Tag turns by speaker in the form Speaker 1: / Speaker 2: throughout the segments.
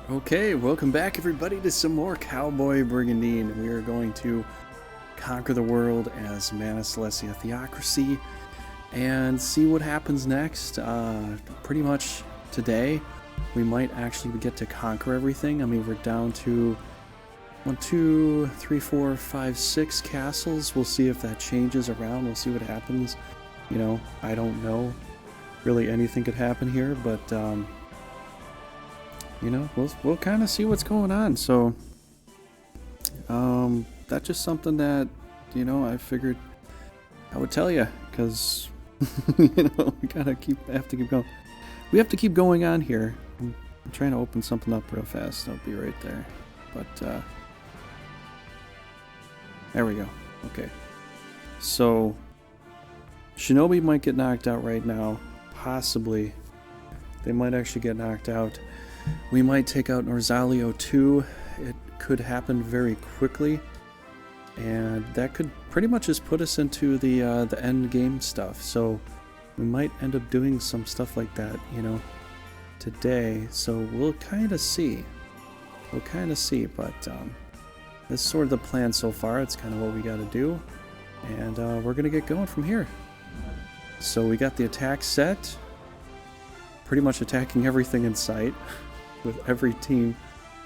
Speaker 1: Okay, welcome back everybody to some more Cowboy Brigandine. We are going to conquer the world as Mana Saleesia Theocracy and see what happens next. Pretty much today we might actually get to conquer everything. I mean, we're down to 1, 2, 3, 4, 5, 6 castles. We'll see if that changes around. We'll see what happens. You know, I don't know. Really anything could happen here, but you know, we'll kind of see what's going on. So that's just something that, you know, I figured I would tell you, because you know, we have to keep going. We have to keep going on here. I'm trying to open something up real fast. I'll be right there. But there we go. Okay, so Shinobi might get knocked out right now. Possibly they might actually get knocked out. We might take out Norzalio too. It could happen very quickly, and that could pretty much just put us into the end game stuff. So we might end up doing some stuff like that, you know, today. So we'll kind of see. But this is sort of the plan so far. It's kind of what we got to do, and we're gonna get going from here. So we got the attack set. Pretty much attacking everything in sight. With every team.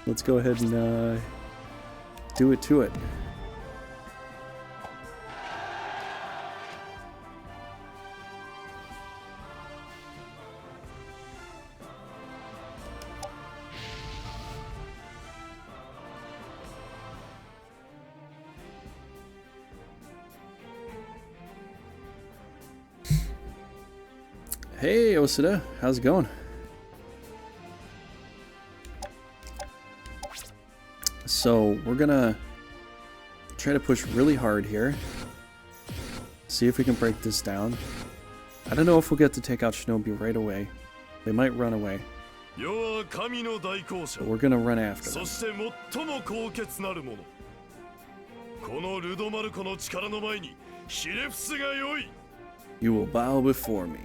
Speaker 1: Let's go ahead and do it to it. Hey, Osada, how's it going? So we're gonna try to push really hard here. See if we can break this down. I don't know if we'll get to take out Shinobi right away. They might run away. But we're gonna run after them. You will bow before me.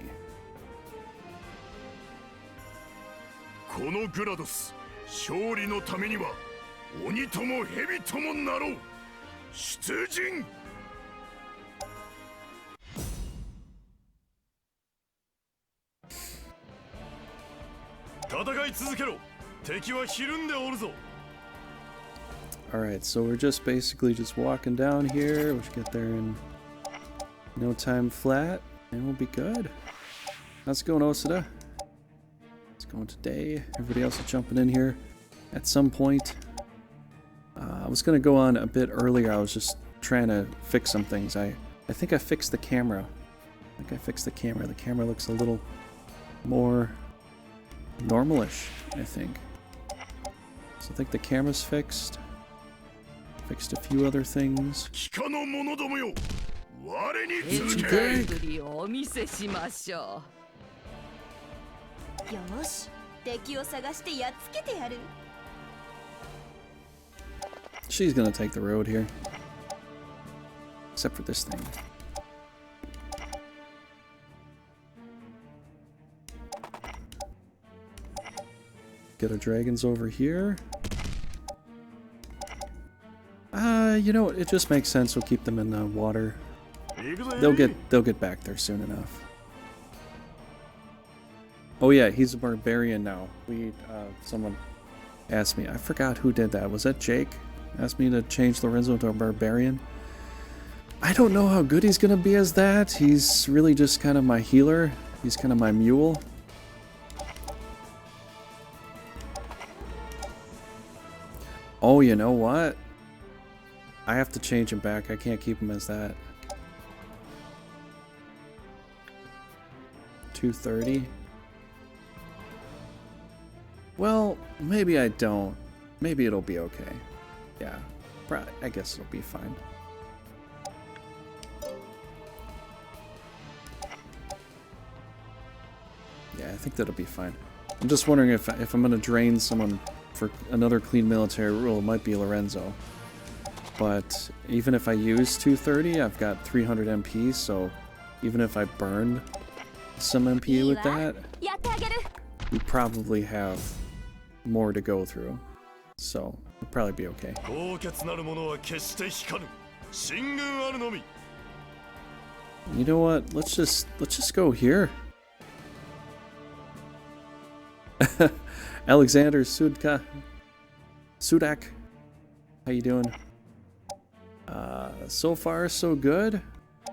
Speaker 1: Alright, so we're just basically just walking down here. We should get there in no time flat, and we'll be good. How's it going, Osada? It's going today. Everybody else is jumping in here at some point. I was gonna go on a bit earlier. I was just trying to fix some things. I think I fixed the camera. The camera looks a little more normalish, I think. So I think the camera's fixed. Fixed a few other things. She's gonna take the road here. Except for this thing. Get our dragons over here. You know, it just makes sense. We'll keep them in the water. They'll get back there soon enough. Oh yeah, he's a barbarian now. Someone asked me. I forgot who did that. Was that Jake? Asked me to change Lorenzo to a barbarian. I don't know how good he's gonna be as that. He's really just kind of my healer. He's kind of my mule. Oh, you know what? I have to change him back. I can't keep him as that. 230. Well, maybe I don't. Maybe it'll be okay. Yeah, I guess it'll be fine. Yeah, I think that'll be fine. I'm just wondering if I'm going to drain someone for another clean military rule, it might be Lorenzo. But even if I use 230, I've got 300 MP, so even if I burned some MP with that, we probably have more to go through. So it'll probably be okay. You know what? Let's just go here. Alexander Sudak, how you doing? So far so good.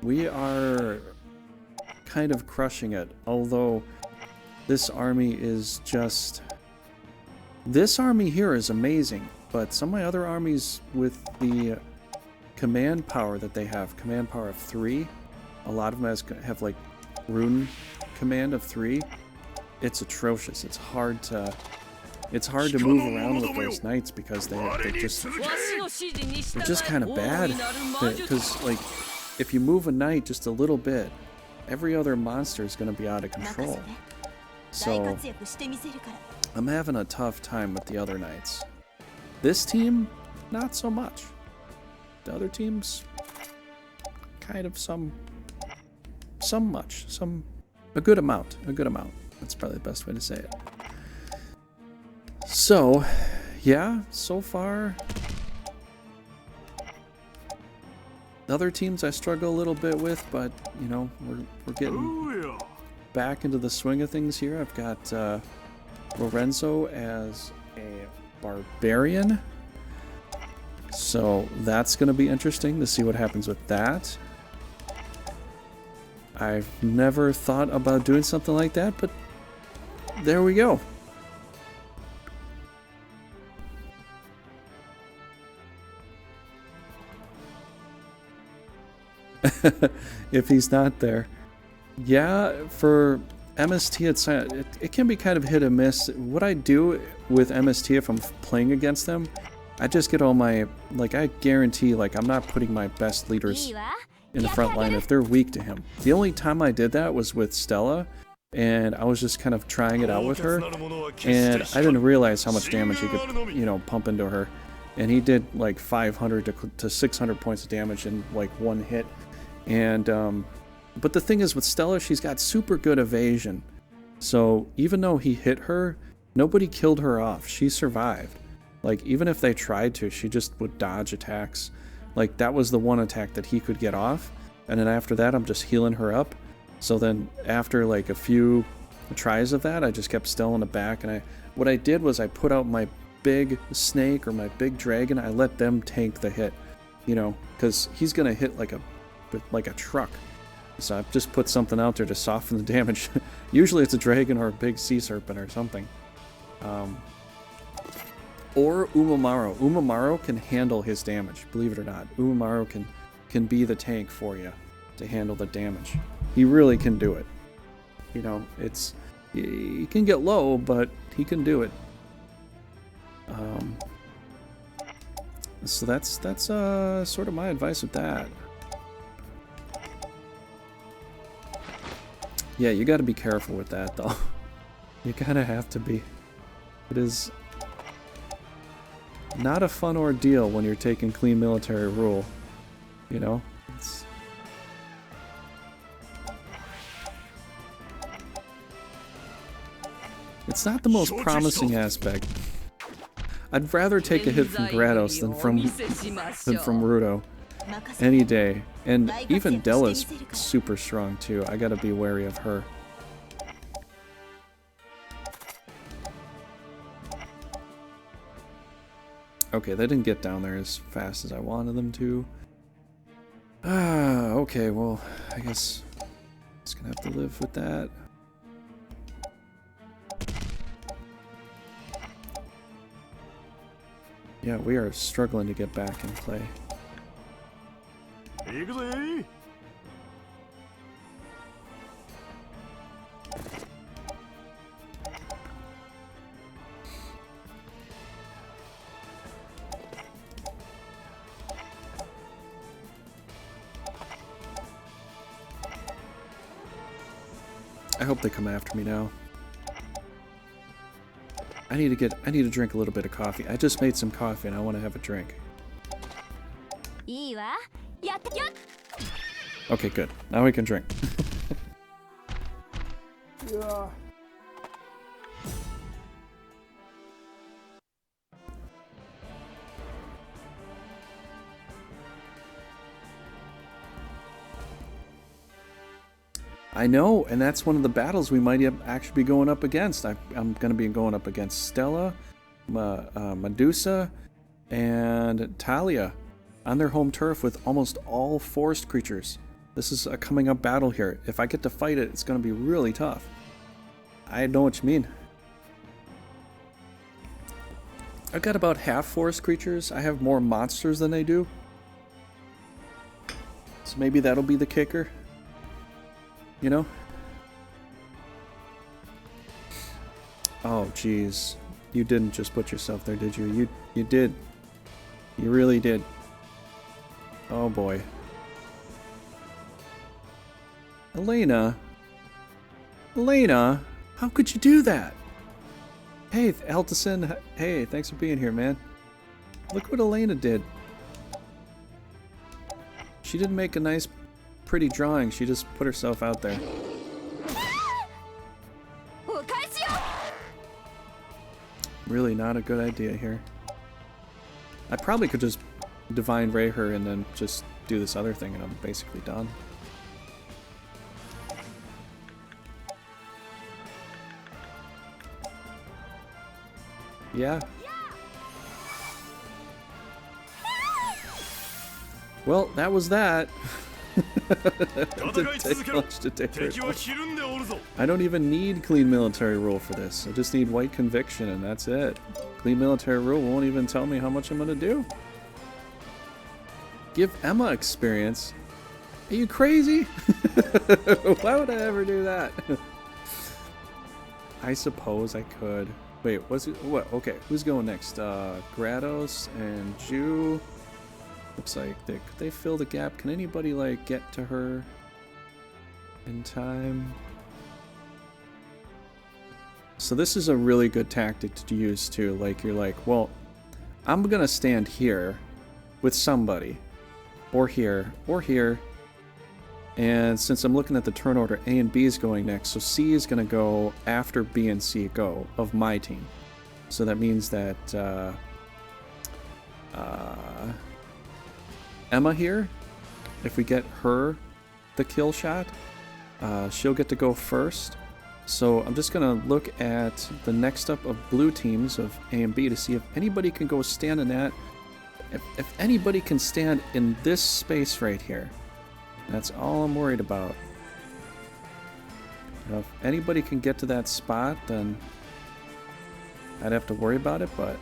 Speaker 1: We are kind of crushing it, although this army is just... This army here is amazing, but some of my other armies with the command power that they have, command power of 3, a lot of them have like rune command of 3. It's atrocious. It's hard to move around with those knights because they're just kind of bad. Because like, if you move a knight just a little bit, every other monster is going to be out of control. So I'm having a tough time with the other knights. This team, not so much. The other teams, kind of a good amount. That's probably the best way to say it. So, yeah, so far, the other teams I struggle a little bit with, but you know, we're getting back into the swing of things here. I've got Lorenzo as a barbarian, so that's going to be interesting to see what happens with that. I've never thought about doing something like that, but there we go. If he's not there. Yeah, for MST, it can be kind of hit or miss. What I do with MST if I'm playing against them, I just get all my, like, I guarantee, like, I'm not putting my best leaders in the front line if they're weak to him. The only time I did that was with Stella, and I was just kind of trying it out with her, and I didn't realize how much damage he could, you know, pump into her. And he did like 500 to 600 points of damage in like one hit. And but the thing is with Stella, she's got super good evasion. So even though he hit her, nobody killed her off. She survived. Like, even if they tried to, she just would dodge attacks. Like, that was the one attack that he could get off. And then after that, I'm just healing her up. So then after like a few tries of that, I just kept Stella in the back. And what I did was I put out my big snake or my big dragon. I let them tank the hit, you know, because he's going to hit like a truck. So I've just put something out there to soften the damage. Usually it's a dragon or a big sea serpent or something. Or Umamaru. Umamaru can handle his damage, believe it or not. Umamaru can be the tank for you to handle the damage. He really can do it. You know, he can get low, but he can do it. So that's sort of my advice with that. Yeah, you got to be careful with that, though. You kind of have to be. It is not a fun ordeal when you're taking clean military rule. You know? It's not the most promising aspect. I'd rather take a hit from Grados than from Rudo. Any day. And even Della's super strong too. I gotta be wary of her. Okay, they didn't get down there as fast as I wanted them to. Ah, okay, well, I guess just gonna have to live with that. Yeah, we are struggling to get back in play. I hope they come after me now. I need to drink a little bit of coffee. I just made some coffee and I want to have a drink. Okay, good. Now we can drink. Yeah. I know, and that's one of the battles we might actually be going up against. I'm going to be going up against Stella, Medusa, and Talia on their home turf with almost all forest creatures. This is a coming up battle here. If I get to fight it, it's going to be really tough. I know what you mean. I've got about half forest creatures. I have more monsters than they do. So maybe that'll be the kicker. You know? Oh, jeez. You didn't just put yourself there, did you? You did. You really did. Oh, boy. Elena? Elena? How could you do that? Hey, Altison. Hey, thanks for being here, man. Look what Elena did. She didn't make a nice, pretty drawing. She just put herself out there. Really not a good idea here. I probably could just Divine Ray her and then just do this other thing and I'm basically done. Yeah. Well, that was that. Didn't take much to take her. I don't even need clean military rule for this. I just need white conviction and that's it. Clean military rule won't even tell me how much I'm gonna do. Give Emma experience? Are you crazy? Why would I ever do that? I suppose I could. Wait, what's it? What? Okay, who's going next? Grados and Jew. Looks like could they fill the gap? Can anybody like get to her in time? So this is a really good tactic to use too. Like you're like, well, I'm gonna stand here with somebody, or here, or here. And since I'm looking at the turn order, A and B is going next, so C is going to go after B and C go of my team. So that means that Emma here, if we get her the kill shot, she'll get to go first. So I'm just going to look at the next up of blue teams of A and B to see if anybody can go stand in that. If anybody can stand in this space right here. That's all I'm worried about. Now, if anybody can get to that spot, then I'd have to worry about it, but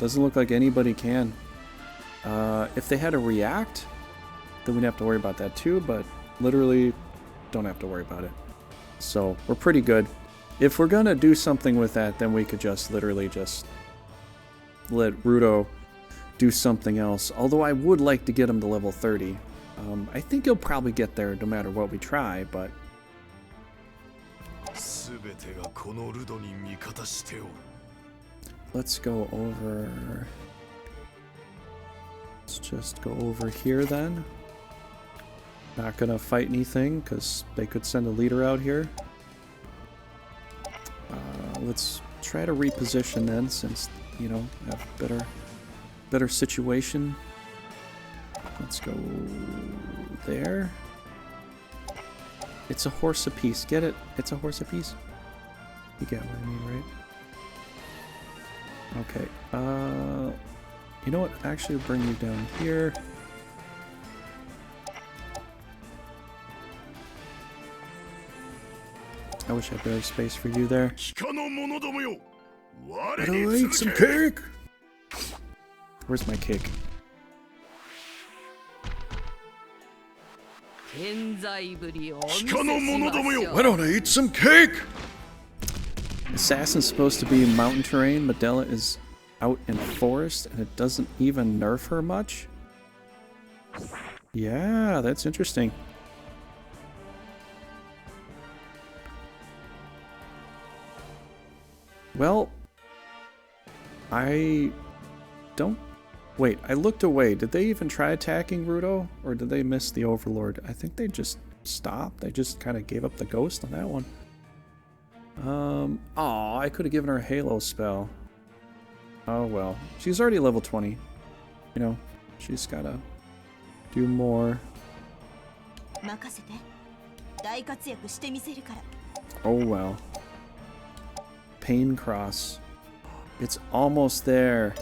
Speaker 1: doesn't look like anybody can. If they had to react, then we'd have to worry about that too, but literally don't have to worry about it. So we're pretty good. If we're gonna do something with that, then we could just literally just let Rudo do something else, although I would like to get him to level 30. I think he'll probably get there no matter what we try, but let's go over. Let's just go over here then. Not gonna fight anything because they could send a leader out here. Let's try to reposition then, since you know have better situation. Let's go there. It's a horse apiece. Get it? It's a horse apiece. You get what I mean, right? Okay, you know what? Actually, bring you down here. I wish I had better space for you there. But I'll eat some cake! Where's my cake? Why don't I eat some cake? Assassin's supposed to be mountain terrain. Medela is out in forest, and it doesn't even nerf her much. Yeah, that's interesting. Well, I don't... Wait, I looked away. Did they even try attacking Rudo? Or did they miss the Overlord? I think they just stopped. They just kind of gave up the ghost on that one. Aw, I could have given her a Halo spell. Oh well. She's already level 20. You know, she's gotta do more. Oh well. Pain Cross. It's almost there.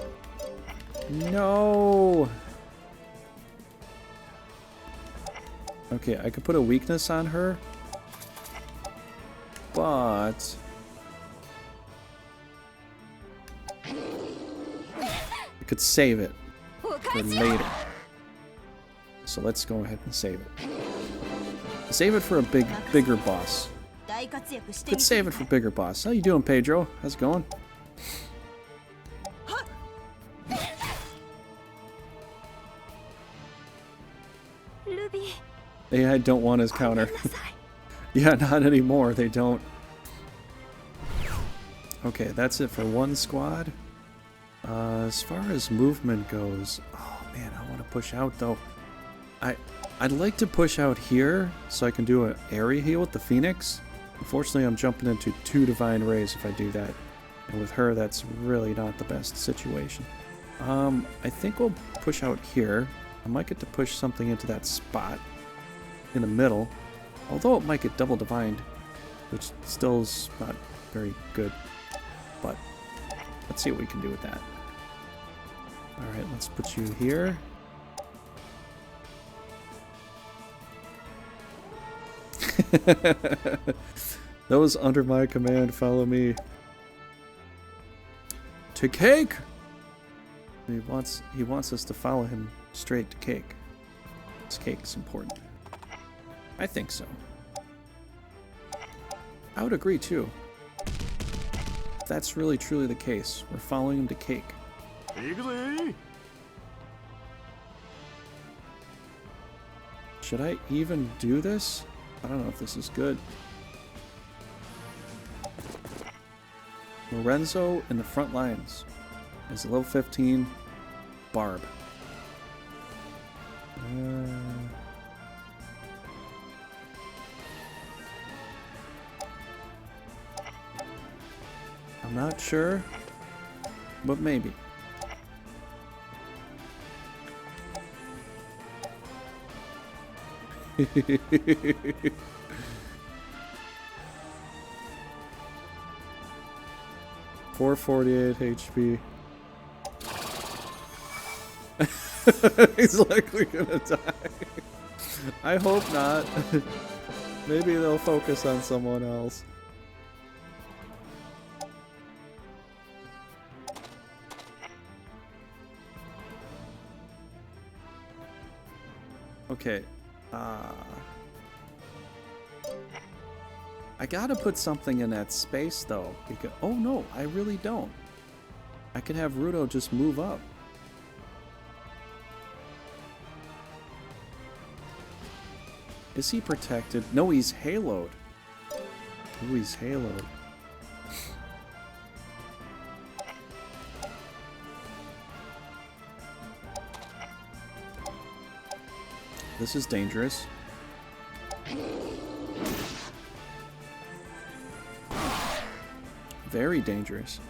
Speaker 1: No! Okay, I could put a weakness on her. But... I could save it for later. So let's go ahead and save it. Save it for a bigger boss. Could save it for bigger boss. How you doing, Pedro? How's it going? I don't want his counter. Yeah, not anymore. They don't. Okay, that's it for one squad. As far as movement goes, oh man, I want to push out though. I'd like to push out here so I can do an area heal with the Phoenix. Unfortunately, I'm jumping into 2 Divine Rays if I do that. And with her, that's really not the best situation. I think we'll push out here. I might get to push something into that spot in the middle. Although it might get double divined, which still is not very good. But let's see what we can do with that. Alright, let's put you here. Those under my command follow me. To cake! He wants us to follow him straight to cake. This cake's important. I think so. I would agree too. If that's really truly the case, we're following him to cake. Should I even do this? I don't know if this is good. Lorenzo in the front lines is a level 15 Barb. I'm not sure, but maybe. $448 HP. He's likely gonna die. I hope not. Maybe they'll focus on someone else. Okay. I gotta put something in that space though, because oh no, I really don't. I could have Rudo just move up. Is he protected? No, he's haloed. Ooh, he's haloed. This is dangerous. Very dangerous.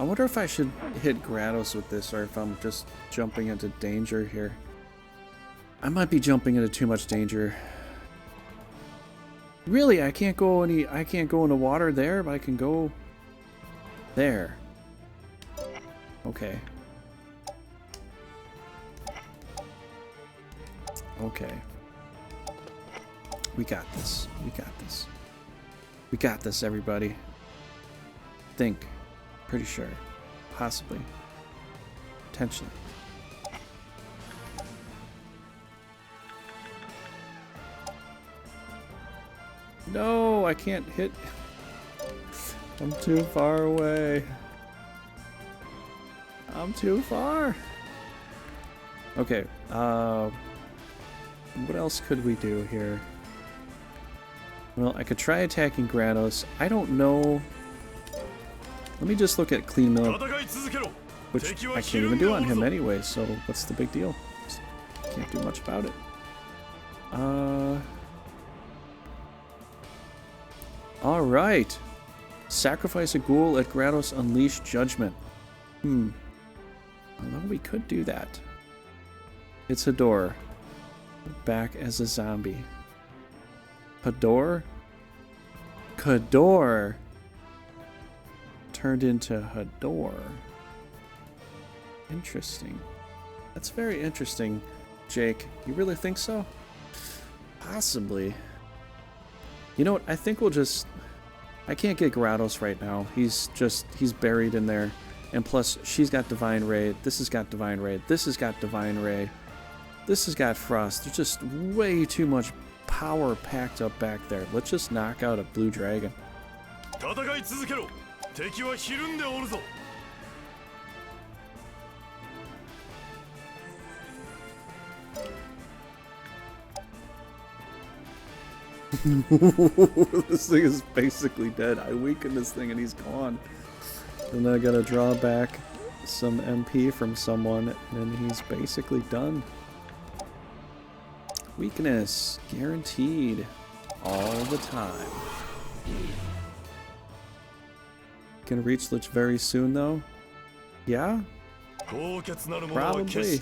Speaker 1: wonder if I should hit Grados with this, or if I'm just jumping into danger here. I might be jumping into too much danger. Really, I can't go into water there, but I can go there. Okay. Okay. We got this. We got this. We got this, everybody. Think. Pretty sure. Possibly. Potentially. No, I can't hit. I'm too far away. I'm too far. Okay, what else could we do here? Well, I could try attacking Grados. I don't know. Let me just look at Clean Mill, which I can't even do on him anyway, so what's the big deal? Just can't do much about it. Alright. Sacrifice a ghoul at Grados Unleash Judgment. Although we could do that. It's Hador. Back as a zombie. Hador? Kador turned into Hador. Interesting. That's very interesting, Jake. You really think so? Possibly. You know what? I think we'll just... I can't get Grados right now. He's buried in there. And plus, she's got Divine Ray. This has got Divine Ray. This has got Divine Ray. This has got Frost. There's just way too much power packed up back there. Let's just knock out a blue dragon. This thing is basically dead. I weaken this thing and he's gone. Then I gotta draw back some MP from someone and he's basically done. Weakness guaranteed all the time. Gonna reach Lich very soon though. Yeah? Probably.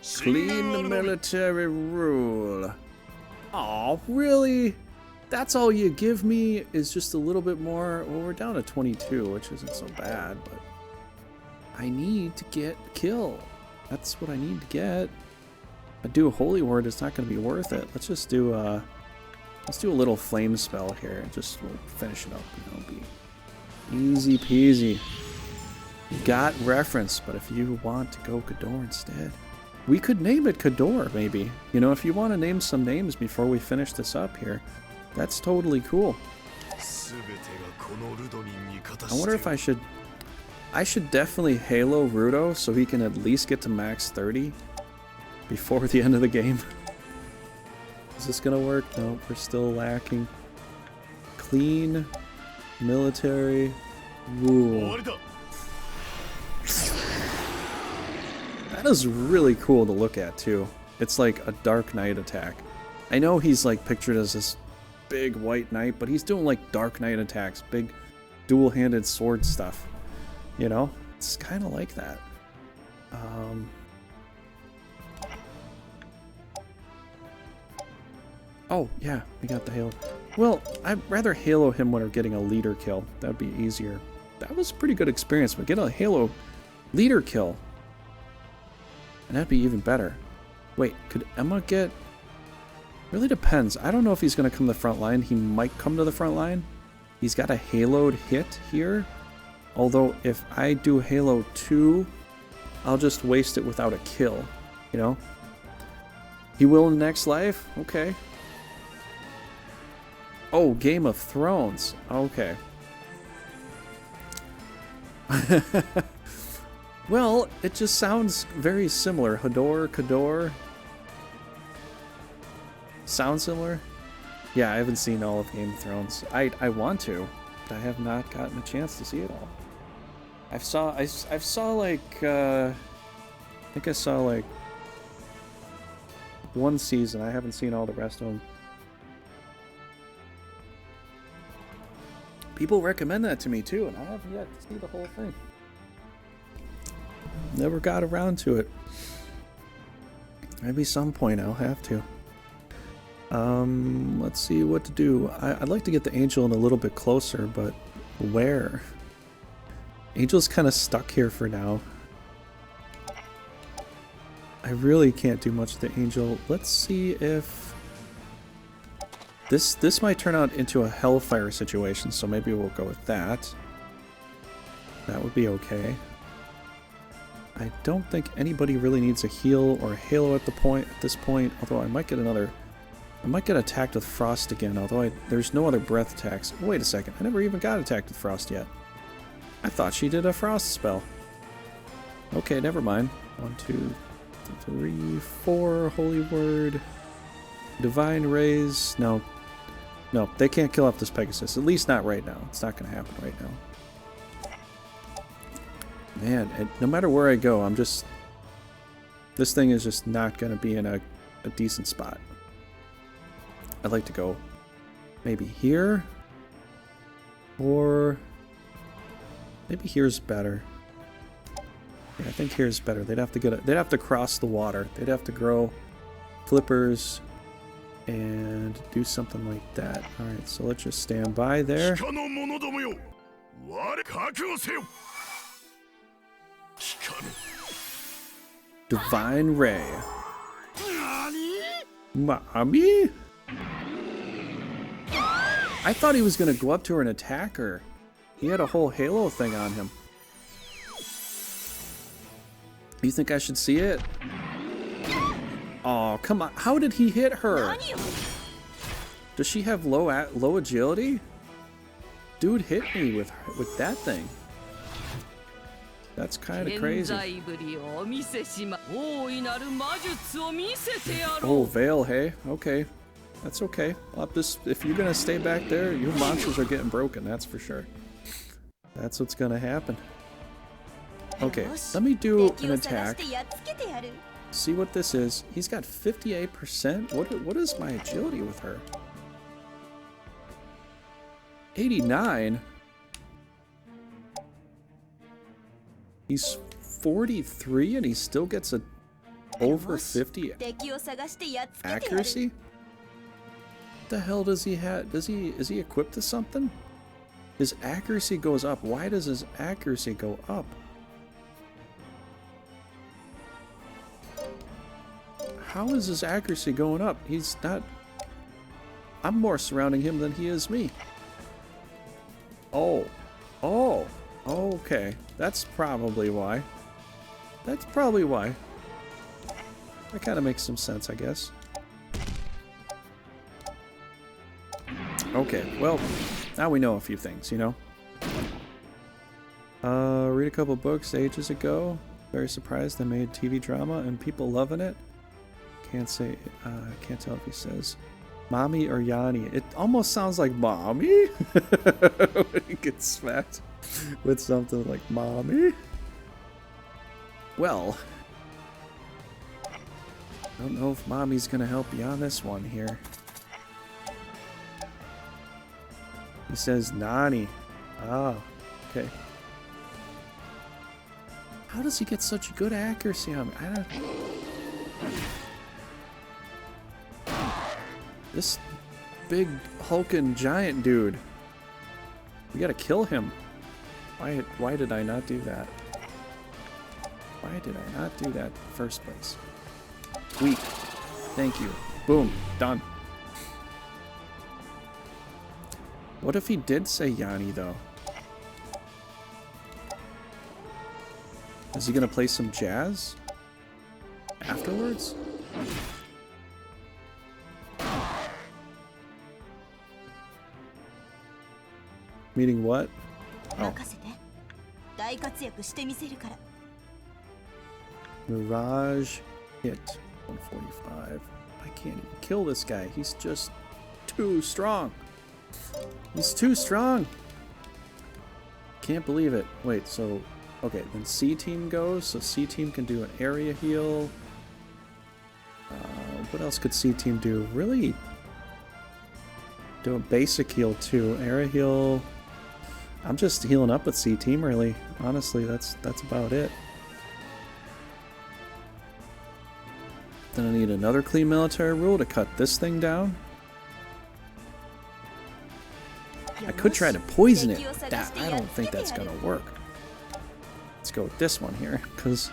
Speaker 1: Clean military rule. Aw, really? That's all you give me is just a little bit more. Well, we're down to 22, which isn't so bad, but I need to get a kill. That's what I need to get. If I do a Holy Word, it's not going to be worth it. Let's just do a little flame spell here and just we'll finish it up. It'll be easy peasy. Got reference, but if you want to go Kador instead, we could name it Kador, maybe. You know, if you want to name some names before we finish this up here, that's totally cool. I wonder if I should definitely Halo Rudo so he can at least get to max 30 before the end of the game. Is this gonna work? No, we're still lacking. Clean military rule. That is really cool to look at too. It's like a Dark Knight attack. I know he's like pictured as this big white knight, but he's doing like Dark Knight attacks, big dual-handed sword stuff. You know, it's kind of like that. Oh yeah, we got the Halo. Well, I'd rather Halo him when we're getting a leader kill. That'd be easier. That was a pretty good experience, but get a Halo leader kill. And that'd be even better. Wait, could Emma get... Really depends. I don't know if he's going to come to the front line. He might come to the front line. He's got a haloed hit here. Although, if I do Halo 2, I'll just waste it without a kill. You know? He will in the next life? Okay. Oh, Game of Thrones. Okay. Well, it just sounds very similar. Hador, Kador. Sound similar? Yeah, I haven't seen all of Game of Thrones. I want to, but I have not gotten a chance to see it all. I saw like I think I saw like one season. I haven't seen all the rest of them. People recommend that to me too, and I haven't yet to see the whole thing. Never got around to it. Maybe some point I'll have to. Let's see what to do. I'd like to get the angel in a little bit closer, but where? Angel's kind of stuck here for now. I really can't do much with the angel. Let's see if this might turn out into a hellfire situation, so maybe we'll go with that. That would be okay. I don't think anybody really needs a heal or a halo at this point, although I might get attacked with frost again, although there's no other breath attacks. Wait a second, I never even got attacked with frost yet. I thought she did a frost spell. Okay, never mind. 1, 2, 3, 4, holy word. Divine rays. No, they can't kill off this Pegasus, at least not right now. It's not going to happen right now. Man, no matter where I go, this thing is just not going to be in a decent spot. I'd like to go maybe here, or maybe here's better. Yeah, I think here's better. They'd have to cross the water. They'd have to grow flippers and do something like that. All right, so let's just stand by there. Divine Ray. Mommy? I thought he was going to go up to her and attack her. He had a whole halo thing on him. You think I should see it? Oh, come on. How did he hit her? Does she have low agility? Dude hit me with that thing. That's kind of crazy. Oh, Veil, hey? Okay. That's okay. If you're gonna stay back there, your monsters are getting broken, that's for sure. That's what's gonna happen. Okay, let me do an attack. See what this is. He's got 58%. What is my agility with her? 89? He's 43 and he still gets a over 50 accuracy? What the hell does he have? Is he equipped to something? His accuracy goes up. Why does his accuracy go up? How is his accuracy going up? He's not... I'm more surrounding him than he is me. Oh. Oh. Okay. That's probably why. That kind of makes some sense, I guess. Okay, well, now we know a few things, you know? Read a couple books ages ago. Very surprised they made TV drama and people loving it. Can't tell if he says Mommy or Yanni. It almost sounds like Mommy when he gets smacked with something like Mommy. Well, I don't know if Mommy's gonna help you on this one here. He says Nani. Ah, okay. How does he get such good accuracy on me? I don't... This big hulking giant dude. We gotta kill him. Why did I not do that? Why did I not do that in the first place? Weak. Thank you. Boom. Done. What if he did say Yanni, though? Is he gonna play some jazz afterwards? Meaning what? Oh. Mirage hit 145. I can't even kill this guy. He's just too strong. He's too strong. Can't believe it. Wait, so... Okay, then C team goes. So C team can do an area heal. What else could C team do? Really? Do a basic heal too. Area heal. I'm just healing up with C team, really. Honestly, that's about it. Then I need another clean military rule to cut this thing down. I could try to poison it, but that, I don't think that's gonna work. Let's go with this one here, because...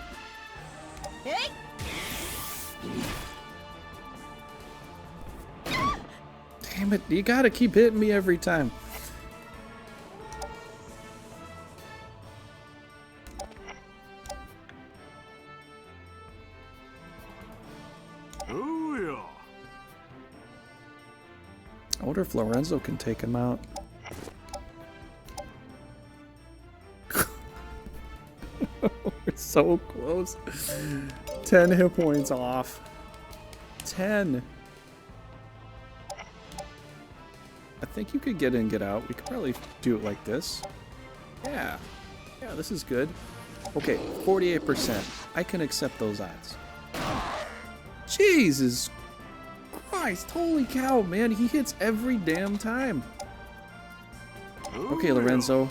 Speaker 1: Damn it, you gotta keep hitting me every time. I wonder if Lorenzo can take him out. We're so close. 10 hit points off. 10. I think you could get in, get out. We could probably do it like this. Yeah. Yeah, this is good. Okay, 48%. I can accept those odds. Jesus Christ, holy cow, man. He hits every damn time. Okay, Lorenzo.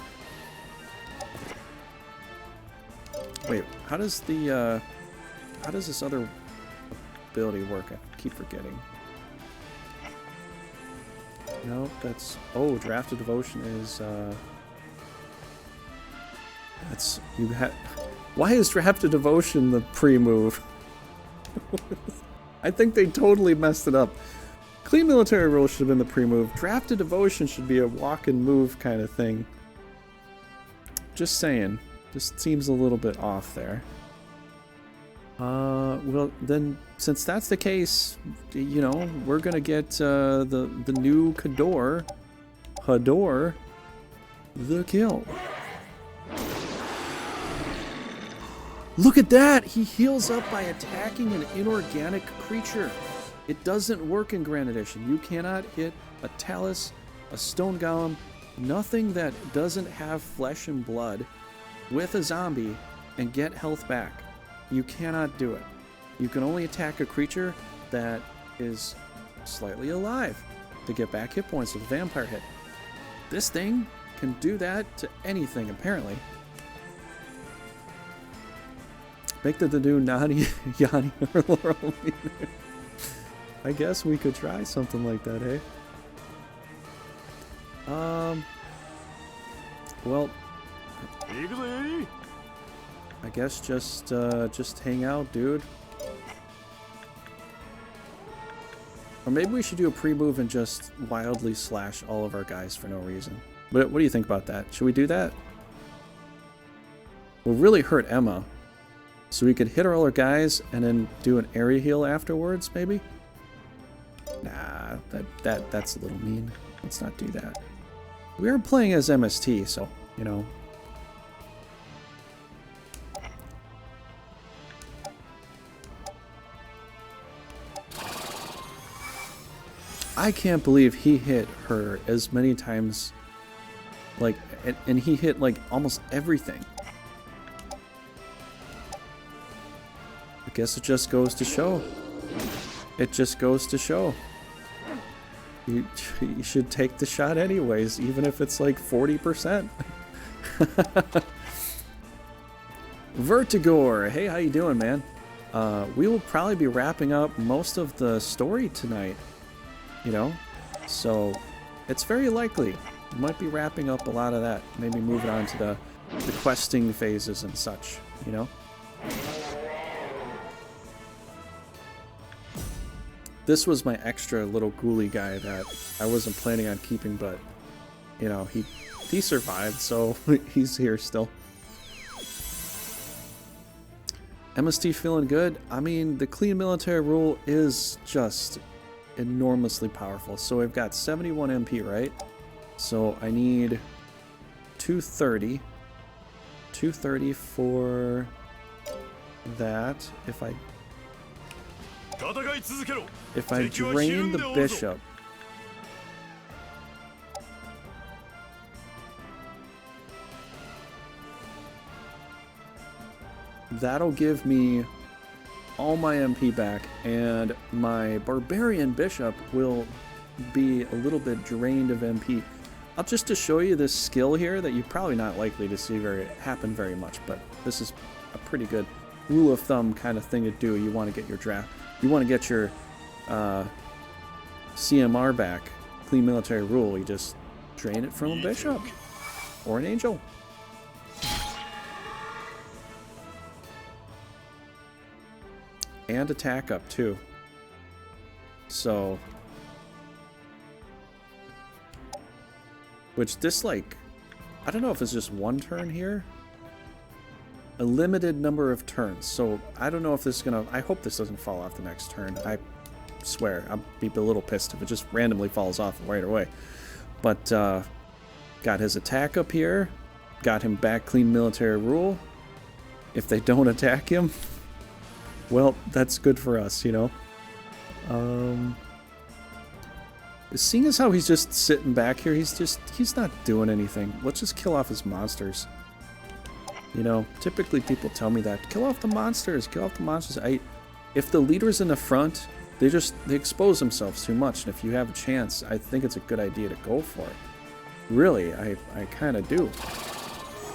Speaker 1: Wait, how does the, how does this other ability work? I keep forgetting. No, that's... Oh, Draft of Devotion is, that's... You had... Why is Draft of Devotion the pre-move? I think they totally messed it up. Clean Military Rule should have been the pre-move. Draft of Devotion should be a walk and move kind of thing. Just saying. Just seems a little bit off there. Well, then, since that's the case, you know, we're gonna get the new Hador, the kill. Look at that! He heals up by attacking an inorganic creature. It doesn't work in Grand Edition. You cannot hit a Talus, a Stone Golem, nothing that doesn't have flesh and blood with a zombie and get health back. You cannot do it. You can only attack a creature that is slightly alive to get back hit points with a vampire hit. This thing can do that to anything, apparently. Make the new Nani, Yanni, or Laurel. I guess we could try something like that, hey? Well, I guess just hang out, dude. Or maybe we should do a pre-move and just wildly slash all of our guys for no reason. What do you think about that? Should we do that? We'll really hurt Emma. So we could hit all our guys and then do an area heal afterwards, maybe? Nah, that's a little mean. Let's not do that. We are playing as MST, so, you know. I can't believe he hit her as many times, like, and he hit, like, almost everything. I guess it just goes to show. It just goes to show. You should take the shot anyways, even if it's like 40%. Vertigor, hey, how you doing, man? We will probably be wrapping up most of the story tonight, you know? So, it's very likely. We might be wrapping up a lot of that. Maybe moving on to the questing phases and such, you know? This was my extra little ghoulie guy that I wasn't planning on keeping, but, you know, he survived, so he's here still. MST feeling good? I mean, the clean military rule is just enormously powerful. So we've got 71 MP, right? So I need 230. 230 for that. If I drain the bishop, that'll give me all my MP back, and my barbarian bishop will be a little bit drained of MP. Just to show you this skill here that you're probably not likely to see happen very much, but this is a pretty good rule of thumb kind of thing to do. You want to get your you want to get your CMR back, clean military rule, you just drain it from a bishop or an angel. And attack up too. So, which this, like, I don't know if it's just one turn here. A limited number of turns. So I don't know if this is gonna, I hope this doesn't fall off the next turn. I swear, I'd be a little pissed if it just randomly falls off right away. But got his attack up here. Got him back clean military rule. If they don't attack him, well, that's good for us, you know. Seeing as how he's just sitting back here, he's not doing anything. Let's just kill off his monsters. You know, typically people tell me that. Kill off the monsters, kill off the monsters. If the leader's in the front, they expose themselves too much. And if you have a chance, I think it's a good idea to go for it. Really, I kind of do.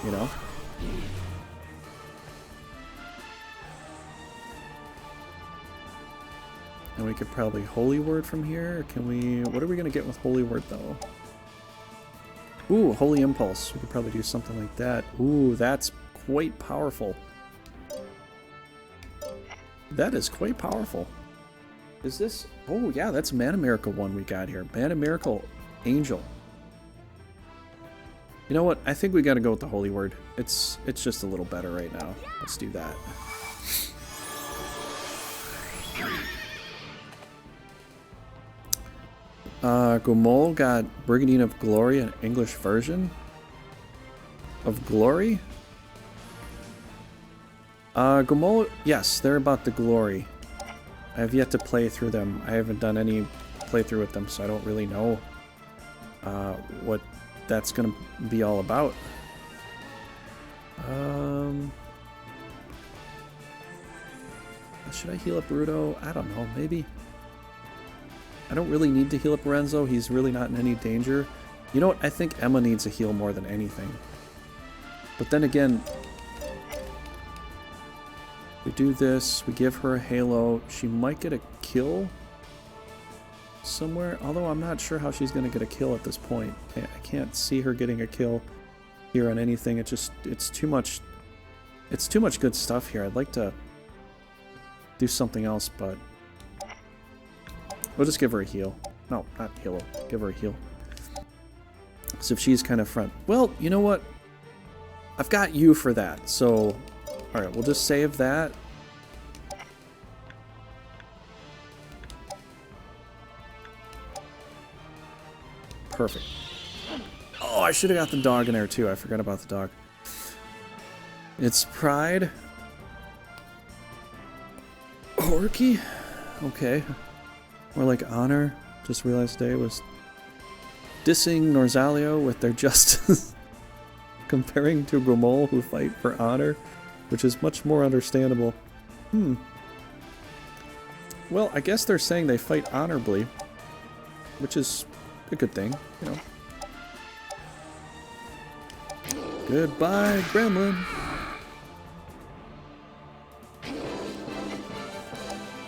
Speaker 1: You know? And we could probably Holy Word from here. Or can we... What are we going to get with Holy Word, though? Ooh, Holy Impulse. We could probably do something like that. Ooh, that's quite powerful. That is quite powerful. Is this... Oh, yeah, that's Mana Miracle one we got here. Mana Miracle Angel. You know what? I think we got to go with the Holy Word. It's just a little better right now. Let's do that. Gomol got Brigandine of Glory, an English version of Glory. Gomol, yes, they're about the Glory. I have yet to play through them. I haven't done any playthrough with them, so I don't really know what that's gonna be all about. Should I heal up Rudo? I don't know, maybe. I don't really need to heal up Lorenzo. He's really not in any danger. You know what? I think Emma needs a heal more than anything. But then again, we do this, we give her a halo. She might get a kill somewhere, although I'm not sure how she's going to get a kill at this point. I can't see her getting a kill here on anything. It's too much good stuff here. I'd like to do something else, but we'll just give her a heal. No, not heal. Give her a heal. So if she's kind of front. Well, you know what? I've got you for that. So, alright, we'll just save that. Perfect. Oh, I should have got the dog in there too. I forgot about the dog. It's Pride. Orky? Okay. More like Honor. Just realized today was dissing Norzalio with their justice. Comparing to Gomol who fight for honor, which is much more understandable. Well, I guess they're saying they fight honorably, which is a good thing, you know. Goodbye, Gremlin.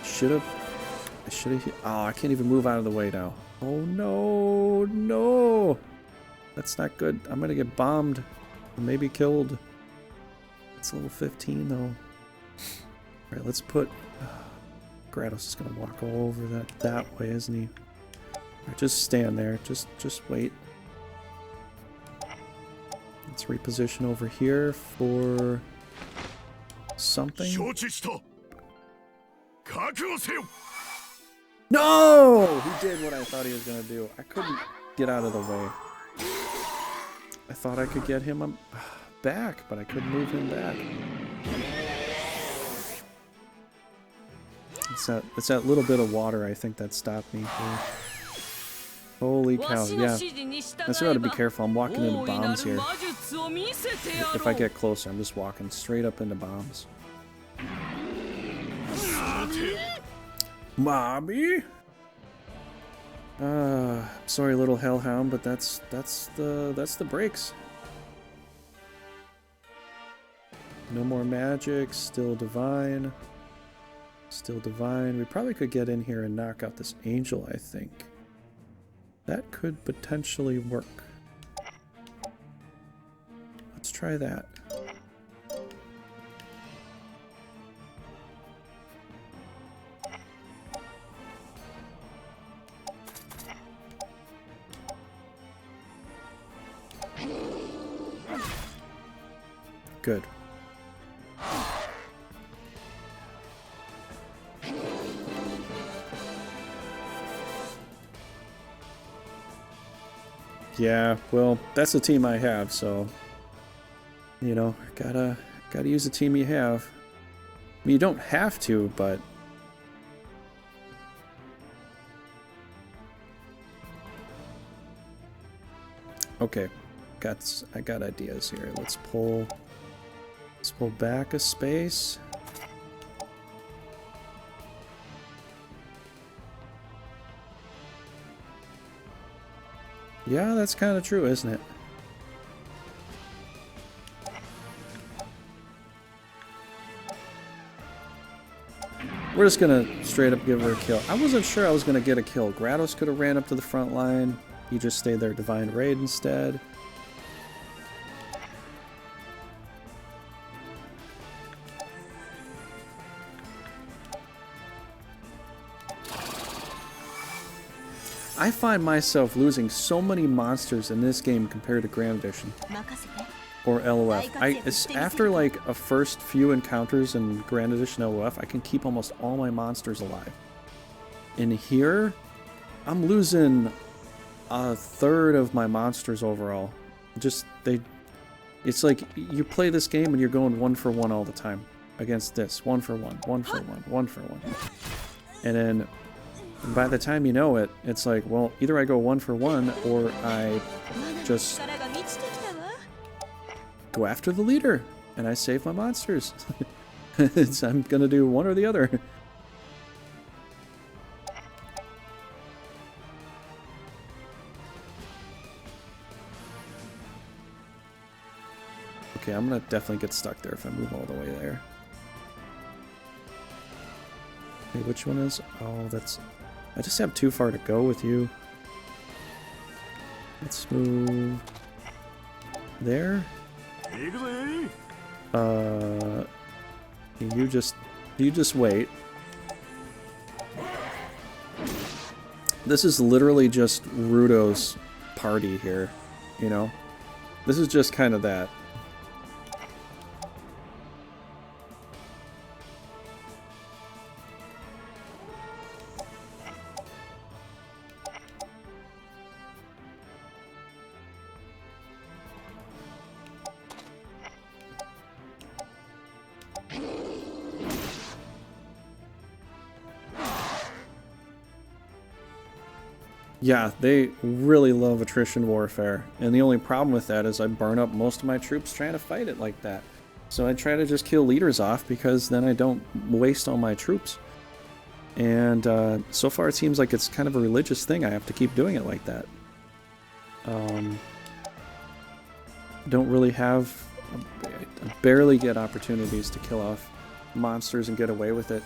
Speaker 1: I should have. Oh, I can't even move out of the way now. Oh no, no. That's not good. I'm gonna get bombed. Or maybe killed. It's level 15 though. Alright, let's put... Grados is gonna walk all over that way, isn't he? Right, just stand there. Just wait. Let's reposition over here for... something. No! He did what I thought he was gonna do. I couldn't get out of the way. I thought I could get him back, but I couldn't move him back. It's that little bit of water, I think, that stopped me here. Holy cow, yeah. I still gotta be careful. I'm walking into bombs here. If I get closer, I'm just walking straight up into bombs. Mommy? Sorry, little hellhound, but that's the breaks. No more magic, still divine. Still divine. We probably could get in here and knock out this angel, I think. That could potentially work. Let's try that. Good. Yeah, well, that's the team I have, so you know, gotta use the team you have. I mean, you don't have to, but okay, I got ideas here. Let's pull back a space. Yeah, that's kind of true, isn't it? We're just gonna straight up give her a kill. I wasn't sure I was gonna get a kill. Grados could have ran up to the front line. He just stayed there, Divine Raid instead. I find myself losing so many monsters in this game compared to Grand Edition or LOF. It's after like a first few encounters in Grand Edition LOF, I can keep almost all my monsters alive. In here, I'm losing a third of my monsters overall. It's like you play this game and you're going 1 for 1 all the time against this. 1 for 1, 1 for 1, 1 for 1. And then by the time you know it, it's like, well, either I go 1 for 1 or I just go after the leader and I save my monsters. I'm gonna do one or the other. Okay, I'm gonna definitely get stuck there if I move all the way there. Okay, which one is? Oh, that's... I just have too far to go with you. Let's move there. You just wait. This is literally just Rudo's party here, you know? This is just kind of that. Yeah, they really love attrition warfare, and the only problem with that is I burn up most of my troops trying to fight it like that. So I try to just kill leaders off because then I don't waste all my troops. And so far it seems like it's kind of a religious thing. I have to keep doing it like that. Don't really have... I barely get opportunities to kill off monsters and get away with it.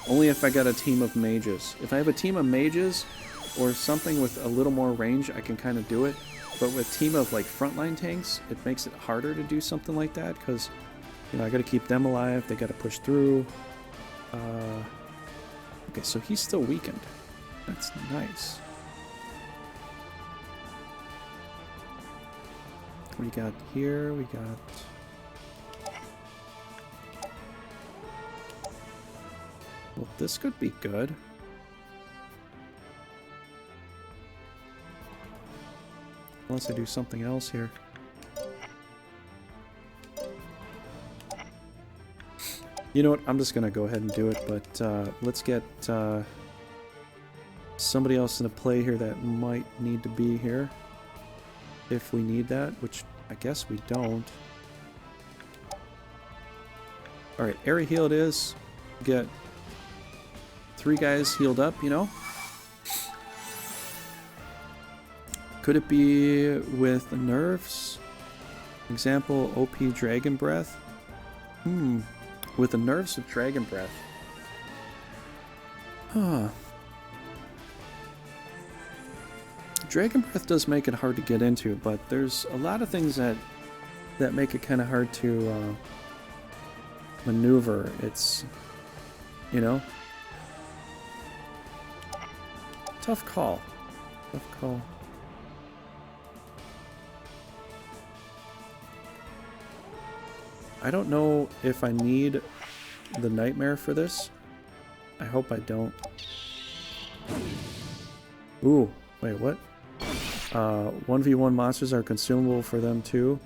Speaker 1: Only if I got a team of mages. If I have a team of mages... or something with a little more range, I can kind of do it. But with a team of like frontline tanks, it makes it harder to do something like that because, you know, I got to keep them alive. They got to push through. Okay, so he's still weakened. That's nice. We got here. We got. Well, this could be good. Unless I do something else here. You know what? I'm just going to go ahead and do it, but let's get somebody else in a play here that might need to be here. If we need that, which I guess we don't. Alright, area heal it is. Get 3 guys healed up, you know? Could it be with nerfs? Example, OP Dragon Breath? With the nerfs of Dragon Breath, Huh. Dragon Breath does make it hard to get into, but there's a lot of things that make it kind of hard to maneuver. It's, you know, tough call. Tough call. I don't know if I need the Nightmare for this. I hope I don't. Ooh, wait, what? 1v1 monsters are consumable for them too.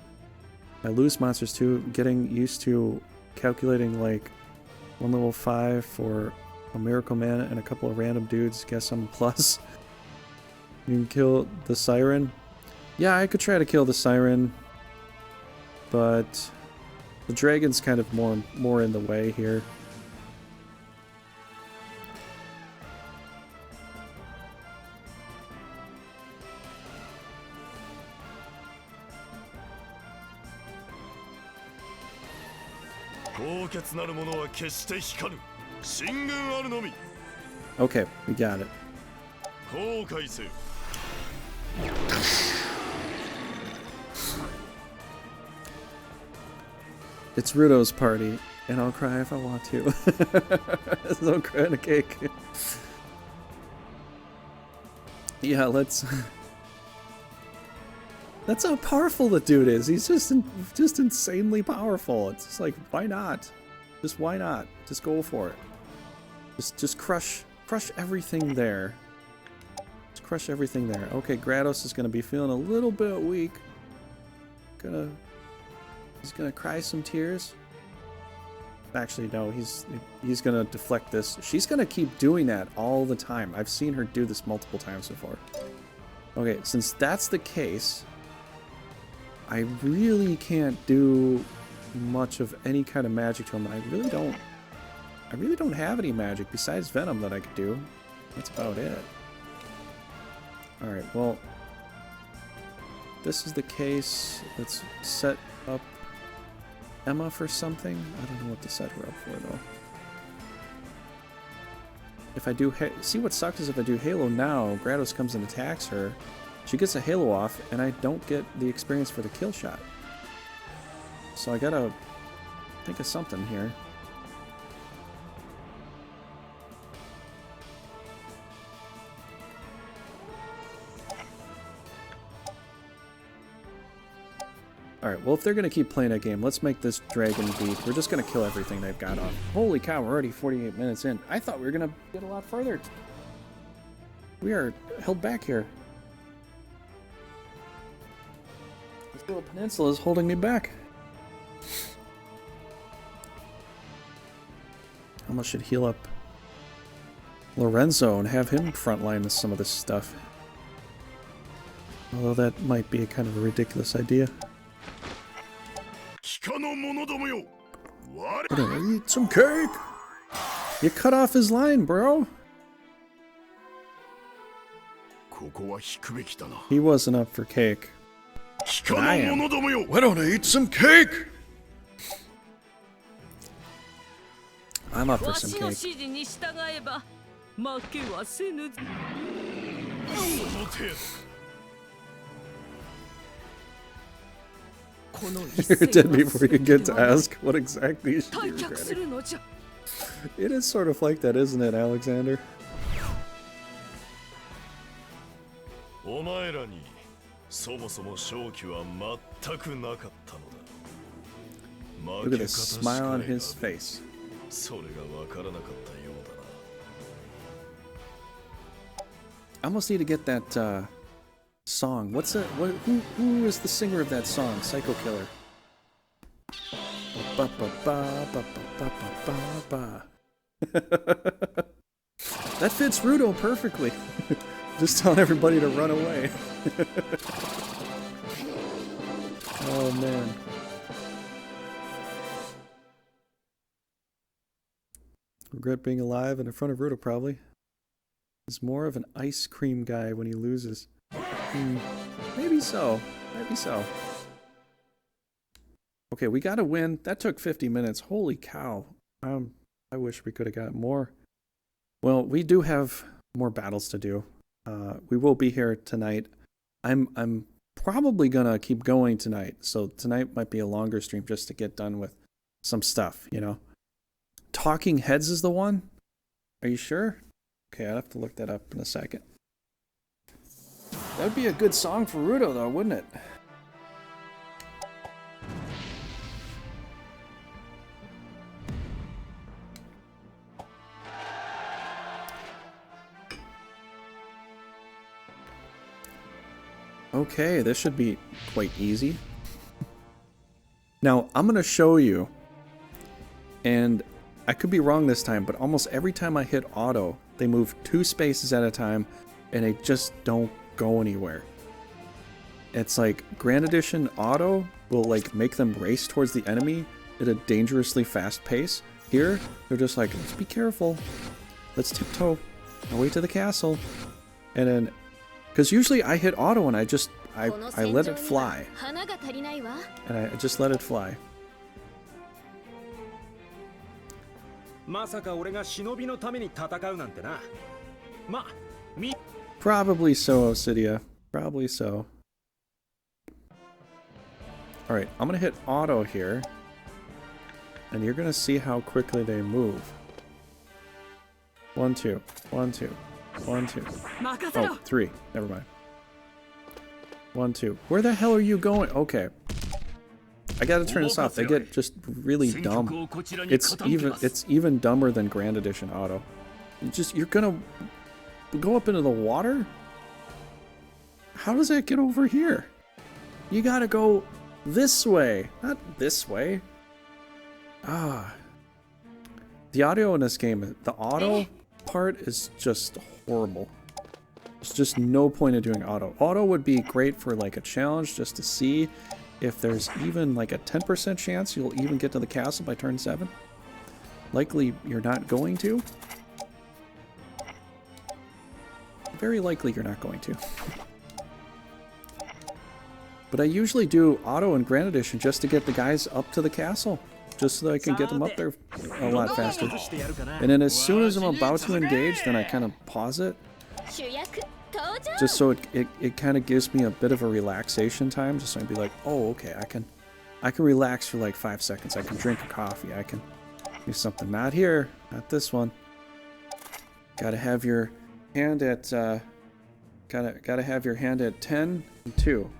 Speaker 1: I lose monsters too. Getting used to calculating like 1 level 5 for a Miracle Man and a couple of random dudes. Guess I'm a plus. You can kill the Siren. Yeah, I could try to kill the Siren, but the dragon's kind of more in the way here. Okay, we got it. It's Rudo's party, and I'll cry if I want to. There's no crying a cake. Yeah, let's... That's how powerful the dude is. He's just insanely powerful. It's just like, why not? Just why not? Just go for it. Just crush everything there. Just crush everything there. Okay, Grados is gonna be feeling a little bit weak. He's gonna cry some tears. Actually, no, he's gonna deflect this. She's gonna keep doing that all the time. I've seen her do this multiple times before. Okay, since that's the case, I really can't do much of any kind of magic to him. I really don't have any magic besides Venom that I could do. That's about it. Alright, well, this is the case. Let's set up Emma for something. I don't know what to set her up for, though. If I do... See, what sucks is if I do Halo now, Grados comes and attacks her. She gets a Halo off, and I don't get the experience for the kill shot. So I gotta think of something here. Alright, well, if they're gonna keep playing that game, let's make this dragon beat. We're just gonna kill everything they've got on. Holy cow, we're already 48 minutes in. I thought we were gonna get a lot further. We are held back here. This little peninsula is holding me back. Almost should heal up Lorenzo and have him frontline with some of this stuff. Although that might be a kind of a ridiculous idea. We're gonna eat some cake! You cut off his line, bro! He wasn't up for cake. But I am. Why don't I eat some cake? I'm up for some cake. You're dead before you get to ask what exactly you should be regretting. It is sort of like that, isn't it, Alexander? Look at the smile on his face. I almost need to get that song. What's that? Who is the singer of that song? Psycho Killer. That fits Rudo perfectly. Just telling everybody to run away. Oh man. Regret being alive and in front of Rudo, probably. He's more of an ice cream guy when he loses. Maybe so. Maybe so. Okay, we got to win. That took 50 minutes. Holy cow. I wish we could have got more. Well, we do have more battles to do. We will be here tonight. I'm probably gonna keep going tonight. So tonight might be a longer stream just to get done with some stuff, you know. Talking Heads is the one? Are you sure? Okay, I'll have to look that up in a second. That would be a good song for Rudo though, wouldn't it? Okay, this should be quite easy. Now, I'm going to show you, and I could be wrong this time, but almost every time I hit auto, they move 2 spaces at a time, and they just don't go anywhere. It's like Grand Edition auto will like make them race towards the enemy at a dangerously fast pace. Here, they're just like, let's be careful. Let's tiptoe our way to the castle. And then, because usually I hit auto and I let it fly. And I just let it fly. Probably so, Cydia. Probably so. Alright, I'm gonna hit auto here. And you're gonna see how quickly they move. 1, 2, 1, 2, 1, 2. Oh, 3. Never mind. 1, 2. Where the hell are you going? Okay. I gotta turn this off. They get just really dumb. It's even dumber than Grand Edition auto. You're gonna go up into the water? How does that get over here? You gotta go this way, not this way. Ah. The audio in this game, the auto part is just horrible. There's just no point in doing auto. Auto would be great for like a challenge just to see if there's even like a 10% chance you'll even get to the castle by turn 7. Likely you're not going to. Very likely you're not going to. But I usually do auto and Grand Edition just to get the guys up to the castle. Just so that I can get them up there a lot faster. And then as soon as I'm about to engage, then I kind of pause it. Just so it kind of gives me a bit of a relaxation time. Just so I can be like, oh, okay, I can relax for like 5 seconds. I can drink a coffee. I can do something. Not here. Not this one. Gotta have your hand at gotta have your hand at 10 and 2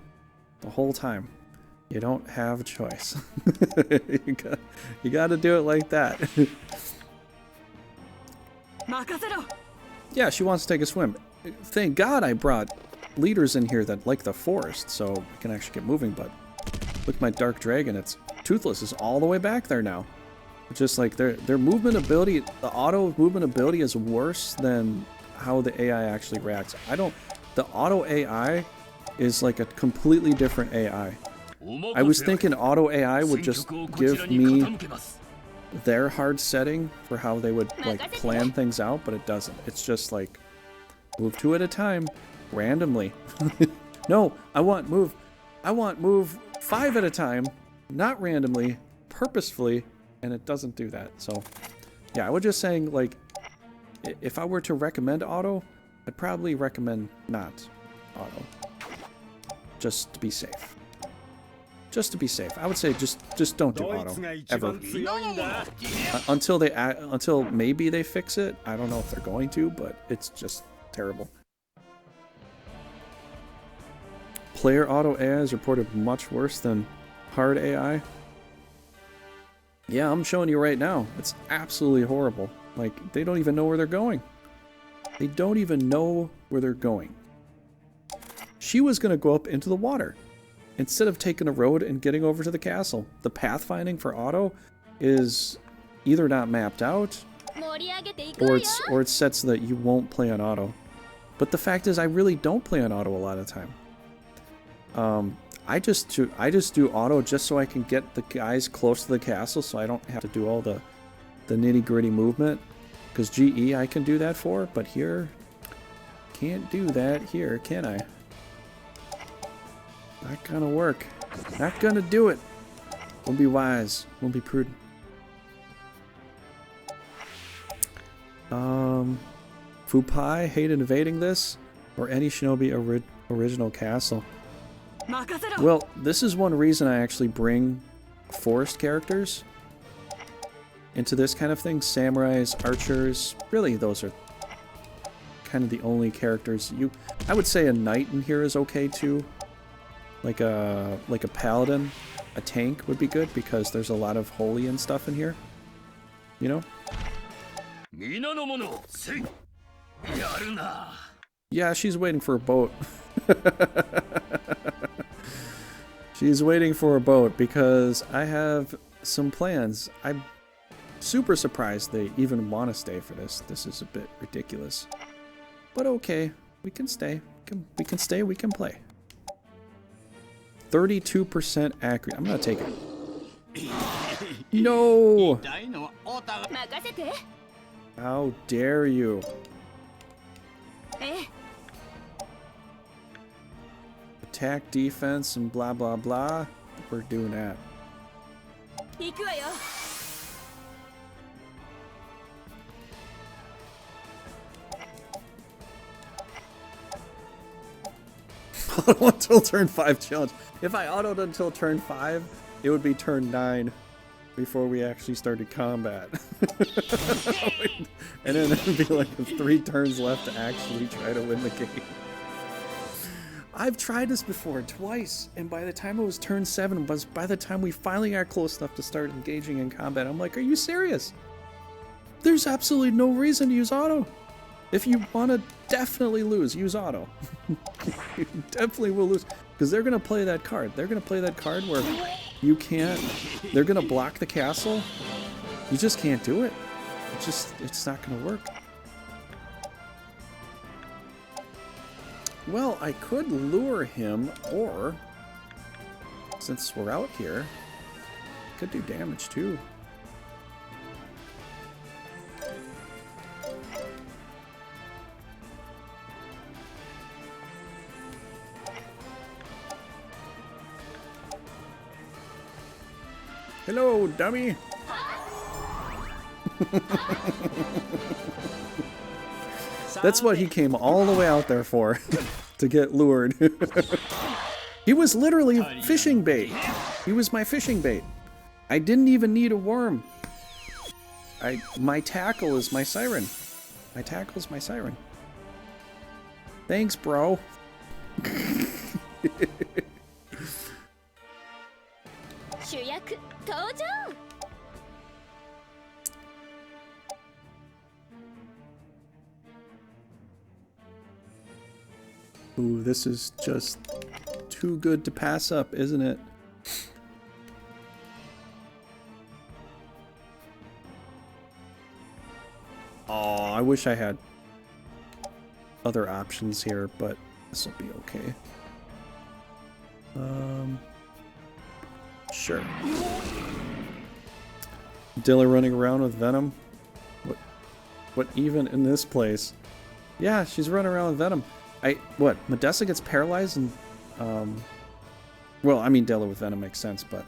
Speaker 1: the whole time. You don't have a choice. you gotta do it like that. Yeah, she wants to take a swim. Thank God I brought leaders in here that like the forest, so we can actually get moving, but with my Dark Dragon, it's Toothless is all the way back there now. It's just like their movement ability, the auto movement ability is worse than how the AI actually reacts. The auto AI is like a completely different AI. I was thinking auto AI would just give me their hard setting for how they would like plan things out, but it doesn't. It's just like move 2 at a time, randomly. No, I want move 5 at a time, not randomly, purposefully, and it doesn't do that. So yeah, I was just saying, like, if I were to recommend auto, I'd probably recommend not auto. Just to be safe. Just to be safe. I would say just don't do auto ever. Until maybe they fix it. I don't know if they're going to, but it's just terrible. Player auto AI is reported much worse than hard AI. Yeah, I'm showing you right now. It's absolutely horrible. Like, they don't even know where they're going. They don't even know where they're going. She was going to go up into the water instead of taking a road and getting over to the castle. The pathfinding for auto is either not mapped out or it's set so that you won't play on auto. But the fact is, I really don't play on auto a lot of the time. I just do auto just so I can get the guys close to the castle, so I don't have to do all the nitty-gritty movement. Because GE I can do that for, but here can't do that here, can I? Not gonna work. Not gonna do it. Won't be wise. Won't be prudent. Fupai hated invading this, or any shinobi original castle. Well, this is one reason I actually bring forest characters into this kind of thing. Samurais, archers, really those are kind of the only characters I would say a knight in here is okay too. Like a paladin, a tank would be good because there's a lot of holy and stuff in here. You know? Yeah, she's waiting for a boat. She's waiting for a boat because I have some plans. I'm super surprised they even want to stay for this. This is a bit ridiculous. But okay, we can stay. We can stay, we can play. 32% accurate. I'm gonna take it. No! How dare you? Attack, defense, and blah blah blah. We're doing that. Auto until turn 5 challenge. If I autoed until turn 5, it would be turn 9 before we actually started combat. And then it would be like 3 turns left to actually try to win the game. I've tried this before twice, and by the time it was turn 7, by the time we finally got close enough to start engaging in combat, I'm like, are you serious? There's absolutely no reason to use auto. If you want to definitely lose, use auto. You definitely will lose. Because they're going to play that card. They're going to play that card where you can't... They're going to block the castle. You just can't do it. It's not going to work. Well, I could lure him, or... Since we're out here, I could do damage too. Hello, dummy! That's what he came all the way out there for, to get lured. He was literally fishing bait. He was my fishing bait. I didn't even need a worm. My tackle is my siren. My tackle's my siren. Thanks, bro. Ooh, this is just too good to pass up, isn't it? Oh, I wish I had other options here, but this will be okay. Sure. Dilla running around with Venom? What even in this place? Yeah, she's running around with Venom. What? Modessa gets paralyzed and, well, I mean, Della with Venom makes sense, but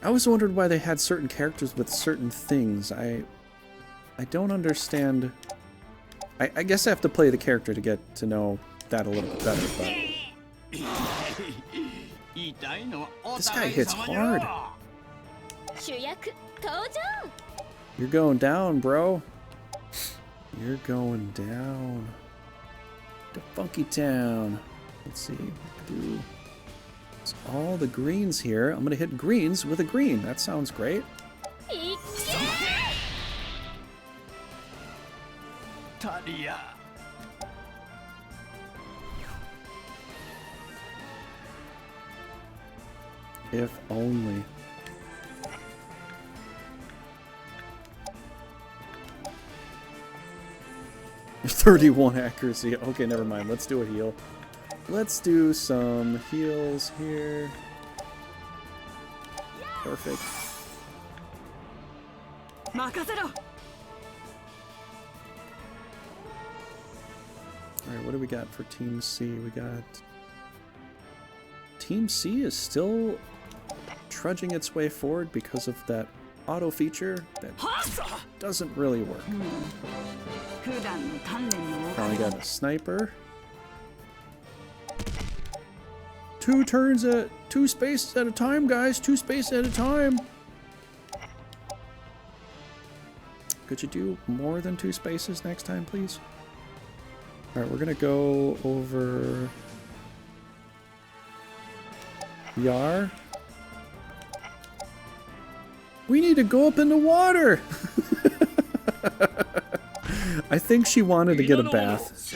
Speaker 1: I always wondered why they had certain characters with certain things. I don't understand. I guess I have to play the character to get to know that a little bit better, but this guy hits hard. You're going down, bro. You're going down. To Funky Town. Let's see. Do all the greens here. I'm gonna hit greens with a green. That sounds great. If only. .31 accuracy. Okay, never mind. Let's do a heal. Let's do some heals here. Perfect. Alright, what do we got for Team C? We got... Team C is still trudging its way forward because of that auto feature that doesn't really work. Probably got a sniper. 2 turns at 2 spaces at a time, guys. 2 spaces at a time. Could you do more than 2 spaces next time, please? All right, we're gonna go over Yar. We need to go up in the water. I think she wanted to get a bath.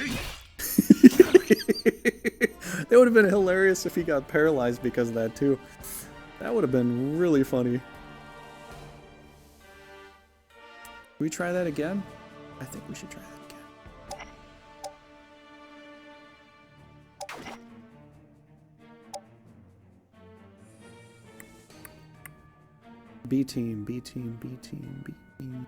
Speaker 1: That would have been hilarious if he got paralyzed because of that too. That would have been really funny. Should we try that again? I think we should try that again. B team, B team, B team, B team.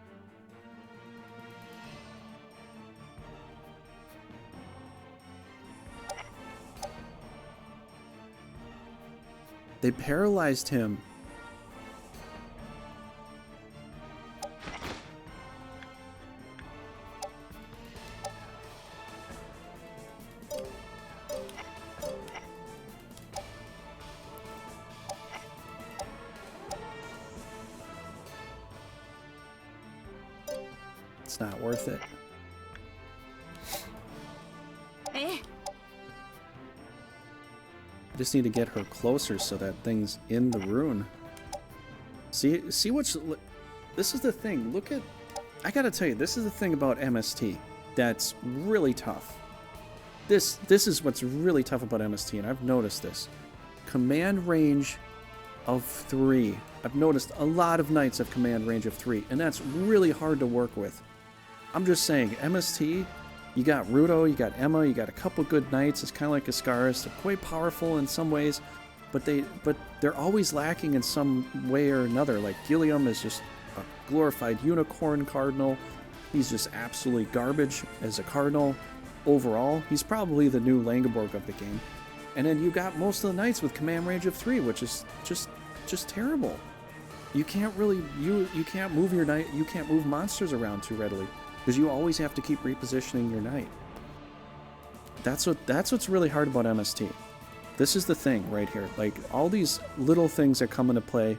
Speaker 1: They paralyzed him. It's not worth it. Just need to get her closer so that thing's in the rune. See what's... This is the thing. Look at... I gotta tell you, this is the thing about MST that's really tough. This is what's really tough about MST, and I've noticed this. Command range of 3. I've noticed a lot of knights have command range of 3, and that's really hard to work with. I'm just saying, MST... You got Rudo, you got Emma, you got a couple good knights. It's kind of like Ascaris. They're quite powerful in some ways, but they're always lacking in some way or another. Like Gilliam is just a glorified unicorn cardinal. He's just absolutely garbage as a cardinal. Overall, he's probably the new Langeborg of the game. And then you got most of the knights with command range of 3, which is just terrible. You can't really you can't move your knight. You can't move monsters around too readily. Because you always have to keep repositioning your knight. That's what's really hard about MST. This is the thing right here. Like, all these little things that come into play,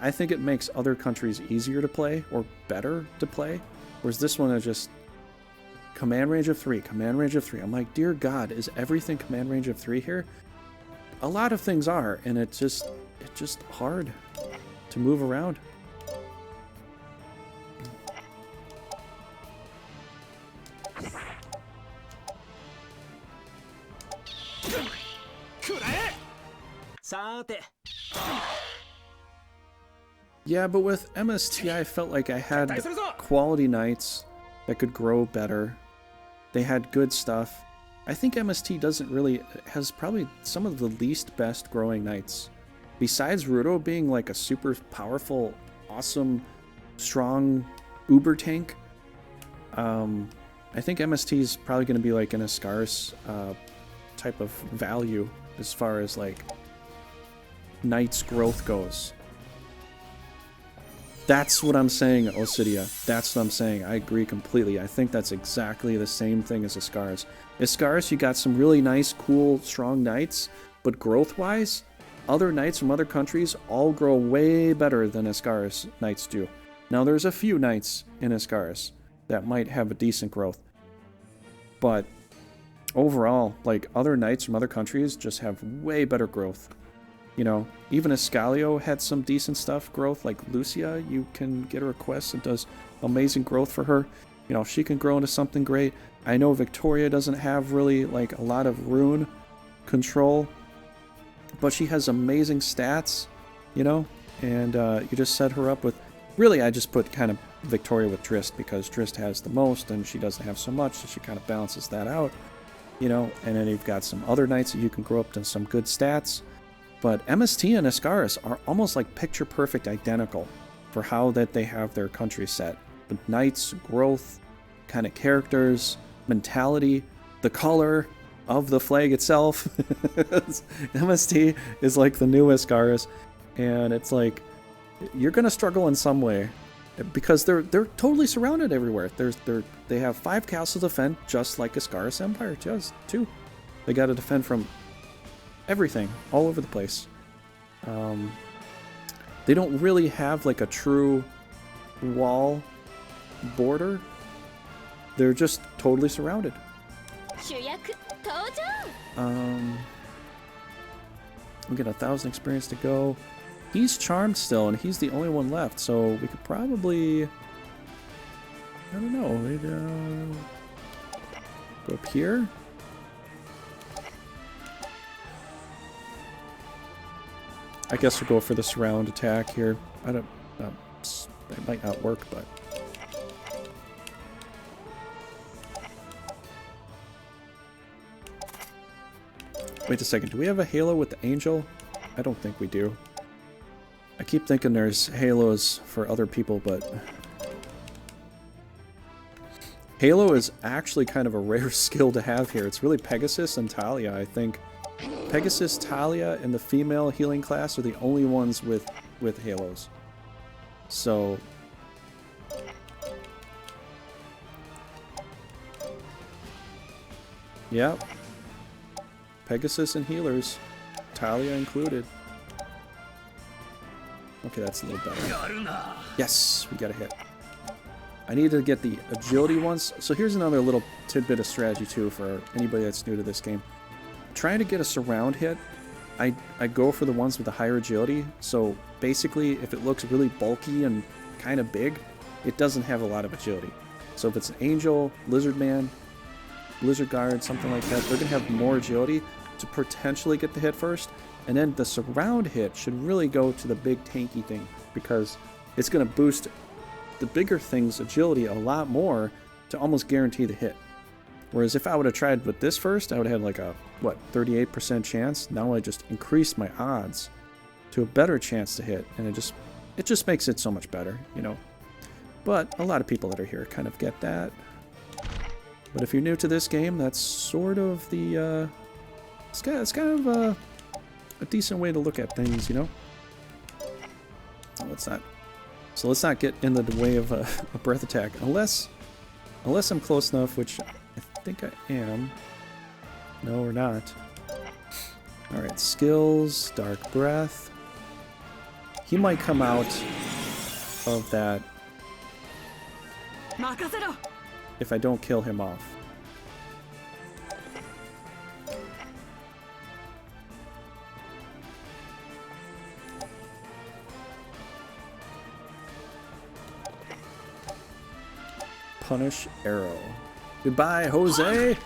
Speaker 1: I think it makes other countries easier to play, or better to play. Whereas this one is just command range of 3, command range of 3. I'm like, dear God, is everything command range of 3 here? A lot of things are, and it's just hard to move around. Yeah, but with MST, I felt like I had quality knights that could grow better. They had good stuff. I think MST has probably some of the least best growing knights. Besides Rudo being like a super powerful, awesome, strong uber tank, I think MST is probably going to be like an Ascaris type of value as far as like knight's growth goes. That's what I'm saying, Osidia. That's what I'm saying. I agree completely. I think that's exactly the same thing as Ascaris. Ascaris, you got some really nice, cool, strong knights, but growth-wise, other knights from other countries all grow way better than Ascaris knights do. Now, there's a few knights in Ascaris that might have a decent growth, but overall, like, other knights from other countries just have way better growth. You know, even Escalio had some decent stuff, growth, like Lucia, you can get a request that does amazing growth for her. You know, she can grow into something great. I know Victoria doesn't have really, like, a lot of rune control, but she has amazing stats, you know, and you just set her up with... Really, I just put kind of Victoria with Trist, because Trist has the most, and she doesn't have so much, so she kind of balances that out, you know, and then you've got some other knights that you can grow up to some good stats. But MST and Ascaris are almost like picture-perfect identical for how that they have their country set. The knights, growth, kind of characters, mentality, the color of the flag itself. MST is like the new Ascaris, and it's like, you're gonna struggle in some way because they're totally surrounded everywhere. They have 5 castles to defend, just like Ascaris Empire does too. They got to defend from everything all over the place. They don't really have like a true wall border. They're just totally surrounded. We got 1,000 experience to go. He's charmed still, and he's the only one left, so we could probably... I don't know. We'd go up here. I guess we'll go for the surround attack here. I don't... it might not work, but... Wait a second, do we have a halo with the angel? I don't think we do. I keep thinking there's halos for other people, but... Halo is actually kind of a rare skill to have here. It's really Pegasus and Talia, I think. Pegasus, Talia, and the female healing class are the only ones with halos. So... Yep. Pegasus and healers, Talia included. Okay, that's a little better. Yes, we got a hit. I need to get the agility ones. So here's another little tidbit of strategy too for anybody that's new to this game. Trying to get a surround hit, I go for the ones with the higher agility. So basically, if it looks really bulky and kind of big, it doesn't have a lot of agility. So if it's an angel, lizard man, Blizzard Guard, something like that, they're going to have more agility to potentially get the hit first. And then the surround hit should really go to the big tanky thing because it's going to boost the bigger thing's agility a lot more to almost guarantee the hit. Whereas if I would have tried with this first, I would have had like a, what, 38% chance. Now I just increased my odds to a better chance to hit. And it just makes it so much better, you know. But a lot of people that are here kind of get that. But if you're new to this game, that's sort of the, it's kind of a decent way to look at things, you know? So let's not get in the way of a breath attack, unless I'm close enough, which I think I am. No, we're not. Alright, skills, dark breath. He might come out of that if I don't kill him off. Punish arrow. Goodbye, Jose!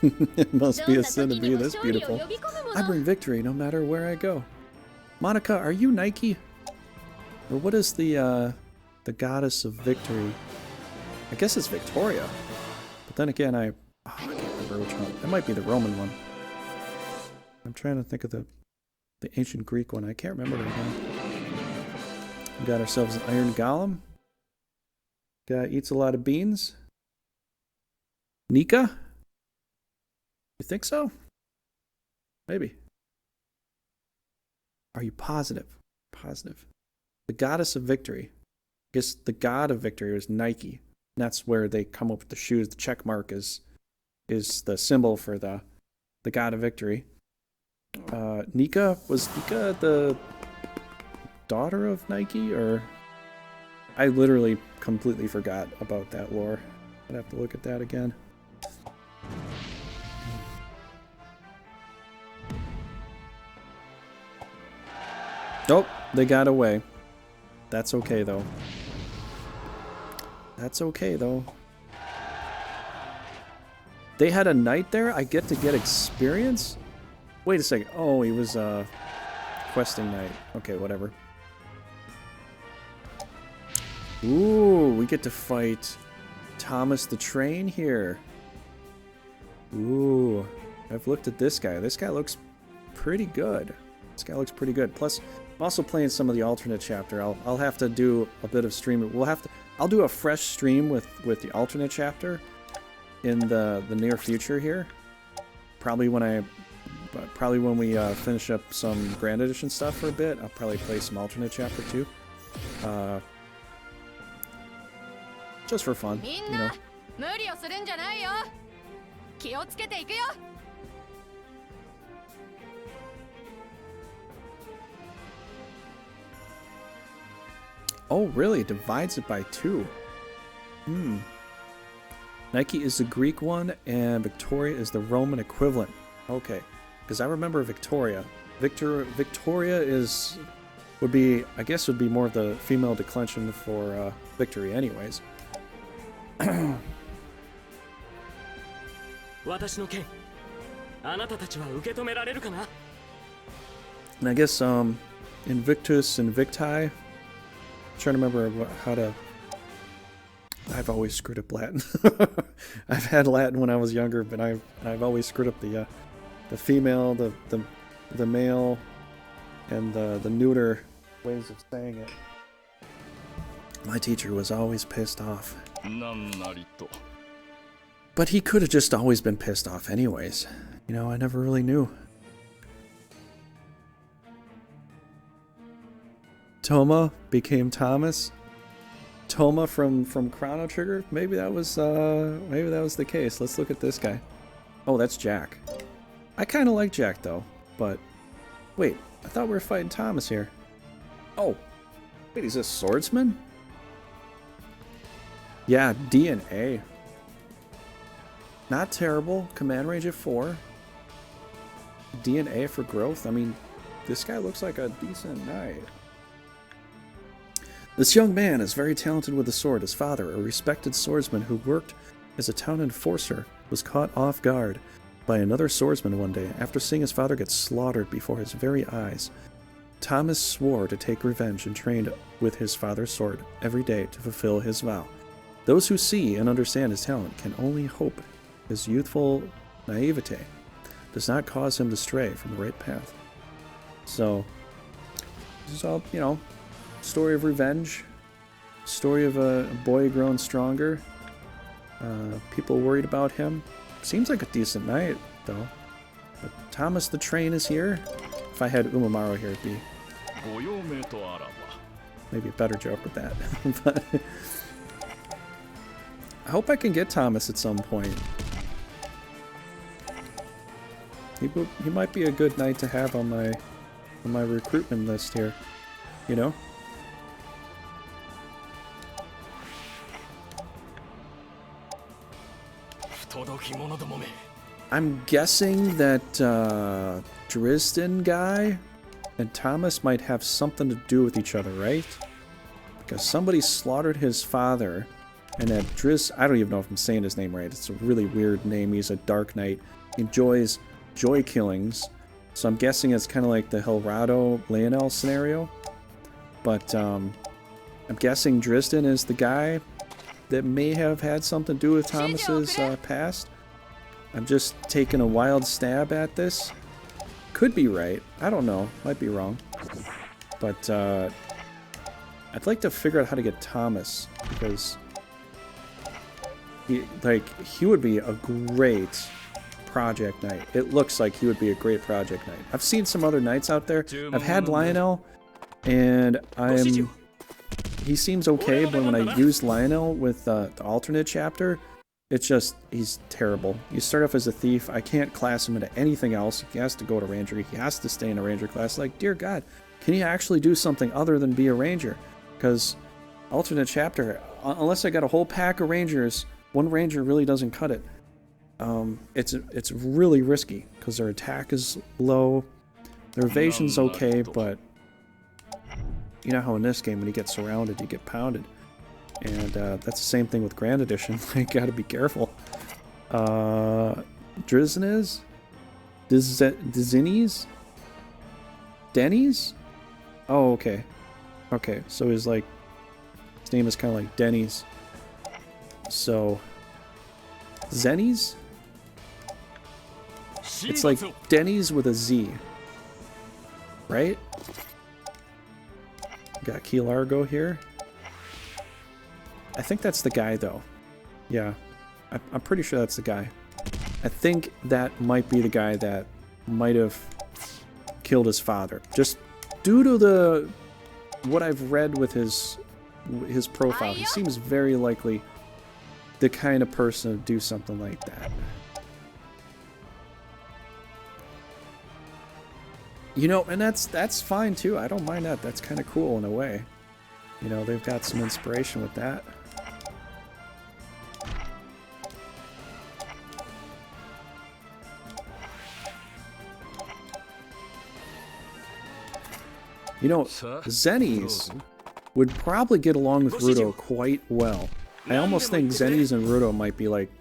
Speaker 1: It must be a sin to be this beautiful. I bring victory no matter where I go. Monica, are you Nike? Or what is the goddess of victory? I guess it's Victoria. But then again, I can't remember which one. That might be the Roman one. I'm trying to think of the ancient Greek one. I can't remember right now. We got ourselves an iron golem. Guy eats a lot of beans. Nika? You think so? Maybe. Are you positive? Positive. The goddess of victory. I guess the god of victory is Nike. And that's where they come up with the shoes. The check mark is the symbol for the god of victory. Nika? Was Nika the daughter of Nike? Or I literally completely forgot about that lore. I'd have to look at that again. Nope, they got away. That's okay, though. That's okay, though. They had a knight there? I get to get experience? Wait a second. Oh, he was a questing knight. Okay, whatever. Ooh, we get to fight Thomas the Train here. Ooh, I've looked at this guy. This guy looks pretty good. This guy looks pretty good. Plus, I'm also playing some of the alternate chapter. I'll have to do a bit of streaming. I'll do a fresh stream with the alternate chapter in the near future here. Probably when we finish up some Grand Edition stuff for a bit. I'll probably play some alternate chapter too. Just for fun, you know. Oh, really? Divides it by 2. Nike is the Greek one, and Victoria is the Roman equivalent. Okay, because I remember Victoria. Victoria would be more of the female declension for victory, anyways. And I guess Invictus and Victi. Trying to remember how to. I've always screwed up Latin. I've had Latin when I was younger, but I've always screwed up the female, the male, and the neuter ways of saying it. My teacher was always pissed off. But he could have just always been pissed off anyways. You know, I never really knew. Toma became Thomas. Toma from Chrono Trigger. Maybe that was the case. Let's look at this guy. Oh, that's Jack. I kind of like Jack though, but wait, I thought we were fighting Thomas here. Oh, wait, he's a swordsman? Yeah, DNA. Not terrible. Command range at 4. DNA for growth. I mean, this guy looks like a decent knight. This young man is very talented with the sword. His father, a respected swordsman who worked as a town enforcer, was caught off guard by another swordsman one day after seeing his father get slaughtered before his very eyes. Thomas swore to take revenge and trained with his father's sword every day to fulfill his vow. Those who see and understand his talent can only hope his youthful naivete does not cause him to stray from the right path. So, this is all, you know, story of revenge, story of a boy grown stronger, people worried about him. Seems like a decent knight, though. But Thomas the Train is here. If I had Umamaru here, it'd be maybe a better joke with that. But I hope I can get Thomas at some point. He might be a good knight to have on my recruitment list here, you know? I'm guessing that Drisden guy and Thomas might have something to do with each other, right? Because somebody slaughtered his father, and that I don't even know if I'm saying his name right. It's a really weird name. He's a Dark Knight. He enjoys joy killings. So I'm guessing it's kind of like the Helrado Leonel scenario. But I'm guessing Drisden is the guy that may have had something to do with Thomas's past. I'm just taking a wild stab at this. Could be right. I don't know. Might be wrong. But I'd like to figure out how to get Thomas, because he would be a great project knight. It looks like he would be a great project knight. I've seen some other knights out there. I've had Lionel, and he seems okay, but when I use Lionel with the alternate chapter, it's just, he's terrible. You start off as a thief. I can't class him into anything else. He has to go to ranger. He has to stay in a ranger class. Like, dear God, can he actually do something other than be a ranger? Because alternate chapter, unless I got a whole pack of rangers, one ranger really doesn't cut it. It's really risky because their attack is low, their evasion's okay, but you know how in this game when you get surrounded, you get pounded. And that's the same thing with Grand Edition. You gotta be careful. Drizzinez? Dizinis? Denny's? Oh, okay. Okay, so his name is kind of like Denny's. So, Zennies? It's like Denny's with a Z. Right? Got Key Largo here. I think that's the guy, though. Yeah, I'm pretty sure that's the guy. I think that might be the guy that might have killed his father. Just due to what I've read with his profile, he seems very likely the kind of person to do something like that. You know, and that's fine too. I don't mind that. That's kind of cool in a way. You know, they've got some inspiration with that. You know, Zennies would probably get along with Rudo quite well. I almost think Zennies and Rudo might be like,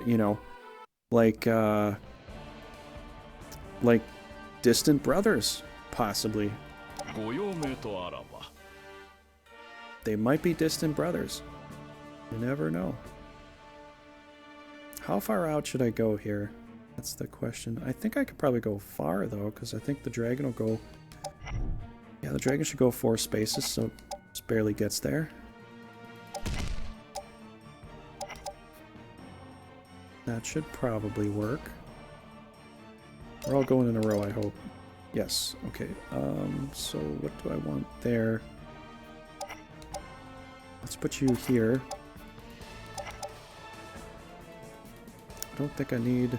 Speaker 1: you know, like distant brothers, possibly. They might be distant brothers. You never know. How far out should I go here? That's the question. I think I could probably go far, though, because I think the dragon will go... Yeah, the dragon should go 4 spaces, so it just barely gets there. That should probably work. We're all going in a row, I hope. Yes, okay. So what do I want there? Let's put you here. I don't think I need...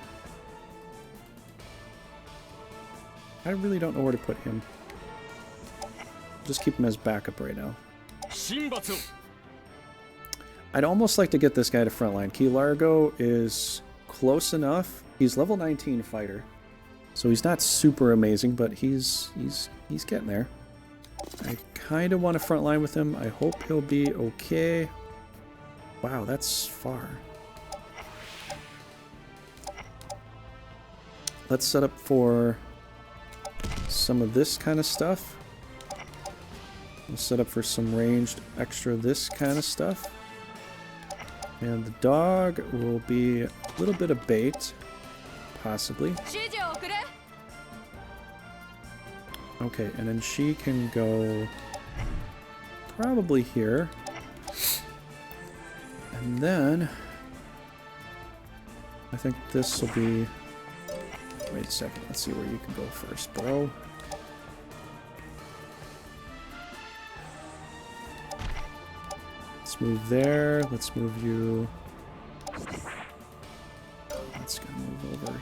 Speaker 1: I really don't know where to put him. Just keep him as backup right now. I'd almost like to get this guy to frontline. Key Largo is close enough. He's level 19 fighter. So he's not super amazing, but he's getting there. I kind of want to frontline with him. I hope he'll be okay. Wow, that's far. Let's set up for some of this kind of stuff. We'll set up for some ranged extra this kind of stuff. And the dog will be a little bit of bait, possibly. Okay, and then she can go probably here. And then I think this will be... Wait a second, let's see where you can go first, bro. Let's move there. Let's move you. Let's go move over.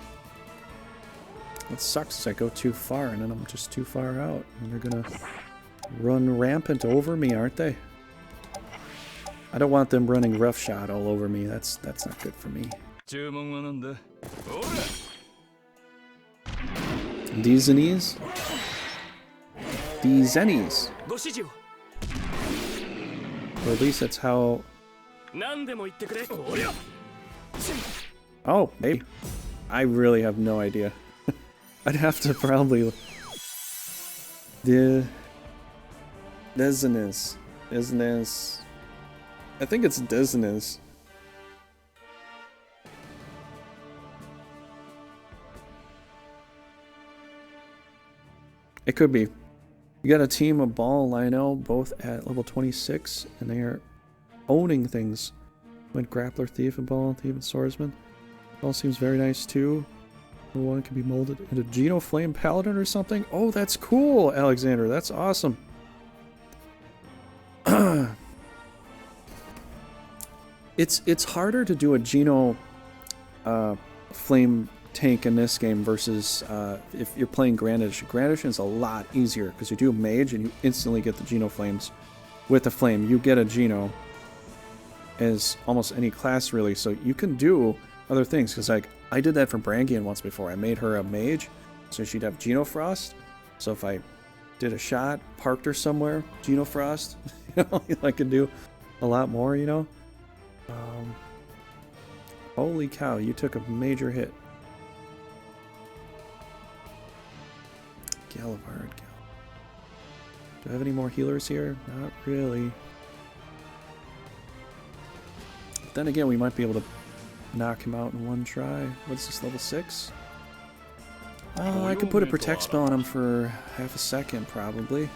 Speaker 1: What sucks is I go too far and then I'm just too far out. And they're gonna run rampant over me, aren't they? I don't want them running roughshod all over me. That's not good for me. These Zennies? These Zennies. Or at least that's how... Oh, maybe. I really have no idea. I'd have to probably... Dizziness. I think it's dizziness. It could be. You got a team of Ball and Lionel, both at level 26, and they are owning things. Went Grappler, Thief, and Ball, Thief, and Swordsman. All seems very nice too. One can be molded into Geno Flame Paladin or something. Oh, that's cool, Alexander. That's awesome. It's harder to do a Geno Flame tank in this game versus if you're playing Grand Edition. Grand Edition is a lot easier because you do Mage and you instantly get the Geno Flames. With the Flame, you get a Geno as almost any class really, so you can do other things. Because like I did that for Brangian once before. I made her a Mage, so she'd have Geno Frost. So if I did a shot, parked her somewhere, Geno Frost, you know, I could do a lot more, you know. Holy cow, you took a major hit. Galivard. Do I have any more healers here? Not really. But then again, we might be able to knock him out in one try. What's this, level 6? Oh, I could put a protect spell on him for half a second, probably.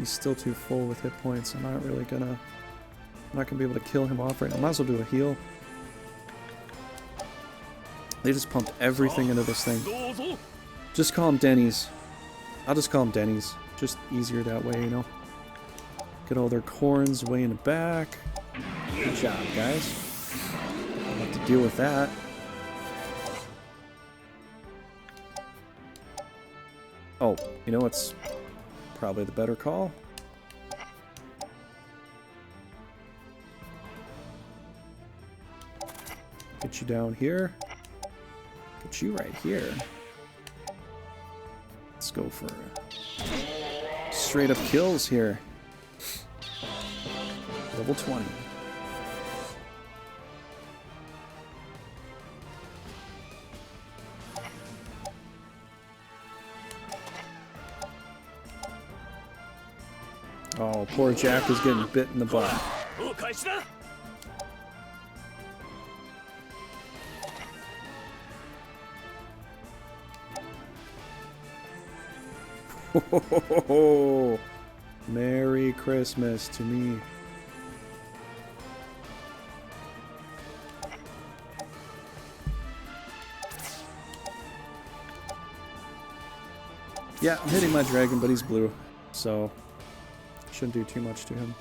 Speaker 1: He's still too full with hit points. I'm not gonna be able to kill him off right now. Might as well do a heal. They just pumped everything into this thing. Just call him Denny's. I'll just call him Denny's. Just easier that way, you know. Get all their corns way in the back. Good job, guys. I'll have to deal with that. Oh, you know what's probably the better call? Get you down here. Get you right here. Let's go for straight up kills here. Level 20. Oh, poor Jack is getting bit in the butt. Oh, Merry Christmas to me. Yeah, I'm hitting my dragon, but he's blue, so shouldn't do too much to him.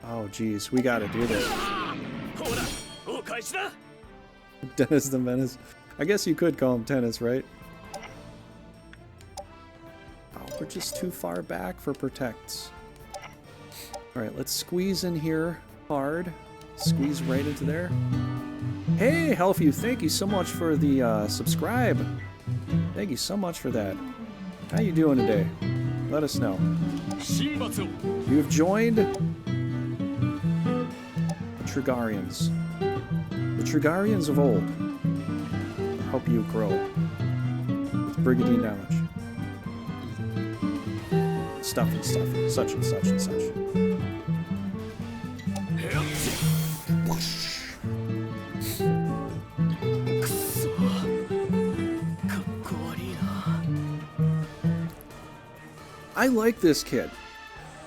Speaker 1: Oh, geez, we gotta do this. Dennis the Menace. I guess you could call him Tennis, right? Oh, we're just too far back for protects. Alright, let's squeeze in here hard. Squeeze right into there. Hey, Healthview, thank you so much for the subscribe. Thank you so much for that. How you doing today? Let us know. You've joined the Trigarians. The Trigarians of old. Help you grow with brigandine knowledge. Stuff and stuff. Such and such and such. I like this kid.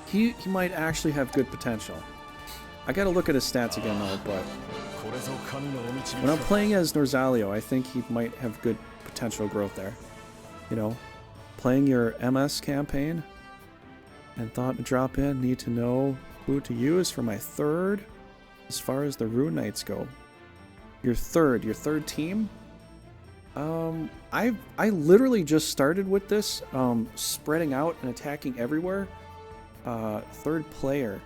Speaker 1: He might actually have good potential. I gotta look at his stats again though, but when I'm playing as Norzaleo, I think he might have good potential growth there. You know, playing your MS campaign and thought to drop in, need to know who to use for my third as far as the Rune Knights go. Your third team? I literally just started with this, spreading out and attacking everywhere. Third player.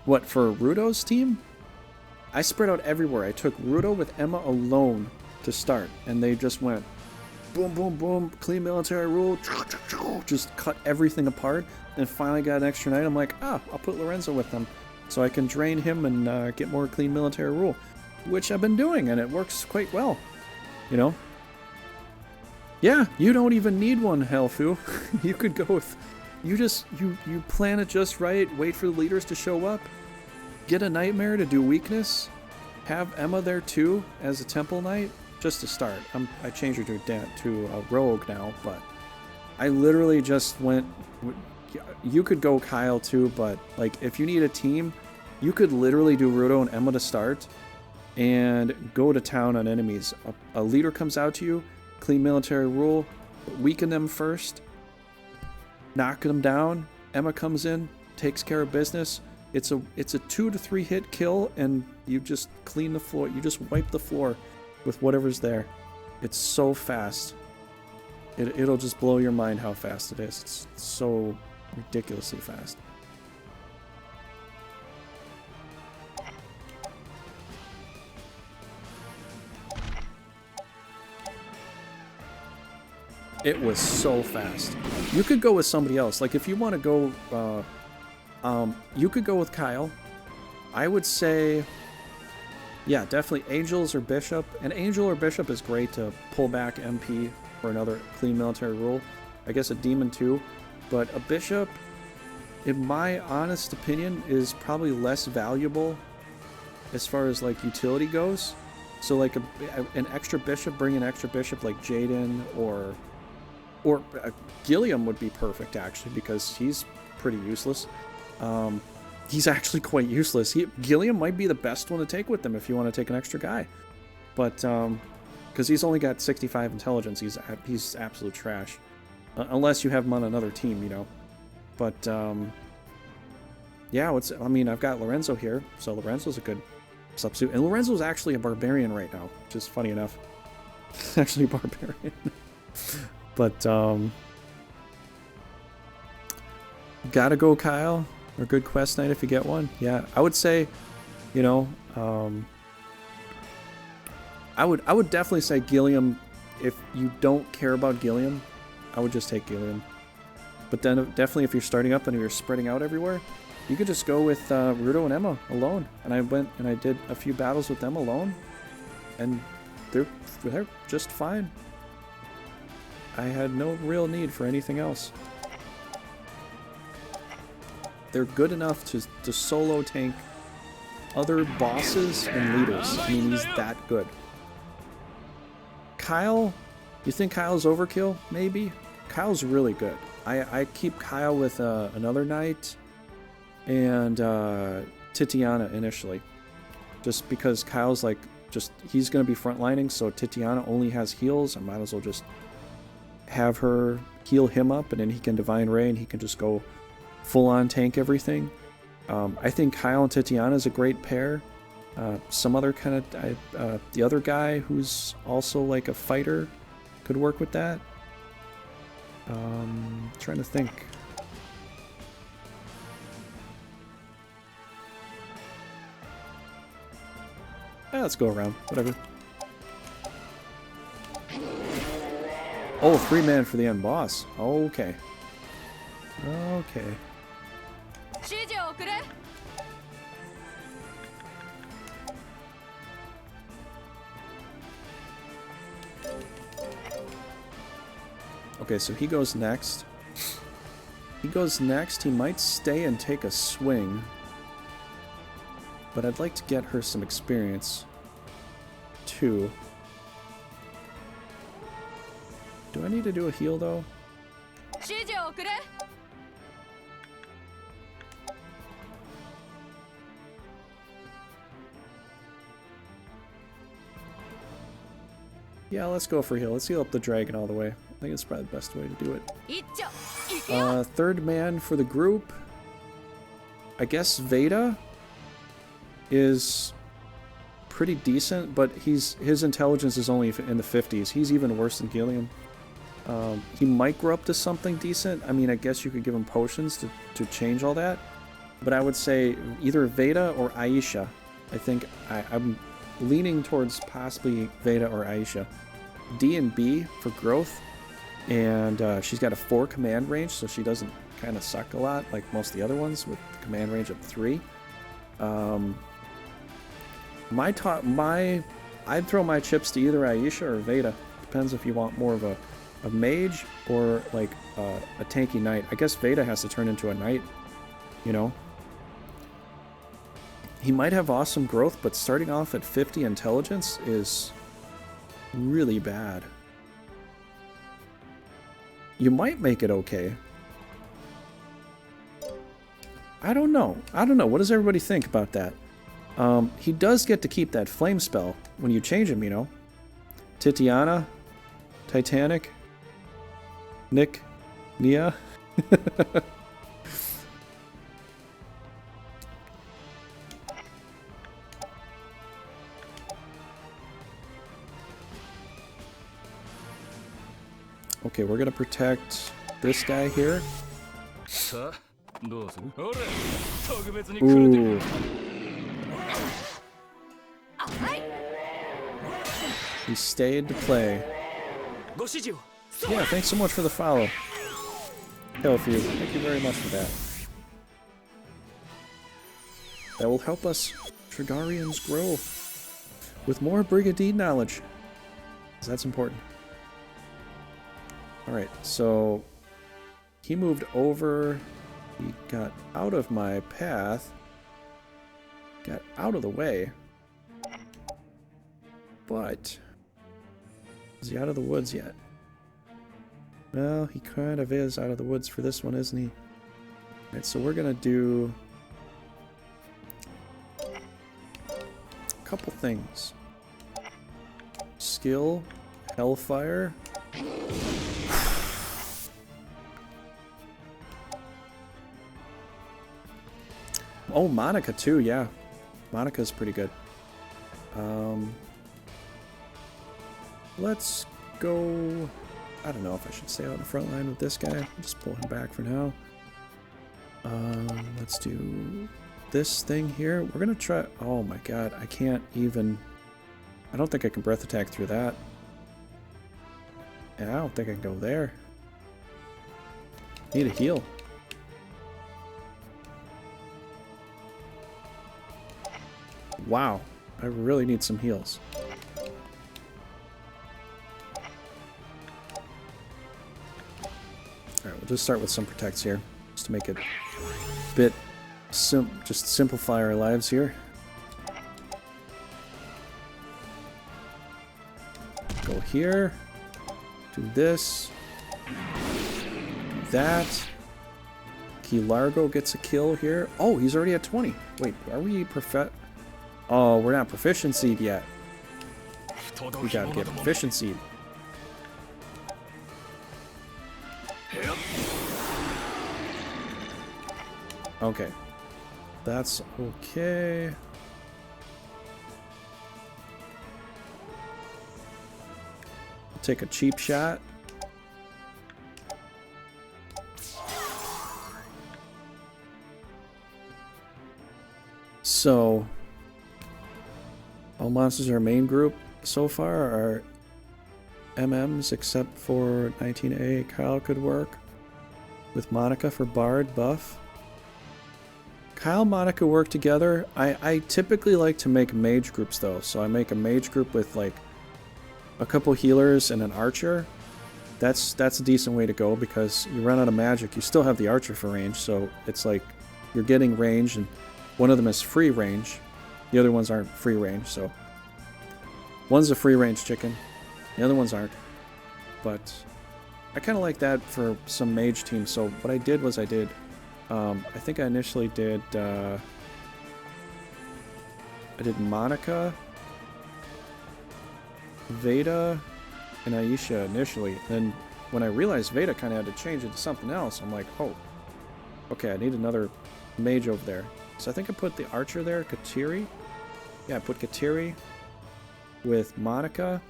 Speaker 1: What, for Rudo's team? I spread out everywhere. I took Rudo with Emma alone to start, and they just went boom, boom, boom, clean military rule, just cut everything apart, and finally got an extra knight. I'm like, I'll put Lorenzo with them, so I can drain him and get more clean military rule, which I've been doing, and it works quite well, you know? Yeah, you don't even need one, Helfu. You could go with... You plan it just right, wait for the leaders to show up, get a nightmare to do weakness, have Emma there too as a temple knight, just to start. I changed her to a rogue now, but I literally just went... You could go Kyle too, but like if you need a team, you could literally do Rudo and Emma to start and go to town on enemies. A leader comes out to you, clean military rule, weaken them first, knock them down. Emma comes in, takes care of business. It's a 2 to 3 hit kill, and you just clean the floor. You just wipe the floor with whatever's there. It's so fast. It'll just blow your mind how fast it is. It's so ridiculously fast. It was so fast. You could go with somebody else. Like if you want to go, you could go with Kyle. I would say, yeah, definitely Angels or Bishop. An Angel or Bishop is great to pull back MP for another clean military rule. I guess a Demon too. But a Bishop, in my honest opinion, is probably less valuable as far as like utility goes. So like an extra bishop, bring an extra bishop like Jaden or Gilliam would be perfect actually, because he's pretty useless. He's actually quite useless. Gilliam might be the best one to take with them if you want to take an extra guy. But because he's only got 65 intelligence, he's absolute trash. Unless you have him on another team, you know. But yeah, I mean, I've got Lorenzo here, so Lorenzo's a good substitute. And Lorenzo's actually a barbarian right now, which is funny enough. Actually a barbarian. But gotta go Kyle, or good quest knight if you get one. Yeah, I would say, you know, I would definitely say Gilliam. If you don't care about Gilliam, I would just take Gilliam. But then definitely if you're starting up and you're spreading out everywhere, you could just go with Rudo and Emma alone. And I went and I did a few battles with them alone, and they're just fine. I had no real need for anything else. They're good enough to solo tank other bosses and leaders. I mean, he's that good. Kyle, you think Kyle's overkill? Maybe. Kyle's really good. I keep Kyle with another knight and Titiana initially. Just because Kyle's like, he's going to be frontlining, so Titiana only has heals. I might as well just have her heal him up, and then he can Divine Ray and he can just go full on tank everything. I think Kyle and Titiana is a great pair. Some other kind of, the other guy who's also like a fighter could work with that. Trying to think. Yeah, let's go around. Whatever. Oh, 3-man for the end boss. Okay. Okay. Okay, so he goes next. He might stay and take a swing. But I'd like to get her some experience, too. Do I need to do a heal, though? Yeah, let's go for heal. Let's heal up the dragon all the way. I think it's probably the best way to do it. Third man for the group. I guess Veda is pretty decent, but his intelligence is only in the 50s. He's even worse than Gilliam. He might grow up to something decent. I mean, I guess you could give him potions to change all that. But I would say either Veda or Aisha. I think I'm leaning towards possibly Veda or Aisha. D and B for growth. And she's got a 4 command range, so she doesn't kind of suck a lot like most of the other ones with command range of 3. I'd throw my chips to either Aisha or Veda. Depends if you want more of a mage or like a tanky knight. I guess Veda has to turn into a knight, you know. He might have awesome growth, but starting off at 50 intelligence is really bad. You might make it okay. I don't know. What does everybody think about that? He does get to keep that flame spell when you change him, you know. Titiana, Titanic, Nick, Nia. Okay, we're gonna protect this guy here. Ooh. He stayed to play. Yeah, thanks so much for the follow. Hellfew, thank you very much for that. That will help us Trigarians grow with more Brigandine knowledge. That's important. Alright, so he moved over. He got out of my path. Got out of the way. but is he out of the woods yet? Well, he kind of is out of the woods for this one, isn't he? Alright, so we're gonna do a couple things. Skill, Hellfire. Oh, Monica too, yeah. Monica's pretty good. Let's go... I don't know if I should stay out in the front line with this guy. I'll just pull him back for now. Let's do this thing here. We're gonna try... Oh my god, I can't even... I don't think I can breath attack through that. Yeah, I don't think I can go there. Need a heal. Wow, I really need some heals. Alright, we'll just start with some protects here, just to make it a bit just simplify our lives here. Go here, do this, do that. Key Largo gets a kill here. Oh, he's already at 20. Wait, are we Oh, we're not proficiency yet. We gotta get proficiency. Okay. That's okay. Take a cheap shot. So, all monsters in our main group so far are MMs except for 19A. Kyle could work with Monica for Bard buff. Kyle and Monica work together. I typically like to make mage groups though, so I make a mage group with like a couple healers and an archer. That's a decent way to go because you run out of magic. You still have the archer for range, so it's like you're getting range, and one of them is free range. The other ones aren't free range, so one's a free range chicken, the other ones aren't. But I kind of like that for some mage teams. So what I did was I think I initially did I did Monica, Veda, and Aisha initially. Then when I realized Veda kind of had to change it to something else, I'm like, oh, okay, I need another mage over there. So I think I put the archer there, Kateri. Yeah, I put Kateri with Monica,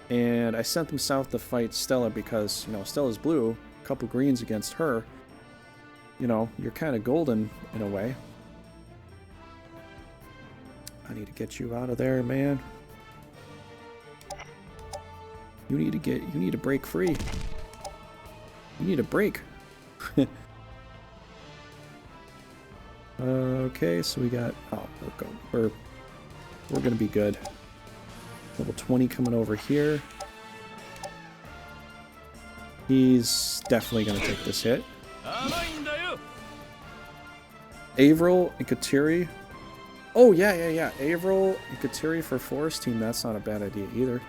Speaker 1: and I sent them south to fight Stella because, you know, Stella's blue, a couple greens against her. You know, you're kind of golden in a way. I need to get you out of there, man. You need to break free. You need a break. Okay, so we got, oh, we're gonna be good. Level 20 coming over here. He's definitely gonna take this hit. Avril and Kateri. Oh, yeah. Avril and Kateri for Forest Team. That's not a bad idea either.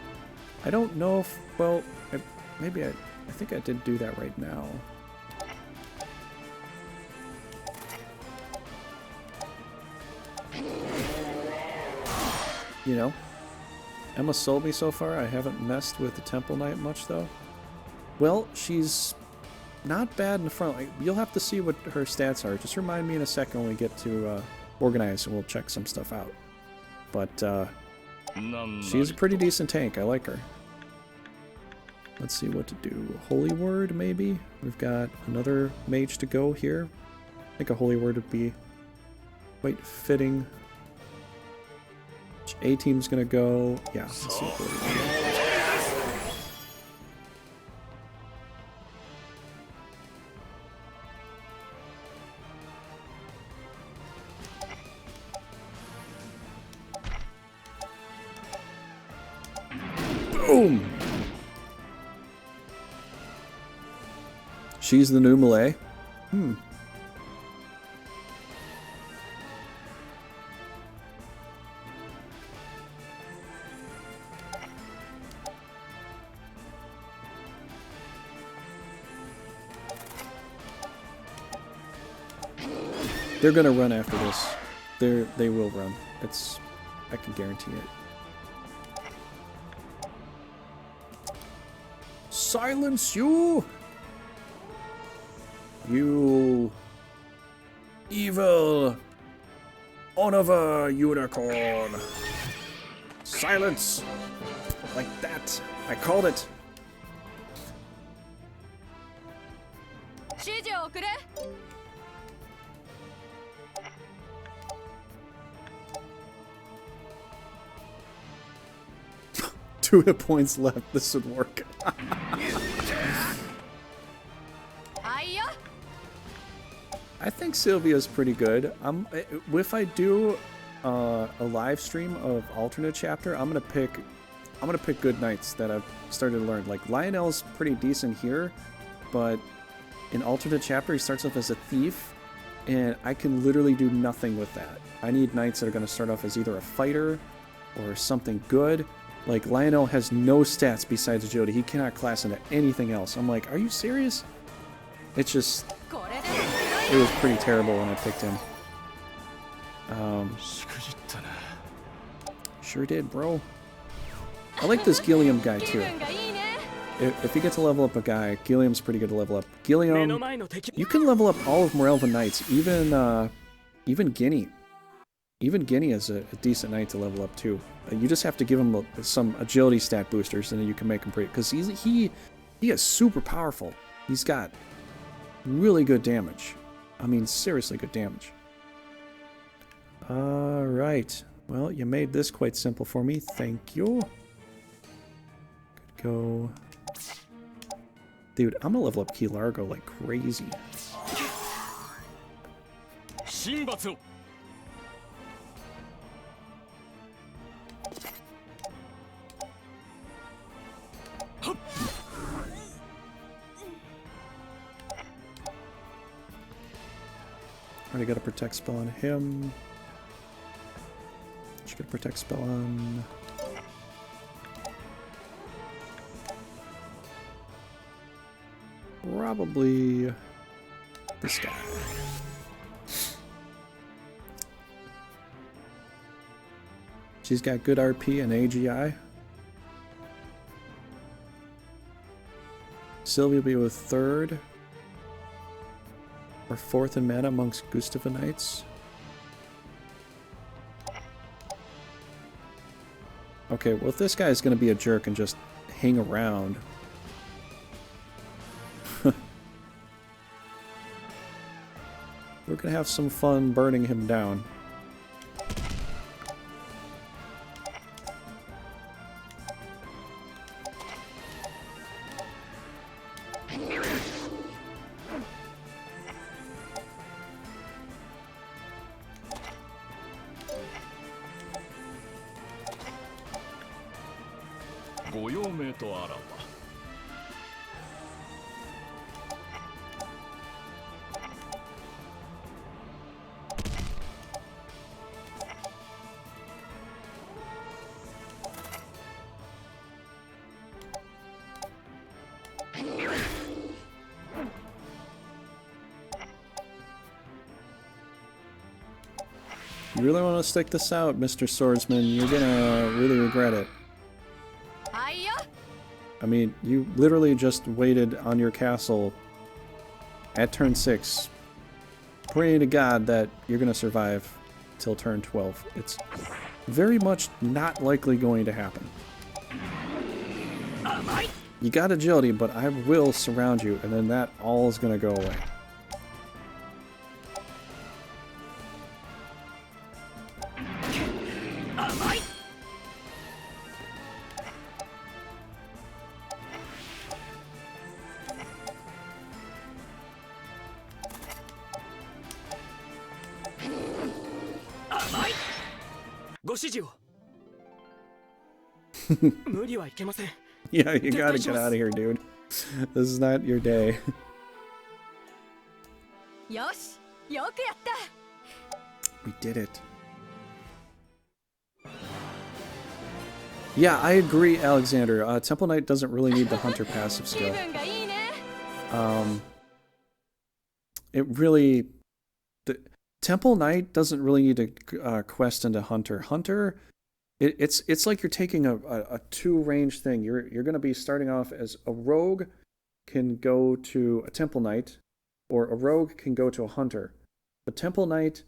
Speaker 1: I don't know if... Well, I think I did do that right now. You know? Emma sold me so far. I haven't messed with the Temple Knight much, though. Well, she's... not bad in the front. Like, you'll have to see what her stats are. Just remind me in a second when we get to organize, and we'll check some stuff out. But she's a pretty decent tank. I like her. Let's see what to do. Holy Word, maybe? We've got another mage to go here. I think a Holy Word would be quite fitting. Which A-team's gonna go... Yeah, let's see what we're doing. Boom! She's the new Malay. They're gonna run after this. They will run. I can guarantee it. Silence you! You evil Onova unicorn! Silence! Like that. I called it. Two hit points left. This would work. I think Sylvia's pretty good. If I do a live stream of alternate chapter, I'm gonna pick good knights that I've started to learn. Like Lionel's pretty decent here, but in alternate chapter he starts off as a thief, and I can literally do nothing with that. I need knights that are gonna start off as either a fighter or something good. Like, Lionel has no stats besides agility. He cannot class into anything else. I'm like, are you serious? It's just... It was pretty terrible when I picked him. Sure did, bro. I like this Gilliam guy, too. If you get to level up a guy, Gilliam's pretty good to level up. Gilliam... You can level up all of Morelva Knights, even Guinea. Even Guinea is a decent knight to level up too. You just have to give him some agility stat boosters, and then you can make him pretty. Because he is super powerful. He's got really good damage. I mean, seriously good damage. All right. Well, you made this quite simple for me. Thank you. Good go. Dude, I'm gonna level up Key Largo like crazy. Already got a protect spell on him. Just got a protect spell on... Probably this guy. She's got good RP and AGI. Sylvia will be with third or fourth in mana amongst Gustava Knights. Okay, well if this guy is going to be a jerk and just hang around... We're going to have some fun burning him down. You really want to stick this out, Mr. Swordsman, you're gonna really regret it. I mean, you literally just waited on your castle at turn 6, praying to God that you're gonna survive till turn 12. It's very much not likely going to happen. You got agility, but I will surround you, and then that all is gonna go away. Yeah, you gotta get out of here, dude. This is not your day. We did it. Yeah, I agree, Alexander. Temple Knight doesn't really need the Hunter passive skill. It really... Temple Knight doesn't really need to quest into Hunter. Hunter, it's like you're taking a two-range thing. You're going to be starting off as a rogue can go to a Temple Knight, or a rogue can go to a Hunter. But Temple Knight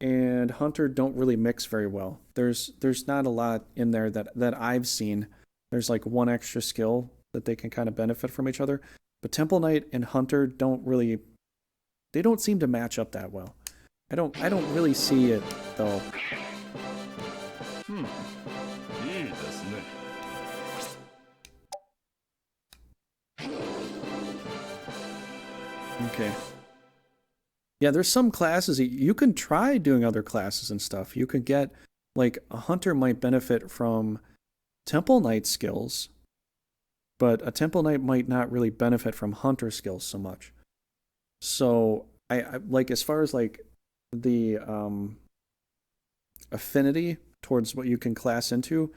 Speaker 1: and Hunter don't really mix very well. There's not a lot in there that I've seen. There's like one extra skill that they can kind of benefit from each other. But Temple Knight and Hunter they don't seem to match up that well. I don't really see it though. Okay. Yeah, there's some classes you can try doing other classes and stuff. You could get, like, a Hunter might benefit from Temple Knight skills, but a Temple Knight might not really benefit from Hunter skills so much. So I like, as far as like the affinity towards what you can class into,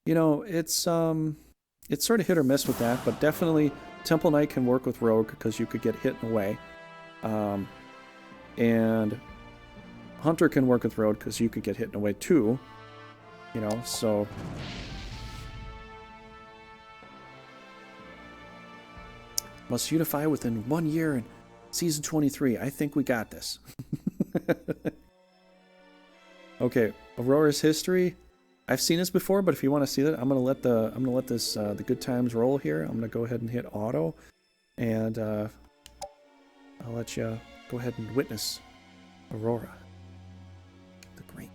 Speaker 1: you know, it's sort of hit or miss with that, but definitely Temple Knight can work with Rogue because you could get hit in a way. And Hunter can work with Rogue because you could get hit in a way too. You know, so must unify within 1 year in season 23. I think we got this. Okay, Aurora's history. I've seen this before, but if you want to see that, I'm gonna let this the good times roll here. I'm gonna go ahead and hit auto, and I'll let you go ahead and witness Aurora the Great.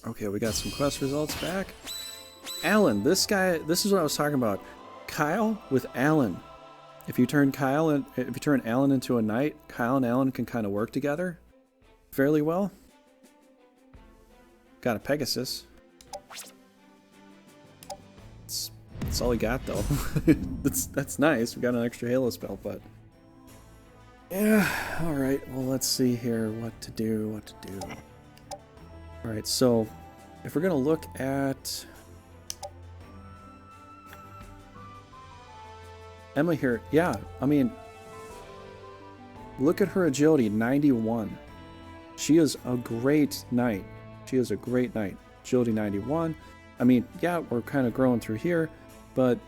Speaker 1: Okay, we got some quest results back. Alan, this guy, this is what I was talking about. Kyle with Alan. If you turn Alan into a knight, Kyle and Alan can kind of work together fairly well. Got a Pegasus. That's all we got though. that's nice. We got an extra Halo spell, but yeah. All right. Well, let's see here what to do. All right. So if we're gonna look at Emma here, yeah. I mean, look at her agility, 91. She is a great knight. Agility 91. I mean, yeah, we're kind of growing through here, but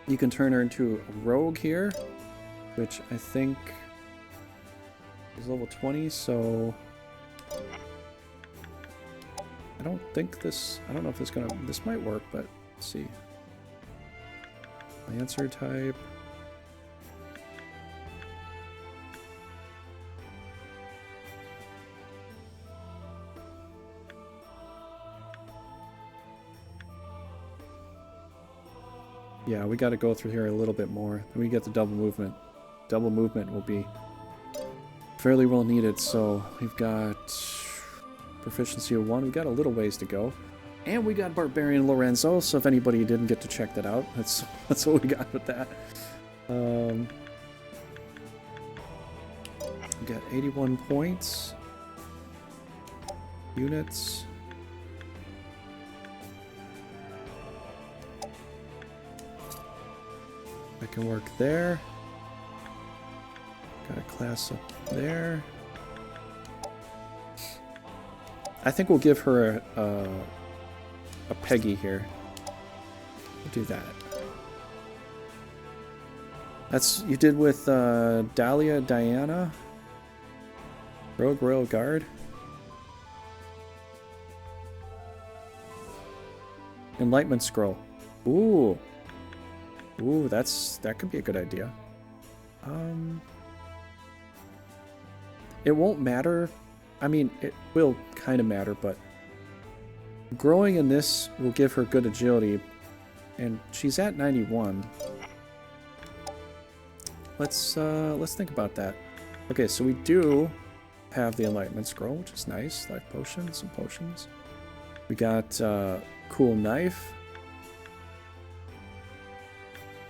Speaker 1: You can turn her into a rogue here, which I think is level 20, so I don't think this, I don't know if this this might work, but let's see. Lancer type. Yeah, we got to go through here a little bit more. Then we get the double movement. Double movement will be fairly well needed. So we've got proficiency of 1. We've got a little ways to go. And we got Barbarian Lorenzo, so if anybody didn't get to check that out, that's what we got with that. We got 81 points. Units. I can work there. Got a class up there. I think we'll give her a Peggy here. We'll do that. That's you did with Dahlia Diana. Rogue Royal Guard. Enlightenment Scroll. Ooh. Ooh, that could be a good idea. It won't matter. I mean, it will kind of matter, but growing in this will give her good agility, and she's at 91. Let's think about that. Okay, so we do have the Enlightenment Scroll, which is nice. Life potions, some potions. We got cool knife.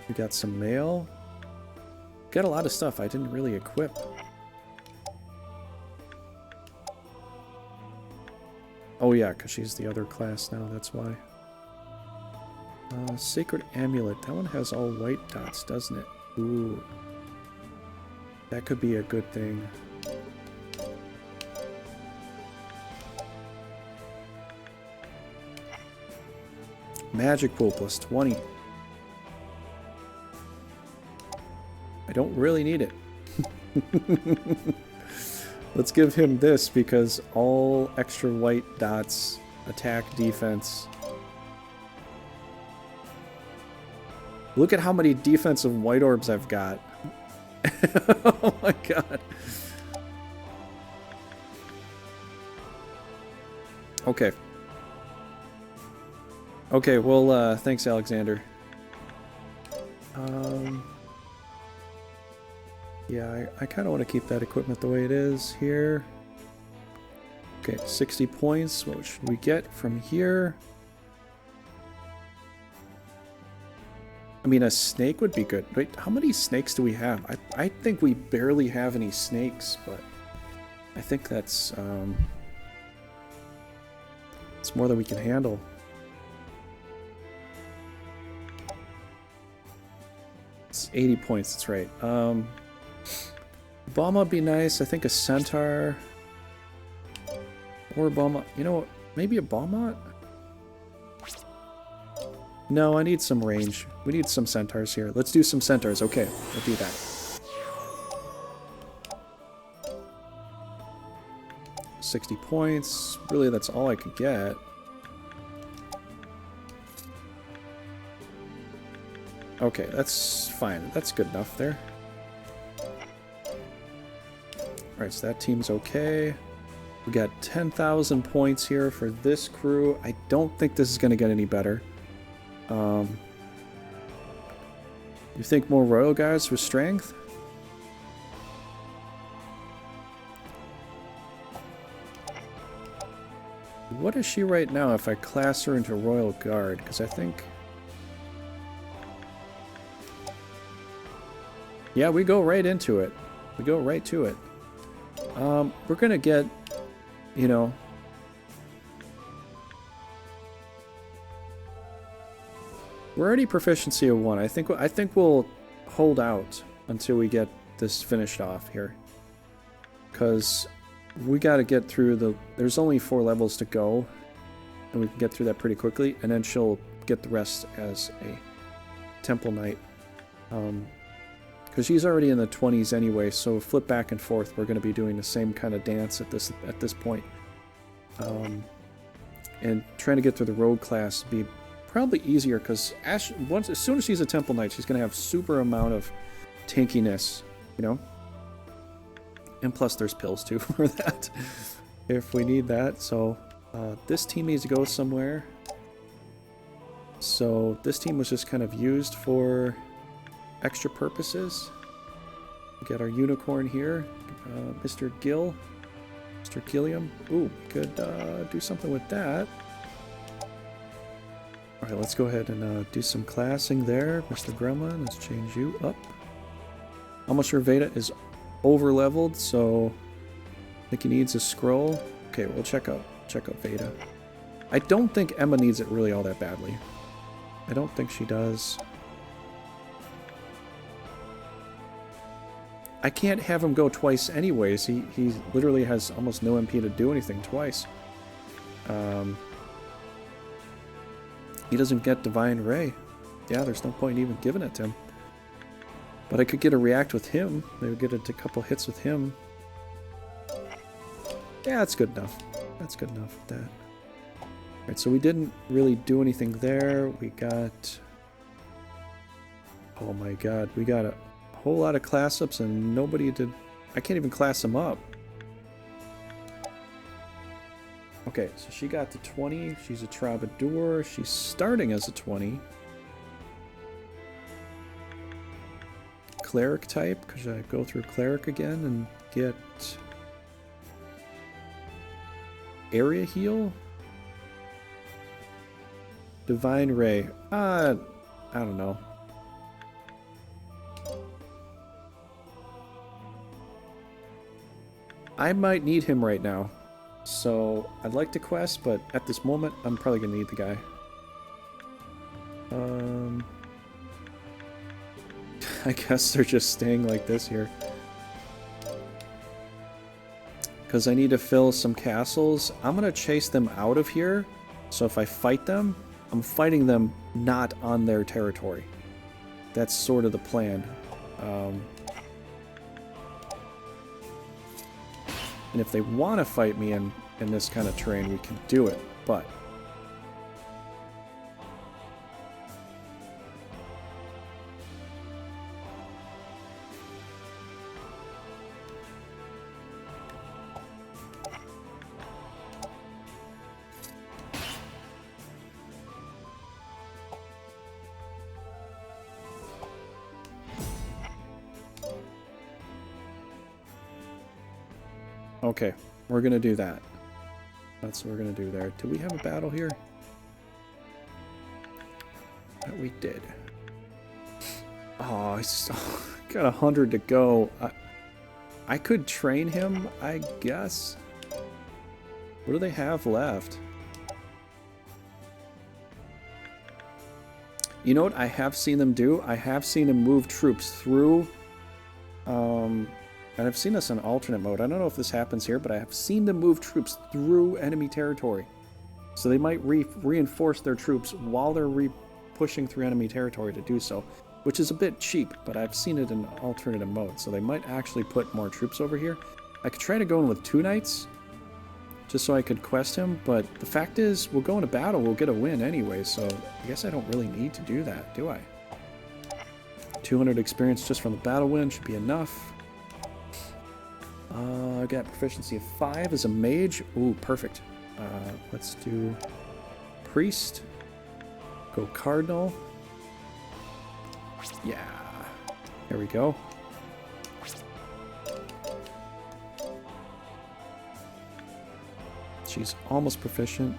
Speaker 1: We got some mail. Got a lot of stuff I didn't really equip. Oh yeah, because she's the other class now, that's why. Sacred Amulet. That one has all white dots, doesn't it? Ooh. That could be a good thing. Magic pool plus 20. I don't really need it. Let's give him this because all extra white dots, attack, defense. Look at how many defensive white orbs I've got. Oh my god. Okay. Okay, well, thanks, Alexander. Yeah, I kind of want to keep that equipment the way it is here. Okay, 60 points. What should we get from here? I mean, a snake would be good. Wait, how many snakes do we have? I think we barely have any snakes, but I think that's it's more than we can handle. It's 80 points, that's right. Bomba would be nice. I think a centaur or a bomba. You know what? Maybe a bomba? No, I need some range. We need some centaurs here. Let's do some centaurs. Okay, we'll do that. 60 points. Really, that's all I could get. Okay, that's fine. That's good enough there. Alright, so that team's okay. We got 10,000 points here for this crew. I don't think this is going to get any better. You think more royal guards with strength? What is she right now if I class her into royal guard? Because I think... Yeah, we go right into it. We go right to it. We're gonna get, you know... We're already proficiency of 1. I think we'll hold out until we get this finished off here. Because we gotta get through the... There's only 4 levels to go. And we can get through that pretty quickly. And then she'll get the rest as a Temple Knight. Because she's already in the 20s anyway, so flip back and forth. We're going to be doing the same kind of dance at this point. And trying to get through the rogue class would be probably easier, because as soon as she's a Temple Knight, she's going to have super amount of tankiness, you know? And plus there's pills too for that, if we need that. So this team needs to go somewhere. So this team was just kind of used for extra purposes. We got our unicorn here, Mr. Gill, Mr. Gilliam. Ooh, we could do something with that. Alright, let's go ahead and do some classing there. Mr. Gremlin, let's change you up. Almost sure Veda is over leveled, so I think he needs a scroll. Okay, we'll check out Veda. I don't think Emma needs it really all that badly. I don't think she does. I can't have him go twice anyways. He literally has almost no MP to do anything twice. He doesn't get Divine Ray. Yeah, there's no point in even giving it to him. But I could get a react with him. Maybe get a couple hits with him. Yeah, that's good enough. That's good enough with that. Alright, so we didn't really do anything there. We got... Oh my god, we got a whole lot of class ups and nobody did... I can't even class them up. Okay, so she got to 20. She's a Troubadour. She's starting as a 20. Cleric type, because I go through Cleric again and get... Area Heal? Divine Ray. I don't know. I might need him right now. So, I'd like to quest, but at this moment, I'm probably going to need the guy. I guess they're just staying like this here. Because I need to fill some castles. I'm going to chase them out of here. So if I fight them, I'm fighting them not on their territory. That's sort of the plan. And if they want to fight me in this kind of terrain, we can do it. But... Okay, we're gonna do that. That's what we're gonna do there. Do we have a battle here? That we did. Oh, I got 100 to go. I could train him, I guess. What do they have left? You know what I have seen them do? I have seen them move troops through... And I've seen this in alternate mode. I don't know if this happens here, but I have seen them move troops through enemy territory. So they might reinforce their troops while they're pushing through enemy territory to do so, which is a bit cheap, but I've seen it in alternative mode. So they might actually put more troops over here. I could try to go in with 2 knights, just so I could quest him, but the fact is, we'll go into battle, we'll get a win anyway, so I guess I don't really need to do that, do I? 200 experience just from the battle win should be enough. I got proficiency of 5 as a mage. Ooh, perfect. Let's do priest. Go cardinal. Yeah. There we go. She's almost proficient.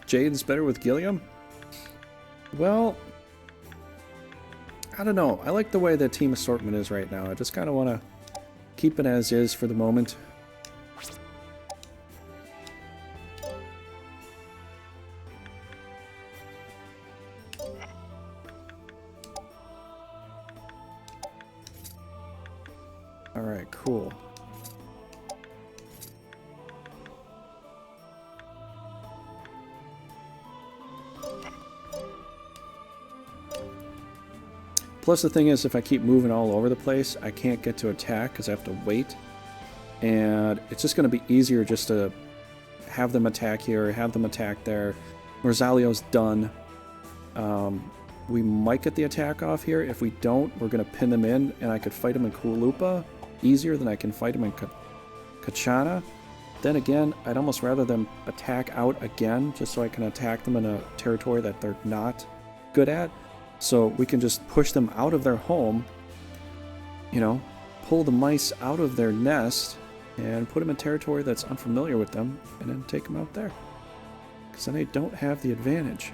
Speaker 1: Jade's better with Gilliam? Well, I don't know. I like the way the team assortment is right now. I just kind of want to keep it as is for the moment. Alright, cool. Plus the thing is, if I keep moving all over the place, I can't get to attack because I have to wait. And it's just going to be easier just to have them attack here, have them attack there. Rosalio's done. We might get the attack off here. If we don't, we're going to pin them in, and I could fight them in Kualupa easier than I can fight them in Kachana. Then again, I'd almost rather them attack out again, just so I can attack them in a territory that they're not good at. So we can just push them out of their home, you know, pull the mice out of their nest, and put them in territory that's unfamiliar with them, and then take them out there. Because then they don't have the advantage.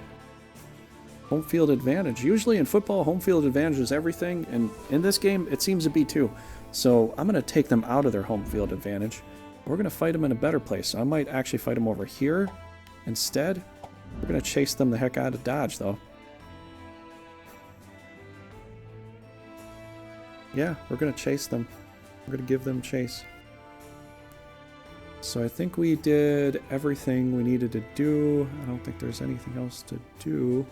Speaker 1: Home field advantage. Usually in football, home field advantage is everything, and in this game, it seems to be too. So I'm going to take them out of their home field advantage. We're going to fight them in a better place. So I might actually fight them over here instead. We're going to chase them the heck out of Dodge, though. Yeah, we're going to chase them. We're going to give them chase. So I think we did everything we needed to do. I don't think there's anything else to do.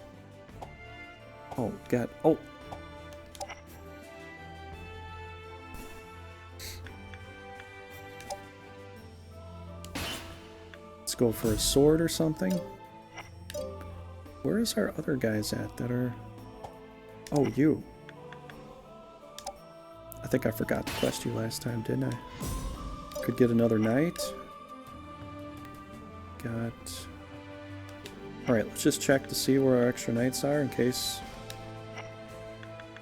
Speaker 1: Oh, God. Oh! Let's go for a sword or something. Where is our other guys at that are... Oh, you. I think I forgot to quest you last time, didn't I? Could get another knight. Got... Alright, let's just check to see where our extra knights are in case...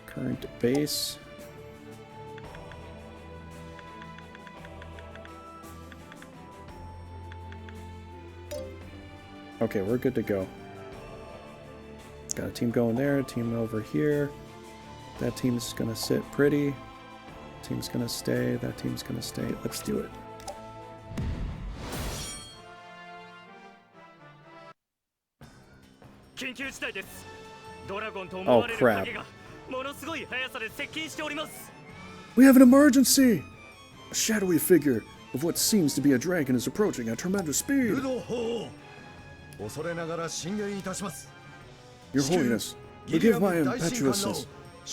Speaker 1: Current base. Okay, we're good to go. Got a team going there, a team over here. That team's gonna sit pretty. Team's gonna stay, that team's gonna stay. Let's do it. Oh crap. We have an emergency! A shadowy figure of what seems to be a dragon is approaching at tremendous speed. Your Holiness, forgive my impetuousness,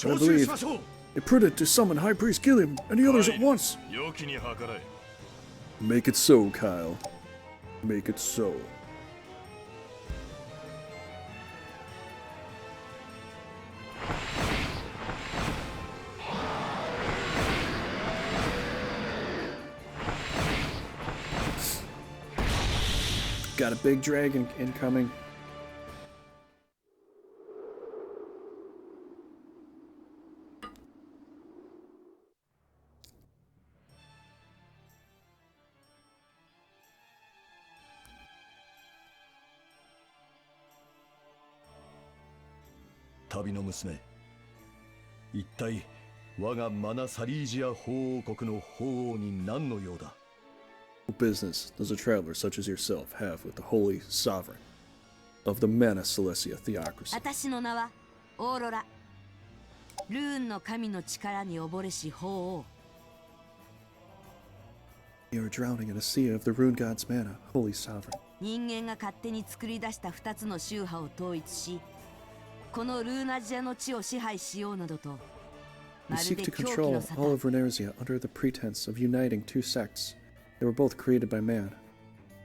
Speaker 1: but I believe it prudent to summon High Priest Gilliam and the others at once. Make it so, Kyle. Make it so. Got a big dragon incoming.
Speaker 2: Tabino Musume. 一体我がマナサリージア法王国の法王に何の用だ?
Speaker 1: What business does a traveler such as yourself have with the holy sovereign of the Mana Saleesia Theocracy?
Speaker 3: 私の名はオーロラ。ルーンの神の力に溺れし法王。
Speaker 1: You are drowning in a sea of the rune god's mana, holy sovereign.
Speaker 3: 人間が勝手に作り出した2つの宗派を統一し、このルーナジアの地を支配しようなどと。
Speaker 1: You seek to control all of Runersia under the pretense of uniting two sects. They were both created by man.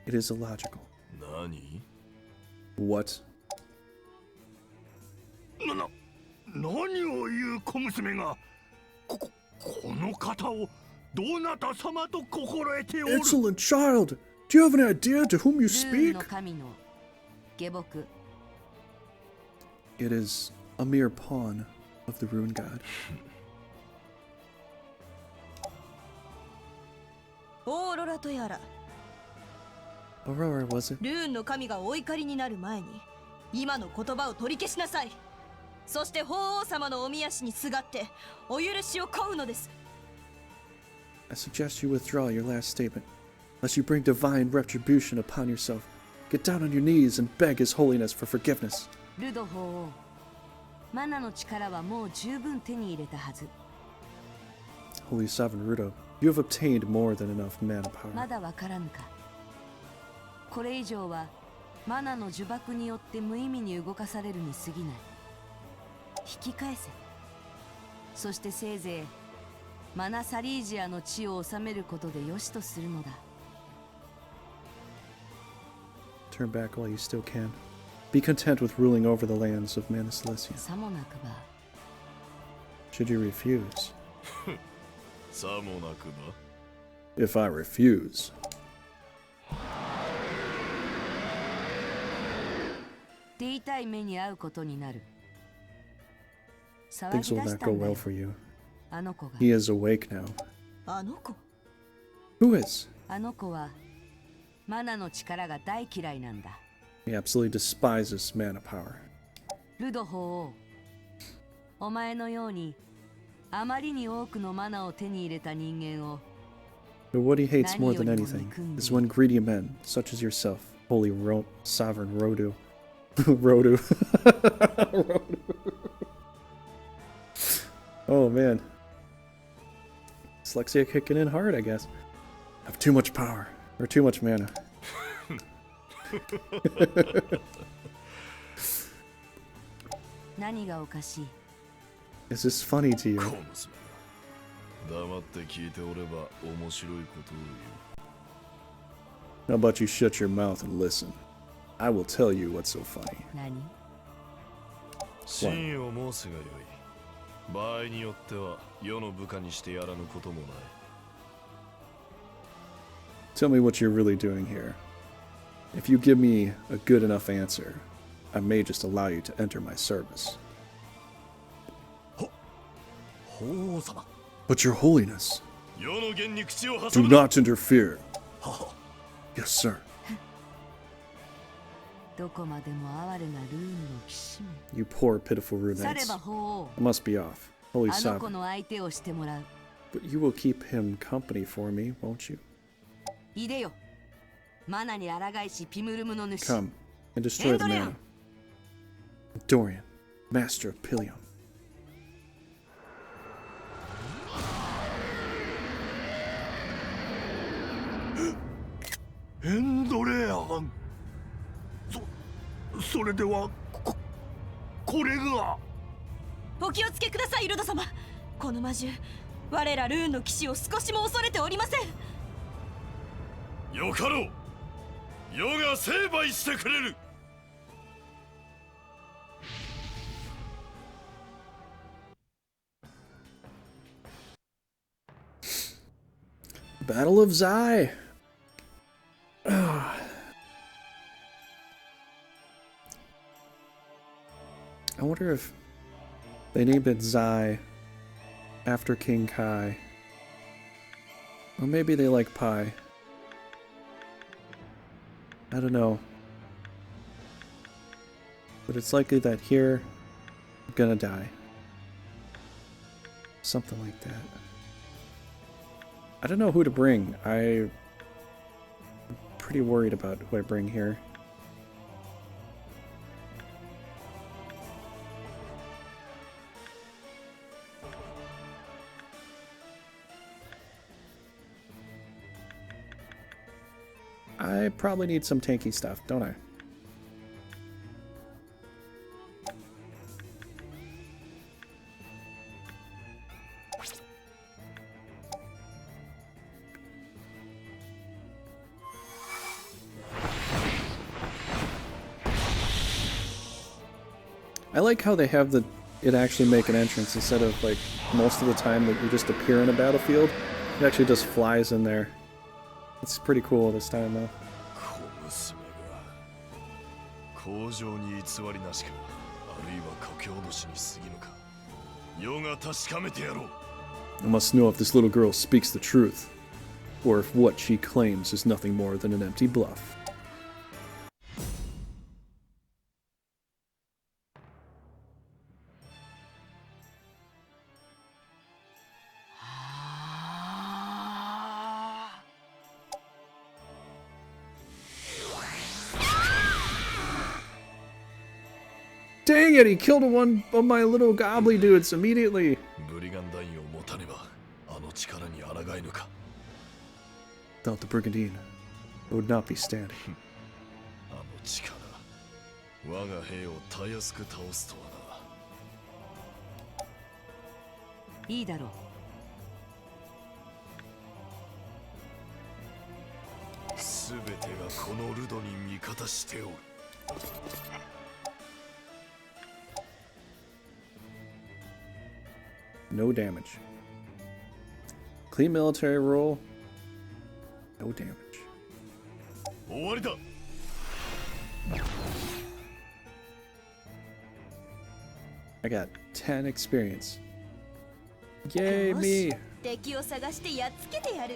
Speaker 1: It is illogical.
Speaker 2: Nani?
Speaker 1: What?
Speaker 2: 何を言う小娘がこの方をどなた様と心得ておる?
Speaker 1: Insolent child! Do you have any idea to whom you speak?
Speaker 3: ルーンの神の下僕。
Speaker 1: It is a mere pawn of the rune god.
Speaker 4: オーロラとやら。
Speaker 1: Aurora, was it?
Speaker 4: ルーンの神がお怒りになる前に、今の言葉を取り消しなさい。そして法皇様のお御足にすがってお許しを請うのです。
Speaker 1: I suggest you withdraw your last statement, lest you bring divine retribution upon yourself. Get down on your knees and beg His Holiness for forgiveness.
Speaker 3: ルド法王、マナの力はもう十分手に入れたはず。
Speaker 1: Holy Sovereign Rudo, you have obtained more than enough mana
Speaker 3: ま
Speaker 1: power.
Speaker 3: だわからぬか。これ以上はマナの呪縛によって無意味に動かされるに過ぎない。引き返せ。そしてせいぜいマナサリージアの地を治めることでよしとするのだ。
Speaker 1: Turn back while you still can. Be content with ruling over the lands of Mana Saleesia.
Speaker 3: さもなくば。
Speaker 1: Should you refuse?
Speaker 2: さもなくば
Speaker 1: If I refuse,
Speaker 3: 手痛い目に遭うことになる。騒
Speaker 1: things
Speaker 3: ぎ
Speaker 1: will
Speaker 3: 出し
Speaker 1: not
Speaker 3: た
Speaker 1: go
Speaker 3: んだ
Speaker 1: well
Speaker 3: よ、
Speaker 1: for you.
Speaker 3: あの子が。
Speaker 1: He is awake now.
Speaker 4: あの子。
Speaker 1: Who is?
Speaker 3: あの子はマナの力が大嫌いなんだ。
Speaker 1: He absolutely despises mana power.
Speaker 3: ルド法王、お前のようにあまりに多くのマナを手に入れた人間を
Speaker 1: But what he hates more than anything is when greedy men, such as yourself, holy sovereign Rudo, Rudo. Oh man, dyslexia kicking in hard, I guess. Have too much power or too much mana.
Speaker 3: 何がおかしい。
Speaker 1: Is this funny to you?
Speaker 2: 小娘が黙って聞いておれば面白いことを言う
Speaker 1: How about you shut your mouth and listen? I will tell you what's so funny.
Speaker 3: 何？
Speaker 2: 真を申すがよい。場合によっては世の部下にしてやらぬこともない。
Speaker 1: Tell me what you're really doing here. If you give me a good enough answer, I may just allow you to enter my service.
Speaker 2: 法皇様
Speaker 1: But your holiness,
Speaker 2: 世の言に口を挟
Speaker 1: do
Speaker 2: むな
Speaker 1: not interfere.
Speaker 2: はは
Speaker 1: Yes, sir.
Speaker 3: どこまでも哀れなルーンの騎士め。
Speaker 1: You poor, pitiful
Speaker 3: され
Speaker 1: runates.
Speaker 3: ば法王、
Speaker 1: I must be off. Holy
Speaker 3: あの子
Speaker 1: sovereign.
Speaker 3: の相手をしてもらう。
Speaker 1: But you will keep him company for me, won't you?
Speaker 3: いでよ。マナに抗いしピムルムの主。
Speaker 1: Come and destroy the
Speaker 3: Endorian.
Speaker 1: mana. Dorian, master of Pilion.
Speaker 2: エンドレアンそれではこれが
Speaker 4: お気をつけください、ルド様。この魔獣、我らルーンの騎士を少しも恐れておりません。
Speaker 2: よかろう。世が成敗してくれる。
Speaker 1: Battle of Zai. I wonder if they named it Zai after King Kai. Or maybe they like pie. I don't know. But it's likely that here, I'm gonna die. Something like that. I don't know who to bring. I'm pretty worried about who I bring here. I probably need some tanky stuff, don't I? I like how they have it actually make an entrance instead of like most of the time that you just appear in a battlefield. It actually just flies in there. It's pretty cool this time though.
Speaker 2: 小娘が工場に偽りなしか、あるいは故郷主に過ぎぬか。世が確かめてやろう。
Speaker 1: I must know if this little girl speaks the truth, or if what she claims is nothing more than an empty bluff. Dang it, he killed one of my little gobbly dudes immediately.
Speaker 2: ブリガンダインを持たねばあの力に抗えぬか。
Speaker 1: Without the Brigandine, I would not be standing.
Speaker 2: あの力、我が兵をたやすく倒すとはな。
Speaker 3: いいだろう。
Speaker 2: すべてがこのルドに味方しておる。
Speaker 1: No damage. Clean military roll. No damage.
Speaker 2: 終わりだ。
Speaker 1: I got 10 experience. Yay,
Speaker 4: よし
Speaker 1: me!
Speaker 4: 敵を探してやっつけてやる。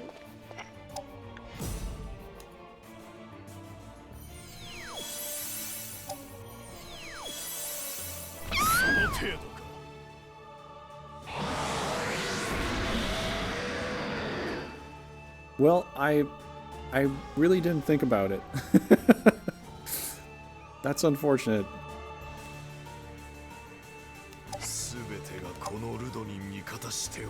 Speaker 2: その程度か。
Speaker 1: Well, I really didn't think about it. That's unfortunate.
Speaker 2: すべてがこのルドに味方しておる。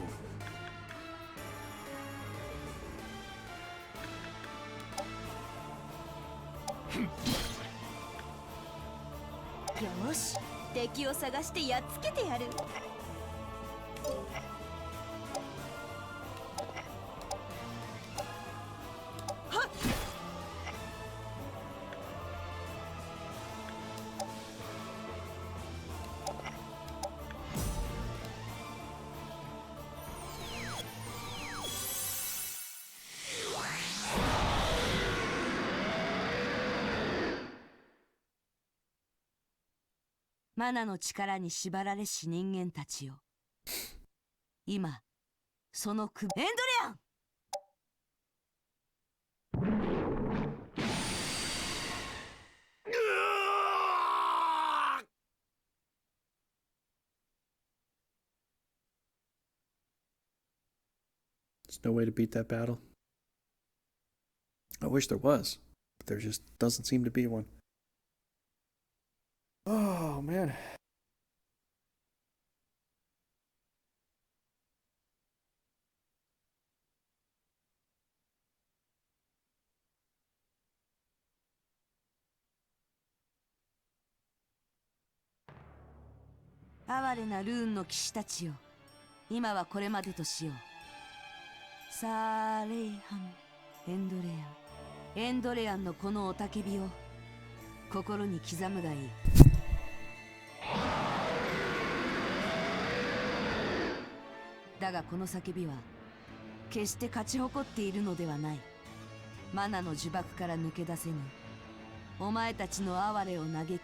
Speaker 4: よし敵を探してやっつけてやる。
Speaker 3: マナの力に縛られし人間たちよ。今、その首、エンドレアン
Speaker 1: There's no way to beat that battle. I wish there was, but there just doesn't seem to be one. Oh, man.
Speaker 3: 哀れなルーンの騎士たちよ。今はこれまでとしよう。サーレイハン、エンドレアン。エンドレアンのこの雄たけびを心に刻むがいい。だがこの叫びは決して勝ち誇っているのではない。マナの呪縛から抜け出せぬお前たちの哀れを嘆き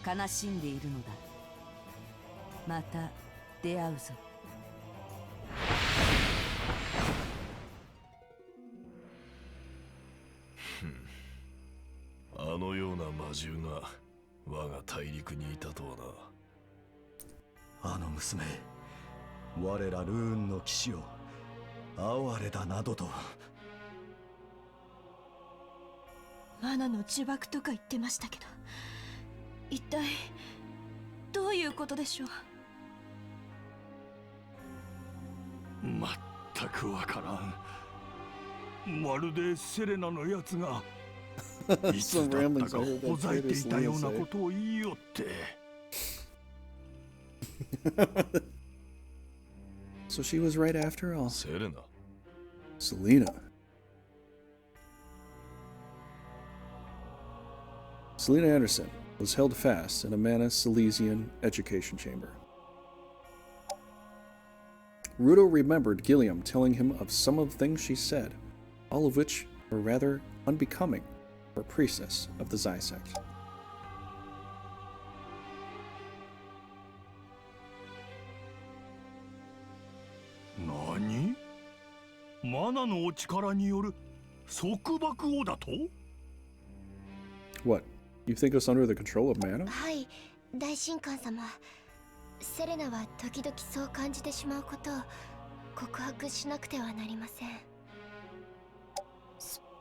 Speaker 3: 悲しんでいるのだ。また出会うぞ。
Speaker 2: あのような魔獣が我が大陸にいたとはな。
Speaker 5: あの娘、我らルーンの騎士を哀れだなどと。
Speaker 4: マナの呪縛とか言ってましたけど、一体どういうことでしょう。
Speaker 6: まったくわからん。まるでセレナのやつがいつだったかほざいていたようなことを言いよって。
Speaker 1: So she was right after all.
Speaker 2: セレナ。
Speaker 1: Selena. Selena Anderson was held fast in a Mana Saleesia education chamber. Rudo remembered Gilliam telling him of some of the things she said, all of which were rather unbecoming for a priestess of the Zai sect.
Speaker 6: 何？マナのお力による束縛をだと？
Speaker 1: What? You think us under the control of Mana?
Speaker 7: はい、大神官様。セレナは時々そう感じてしまうことを告白しなくてはなりません。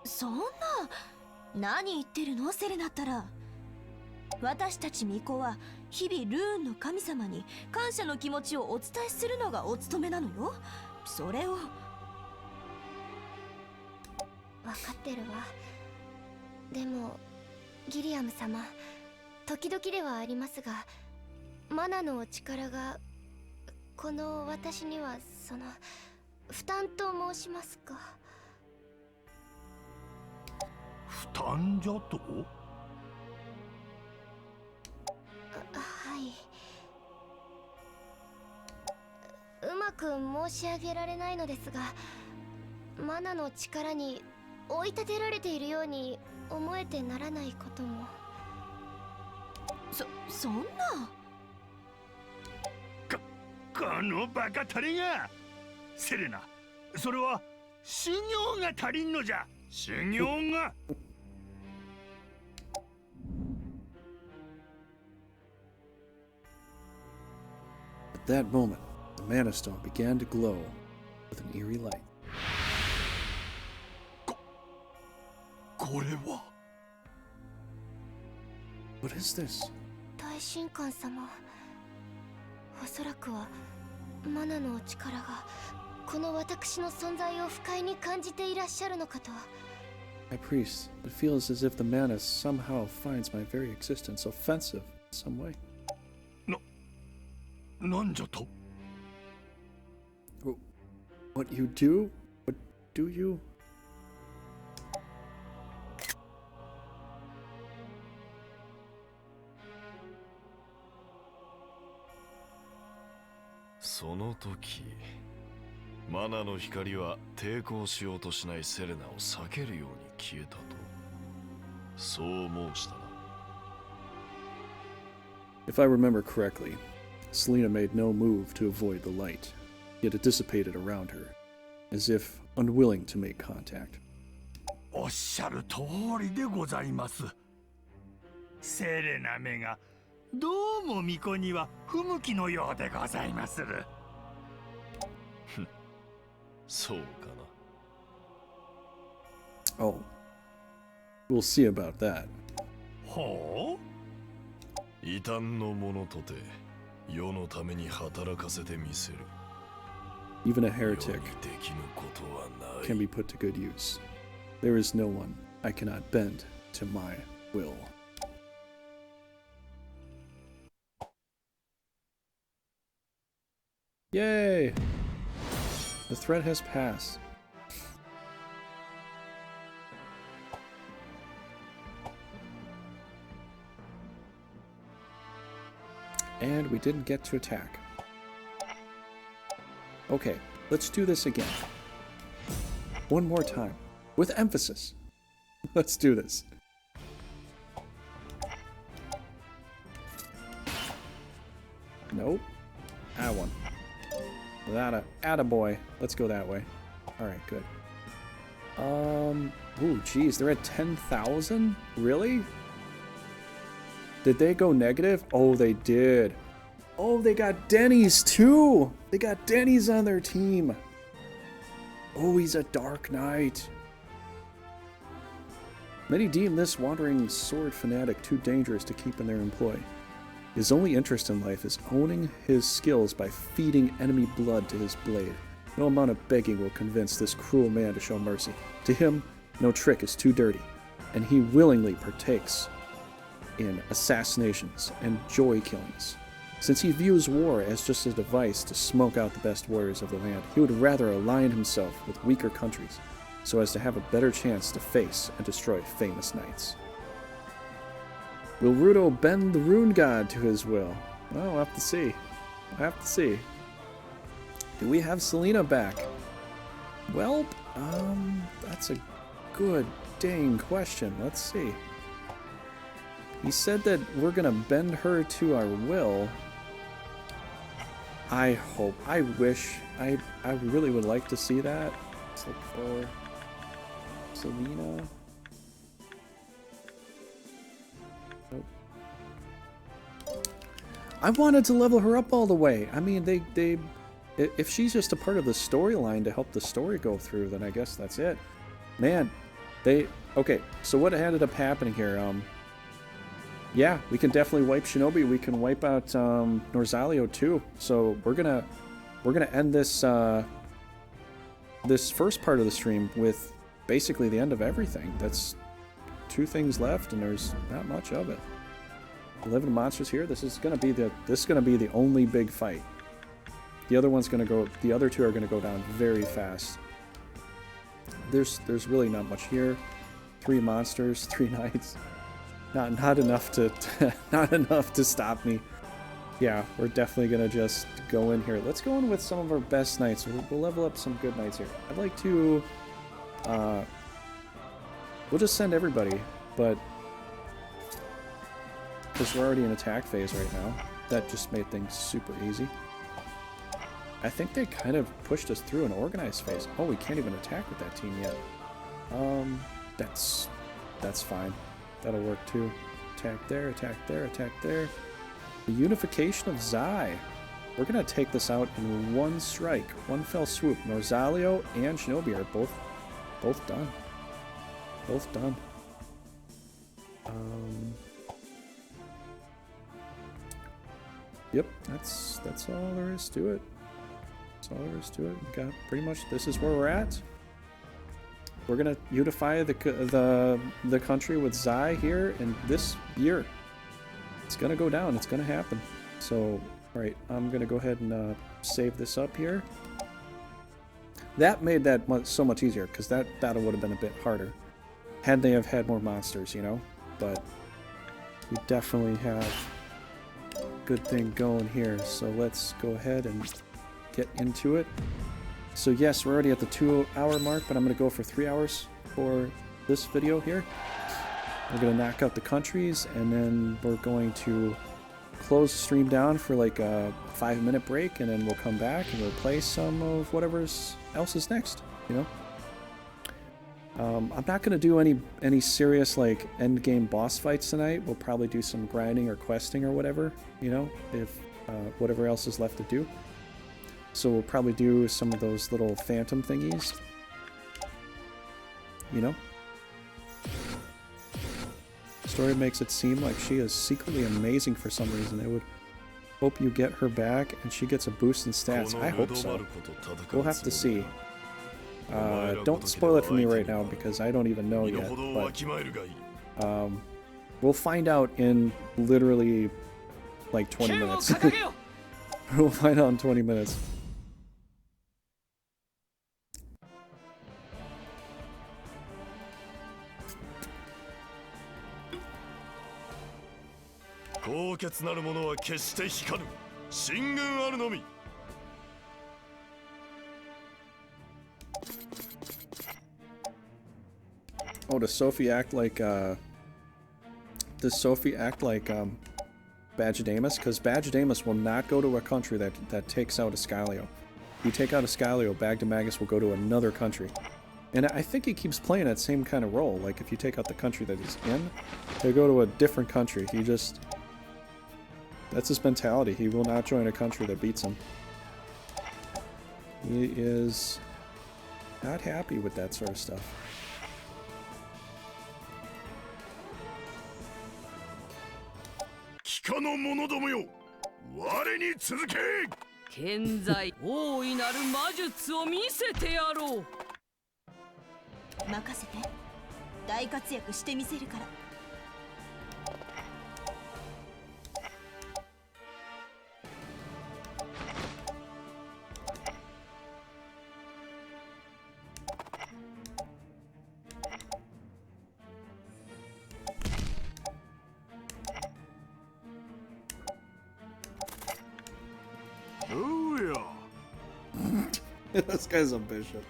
Speaker 4: そんな、何言ってるのセレナったら。私たち巫女は日々ルーンの神様に感謝の気持ちをお伝えするのがお務めなのよ。それを。
Speaker 7: 分かってるわ。でもギリアム様、時々ではありますが、マナのお力がこの私にはその負担と申しますか。
Speaker 6: 負担じゃと？
Speaker 7: はい。うまく申し上げられないのですが、マナの力に追い立てられているように思えてならないことも。
Speaker 4: そんな。
Speaker 6: このバカタレが。セレナ、それは修行が足りんのじゃ。修行が。
Speaker 1: At that moment, the Mana Stone began to glow with an eerie light.
Speaker 6: これは。
Speaker 1: What is this?
Speaker 7: 大神官様、おそらくはマナのお力がこの私の存在を不快に感じていらっしゃるのかと。
Speaker 1: High Priest, it feels as if the mana somehow finds my very existence offensive in some way.
Speaker 6: なんじゃと？
Speaker 1: What you do? What do you?
Speaker 2: その時、マナの光は抵抗しようとしないセレナを避けるように消えたと、そう申したな。
Speaker 1: If I remember correctly, Selena made no move to avoid the light, yet it dissipated around her, as if unwilling to make contact.
Speaker 6: おっしゃる通りでございます。セレナめがどうも巫女には不向きのようでございまする。
Speaker 2: そうかな。
Speaker 1: Oh, we'll see about that.
Speaker 6: ほう？
Speaker 2: 異端の者とて世のために働かせてみせる。
Speaker 1: Even a
Speaker 2: 世
Speaker 1: heretic
Speaker 2: にできぬことはない。
Speaker 1: can be put to good use. There is no one I cannot bend to my will. Yay! The threat has passed. And we didn't get to attack. Okay, let's do this again. One more time. With emphasis. Let's do this. Nope. That one. Without a attaboy. Let's go that way. Alright, good. Ooh, geez, they're at 10,000? Really? Did they go negative? Oh, they did. Oh, they got Denny's too! They got Denny's on their team. Oh, he's a Dark Knight. Many deem this wandering sword fanatic too dangerous to keep in their employ. His only interest in life is honing his skills by feeding enemy blood to his blade. No amount of begging will convince this cruel man to show mercy. To him, no trick is too dirty, and he willingly partakes in assassinations and joy killings. Since he views war as just a device to smoke out the best warriors of the land, he would rather align himself with weaker countries so as to have a better chance to face and destroy famous knights. Will Rudo bend the rune god to his will? Well, we'll have to see. We'll have to see. Do we have Selena back? Well, that's a good dang question. Let's see. He said that we're gonna bend her to our will. I hope, I wish, I really would like to see that. Let's look for Selena. Nope. I wanted to level her up all the way. I mean, if she's just a part of the storyline to help the story go through, then I guess that's it. Man, okay, so what ended up happening here, yeah, we can definitely wipe Shinobi. We can wipe out Norzaleo too. So we're gonna end this this first part of the stream with basically the end of everything. That's 2 things left, and there's not much of it. 11 monsters here. This is gonna be the only big fight. The other one's gonna go. The other 2 are gonna go down very fast. There's really not much here. 3 monsters, 3 knights. Not enough to not enough to stop me. Yeah, we're definitely gonna just go in here. Let's go in with some of our best knights. We'll level up some good knights here. I'd like to. We'll just send everybody, but because we're already in attack phase right now, that just made things super easy. I think they kind of pushed us through an organized phase. Oh, we can't even attack with that team yet. That's fine. That'll work too. Attack there, attack there, attack there. The unification of Zai. We're gonna take this out in one strike, one fell swoop. Norzaleo and Shinobi are both done. Both done. Yep, that's all there is to it. That's all there is to it. We got pretty much. This is where we're at. We're gonna unify the country with Zai here in this year. It's gonna go down. It's gonna happen. So, all right, I'm gonna go ahead and save this up here. That made that so much easier, because that battle would have been a bit harder had they have had more monsters, you know. But we definitely have a good thing going here. So let's go ahead and get into it. So yes, we're already at the 2-hour mark, but I'm going to go for 3 hours for this video here. We're going to knock out the countries, and then we're going to close the stream down for like a 5-minute break, and then we'll come back and we'll play some of whatever else is next, you know? I'm not going to do any serious like end game boss fights tonight. We'll probably do some grinding or questing or whatever, you know, if whatever else is left to do. So we'll probably do some of those little phantom thingies, you know? Story makes it seem like she is secretly amazing for some reason. I would hope you get her back and she gets a boost in stats. I hope so. We'll have to see. Don't spoil it for me right now because I don't even know yet, but we'll find out in literally like 20 minutes. We'll find out in 20 minutes. Oh, does Sophie act like Brigandinus? Because Brigandinus will not go to a country that takes out Ascalio. If you take out Ascalio, Brigandinus will go to another country. And I think he keeps playing that same kind of role. Like, if you take out the country that he's in, they go to a different country. He just... That's his mentality. He will not join a country that beats him. He is not happy with that sort of stuff. This guy's a bishop.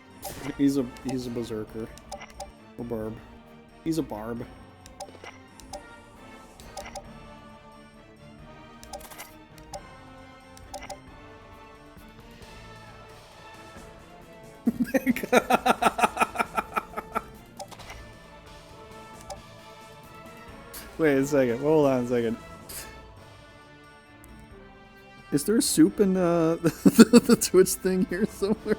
Speaker 1: He's a berserker. A barb. He's a barb. Wait a second. Hold on a second. Is there soup in the Twitch thing here somewhere?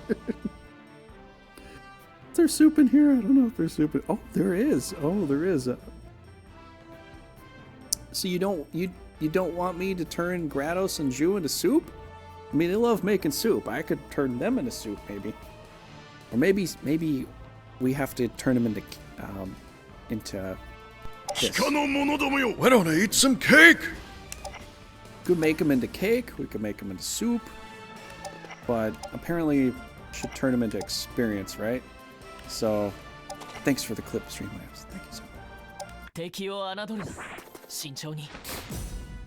Speaker 1: Is there soup in here? I don't know if there's soup in... Oh, there is. Oh, there is. So you don't want me to turn Grados and Ju into soup? I mean, they love making soup. I could turn them into soup, maybe. Or maybe we have to turn them into this.
Speaker 2: Why don't I eat some cake?
Speaker 1: Could make them into cake. We could make them into soup. But apparently, should turn them into experience, right? So, thanks for the clip, Streamlabs. Thank you so much.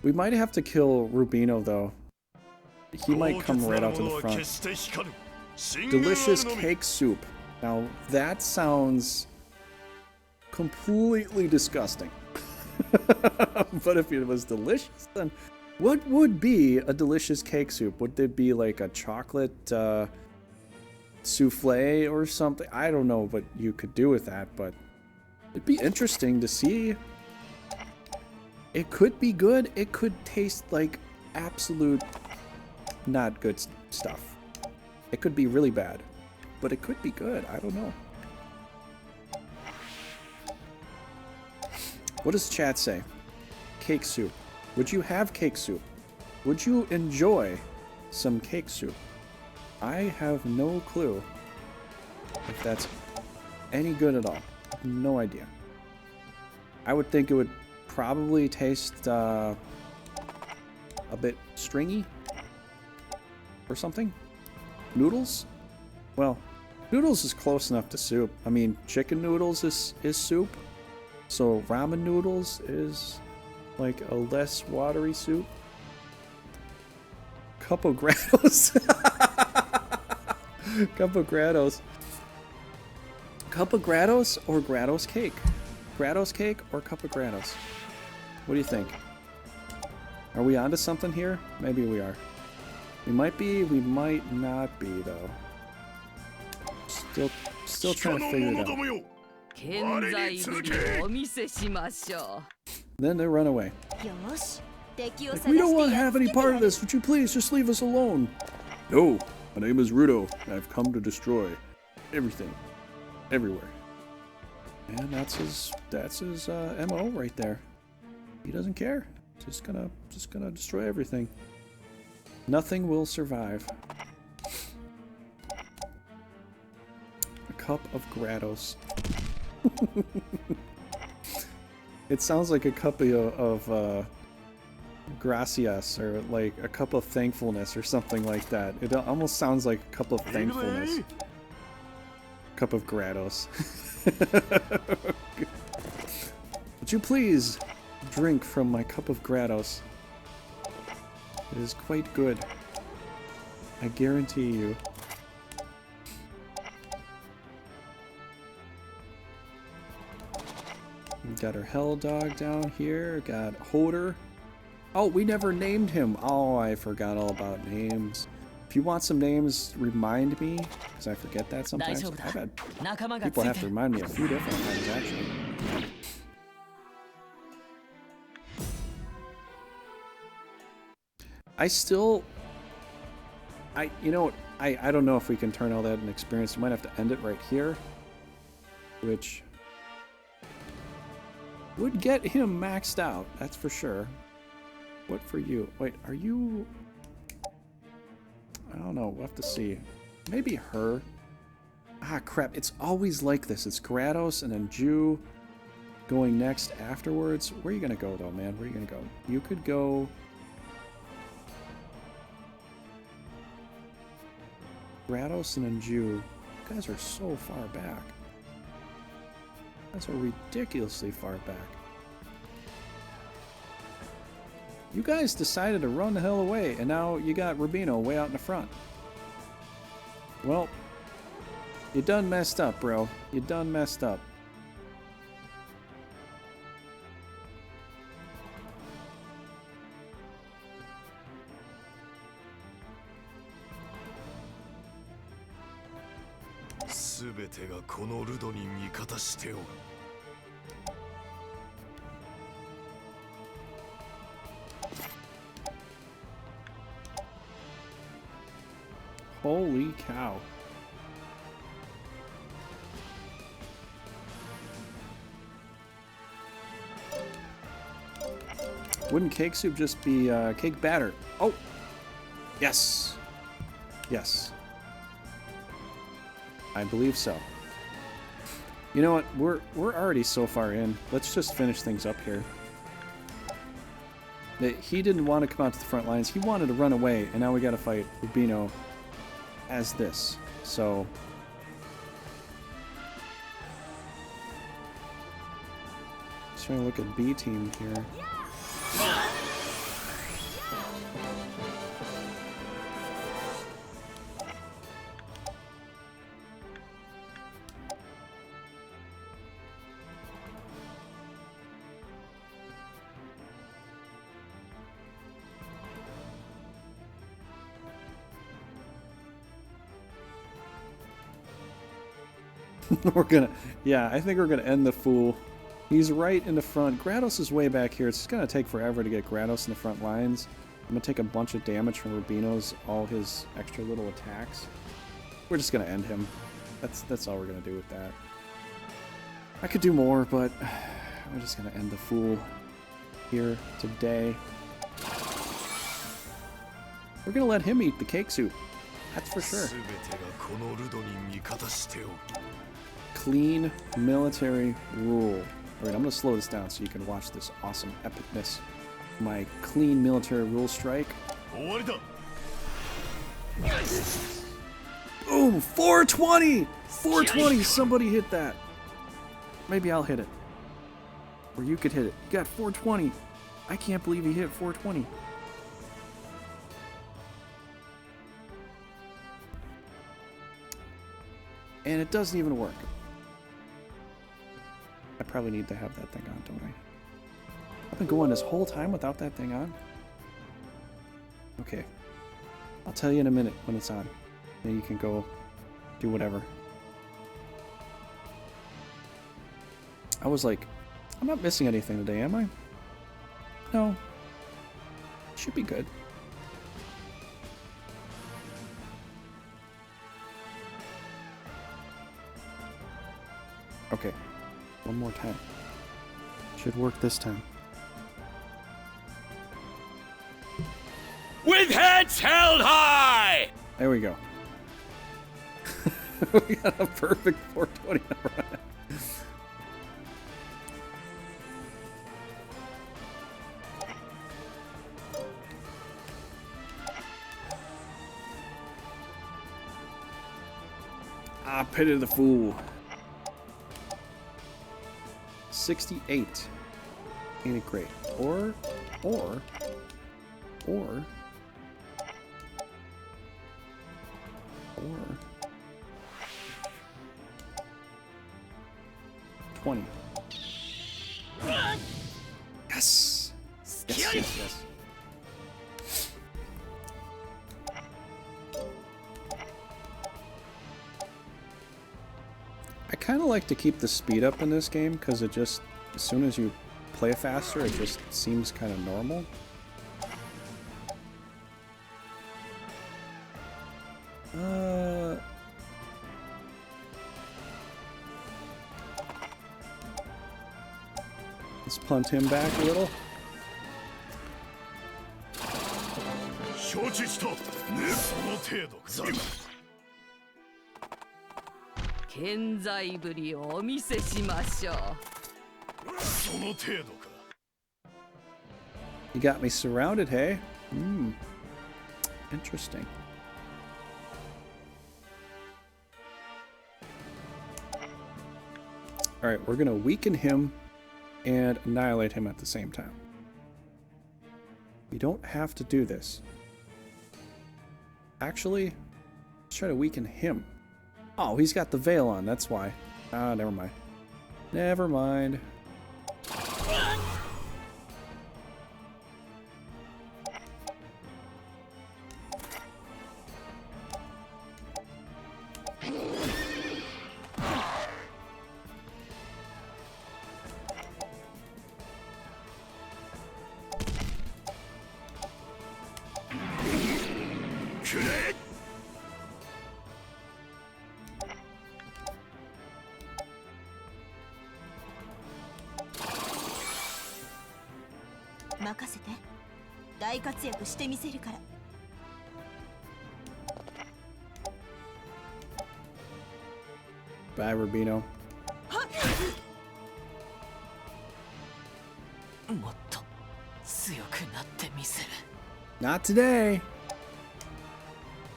Speaker 1: We might have to kill Rubino, though. He might come right out to the front. Delicious cake soup. Now, that sounds completely disgusting. But if it was delicious, then what would be a delicious cake soup? Would there be like a chocolate souffle or something? I don't know what you could do with that, but it'd be interesting to see. It could be good. It could taste like absolute not good stuff. It could be really bad, but it could be good. I don't know. What does chat say? Cake soup. Would you have cake soup? Would you enjoy some cake soup? I have no clue if that's any good at all. No idea. I would think it would probably taste a bit stringy or something. Noodles? Well, noodles is close enough to soup. I mean, chicken noodles is soup. So ramen noodles is like a less watery soup. Cup of Grados. Cup of Grados. Cup of Grados or Grados cake? Grados cake or cup of Grados? What do you think? Are we onto something here? Maybe we are. We might be, we might not be though. Still trying to figure it out. Then they run away. Like, we don't want to have any part of this. Would you please just leave us alone? No, my name is Rudo, and I've come to destroy everything, everywhere. And that's his MO right there. He doesn't care. Just gonna destroy everything. Nothing will survive. A cup of Grados. It sounds like a cup of gracias, or like a cup of thankfulness or something like that. It almost sounds like a cup of thankfulness. Cup of Grados. Would you please drink from my cup of Grados? It is quite good. I guarantee you. We've got our Hell Dog down here. Got Hoder. Oh, we never named him. Oh, I forgot all about names. If you want some names, remind me, because I forget that sometimes. I've had people have to remind me a few different times, actually. I don't know if we can turn all that into experience. We might have to end it right here, which would get him maxed out, that's for sure. What for you? Wait, are you... I don't know, we'll have to see. Maybe her. Ah, crap, it's always like this. It's Grados and then Ju going next afterwards. Where are you gonna go, though, man? Where are you gonna go? You could go... Grados and then Ju. You guys are so far back. You guys are ridiculously far back. You guys decided to run the hell away, and now you got Rubino way out in the front. Well, you done messed up, bro. You done messed up. Holy cow. Wouldn't cake soup just be cake batter? Oh! Yes! Yes. I believe so. You know what? We're already so far in. Let's just finish things up here. He didn't want to come out to the front lines. He wanted to run away, and now we gotta fight Rubino as this. So... just trying to look at B team here. We're gonna, yeah, I think we're gonna end the fool. He's right in the front. Grados is way back here. It's just gonna take forever to get Grados in the front lines. I'm gonna take a bunch of damage from Rubino's, all his extra little attacks. We're just gonna end him. That's all we're gonna do with that. I could do more, but we're just gonna end the fool here today. We're gonna let him eat the cake soup. That's for sure. Clean military rule. Alright, I'm going to slow this down so you can watch this awesome epicness. My clean military rule strike. Boom! 420! 420! Somebody hit that. Maybe I'll hit it. Or you could hit it. You got 420. I can't believe he hit 420. And it doesn't even work. I probably need to have that thing on, don't I? I've been going this whole time without that thing on. Okay. I'll tell you in a minute when it's on. Then you can go do whatever. I was like, I'm not missing anything today, am I? No. Should be good. Okay. One more time. Should work this time.
Speaker 8: With heads held high!
Speaker 1: There we go. We got a perfect 420 number. Ah, pity the fool. 68. Ain't it great? Or 20. Yes! Yes. I kind of like to keep the speed up in this game because it just, as soon as you play faster, it just seems kind of normal. Let's punt him back a little. You got me surrounded, hey? Interesting. Alright, we're gonna weaken him and annihilate him at the same time. You don't have to do this. Actually, let's try to weaken him. Oh, he's got the veil on, that's why. Ah, never mind. Never mind.
Speaker 4: 任せて。大活躍してみせるから。
Speaker 1: Bye, Rubino.
Speaker 3: もっと強くなってみせる。
Speaker 1: Not today.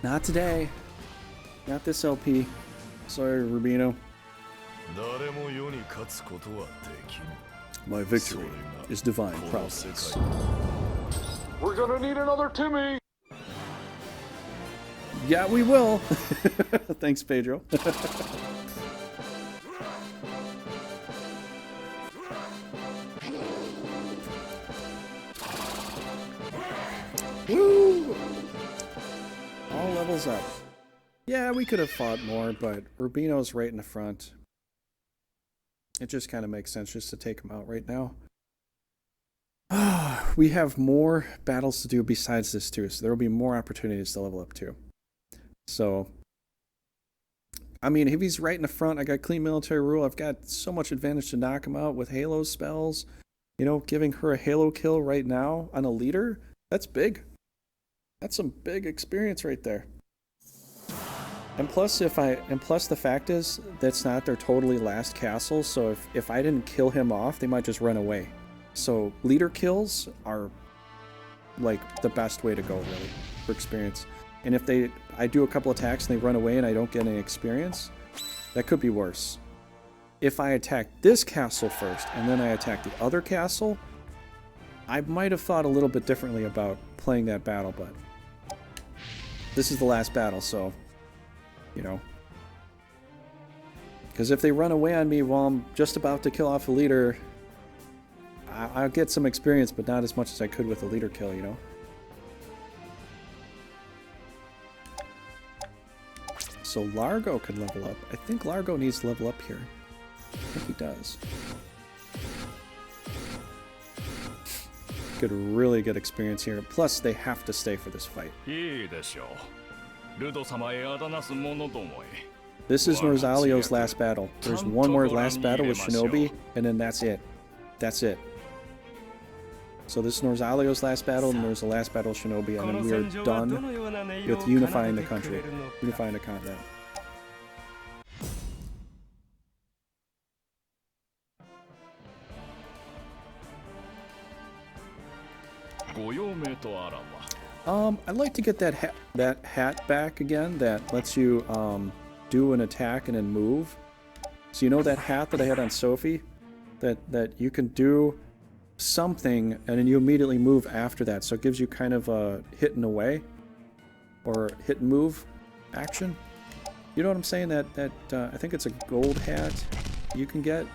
Speaker 1: Not today. Not this LP. Sorry, Rubino.
Speaker 2: 誰も世に勝つことはできぬ。
Speaker 1: My victory is divine process.
Speaker 8: We're gonna need another Timmy!
Speaker 1: Yeah, we will. Thanks, Pedro. Woo! All levels up. Yeah, we could have fought more, but Rubino's right in the front. It just kind of makes sense just to take him out right now. We have more battles to do besides this too, so there will be more opportunities to level up too. So, I mean, if he's right in the front, I got clean military rule. I've got so much advantage to knock him out with Halo spells. You know, giving her a Halo kill right now on a leader, that's big. That's some big experience right there. And plus, the fact is, that's not their totally last castle, so if I didn't kill him off, they might just run away. So leader kills are like the best way to go, really, for experience. And if I do a couple attacks and they run away and I don't get any experience, that could be worse. If I attack this castle first and then I attack the other castle, I might have thought a little bit differently about playing that battle, but this is the last battle, so, you know. Because if they run away on me while I'm just about to kill off a leader, I'll get some experience, but not as much as I could with a leader kill, you know. So Largo could level up. I think Largo needs to level up here. I think he does. Could really get experience here. Plus, they have to stay for this fight. This is Norzalio's last battle. There's one more last battle with Shinobi, and then that's it. That's it. So this is Norzalio's last battle, and there's the last battle of Shinobi, and then we are done with unifying the country, unifying the continent. I'd like to get that hat back again that lets you do an attack and then move. So you know that hat that I had on Sophie? That you can do something and then you immediately move after that. So it gives you kind of a hit and away or hit and move action. You know what I'm saying? That I think it's a gold hat you can get.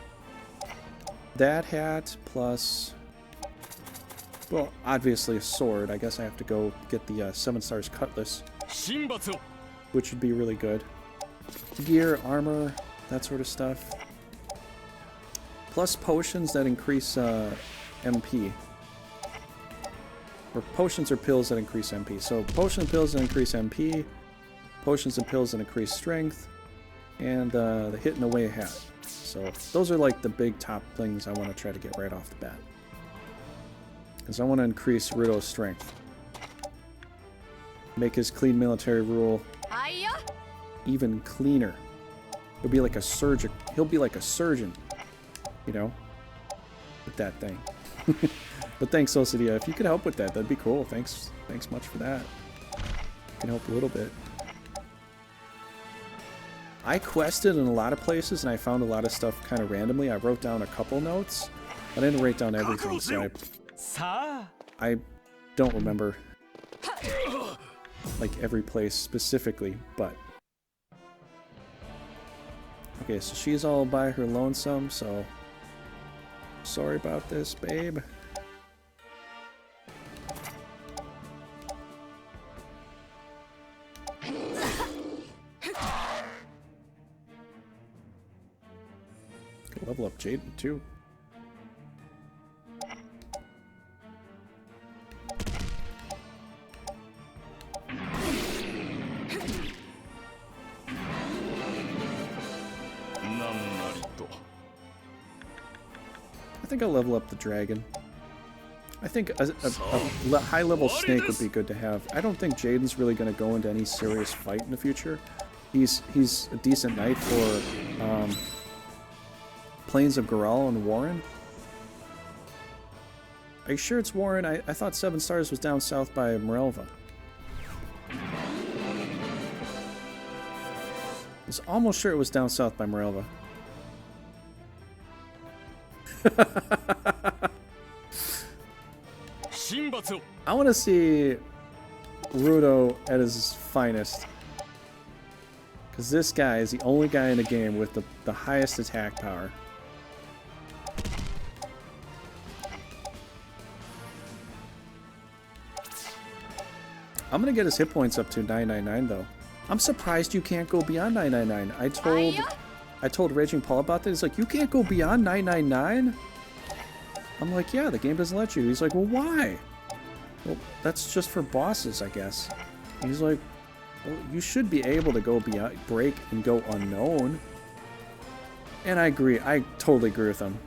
Speaker 1: That hat plus, well, obviously a sword. I guess I have to go get the 7 stars cutlass, which would be really good. Gear, armor, that sort of stuff. Plus potions that increase MP. Or potions or pills that increase MP. So potion and pills that increase MP, potions and pills that increase strength, and the hit and away hat. So those are like the big top things I want to try to get right off the bat. Because I want to increase Rudo's strength. Make his clean military rule even cleaner. He'll be like a surgeon. He'll be like a surgeon, you know, with that thing. But thanks, Osadia. If you could help with that, that'd be cool. Thanks much for that. Can help a little bit. I quested in a lot of places and I found a lot of stuff kind of randomly. I wrote down a couple notes. I didn't write down everything, so I don't remember like every place specifically, but okay, so she's all by her lonesome, so sorry about this, babe. Could level up Jaden too. I think I'll level up the dragon. I think a high-level snake would be good to have. I don't think Jaden's really going to go into any serious fight in the future. He's a decent knight for Plains of Goral and Warren. Are you sure it's Warren? I thought 7 Stars was down south by Morelva. I was almost sure it was down south by Morelva. I want to see Rudo at his finest. Because this guy is the only guy in the game with the highest attack power. I'm going to get his hit points up to 999 though. I'm surprised you can't go beyond 999. I told Raging Paul about that. He's like, you can't go beyond 999? I'm like, yeah, the game doesn't let you. He's like, well, why? Well, that's just for bosses, I guess. He's like, well, you should be able to go beyond, break and go unknown. And I agree. I totally agree with him.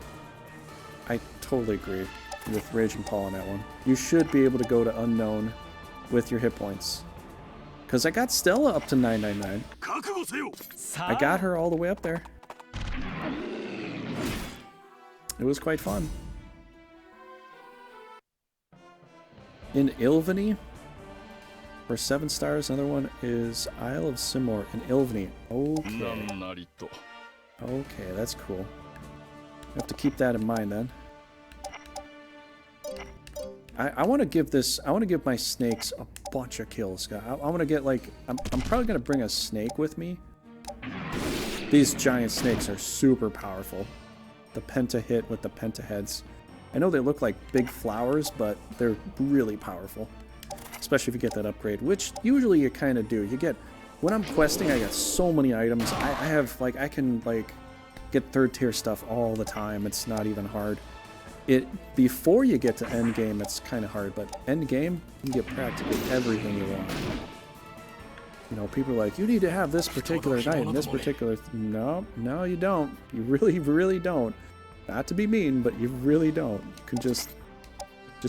Speaker 1: I totally agree with Raging Paul on that one. You should be able to go to unknown with your hit points. Because I got Stella up to 999. I got her all the way up there. It was quite fun. In Ilvany, for 7 stars, another one is Isle of Simor in Ilvany. Okay. Okay, that's cool. I have to keep that in mind then. I want to give my snakes a bunch of kills. I want to get like, I'm probably going to bring a snake with me. These giant snakes are super powerful. The penta hit with the penta heads. I know they look like big flowers, but they're really powerful. Especially if you get that upgrade, which usually you kind of do. You get, when I'm questing, I got so many items. I have, like, I can, like, get 3rd tier stuff all the time. It's not even hard. Before you get to end game, it's kind of hard, but end game, you can get practically everything you want. You know, people are like, you need to have this particular knight and this particular... No, you don't. You really, really don't. Not to be mean, but you really don't. You can just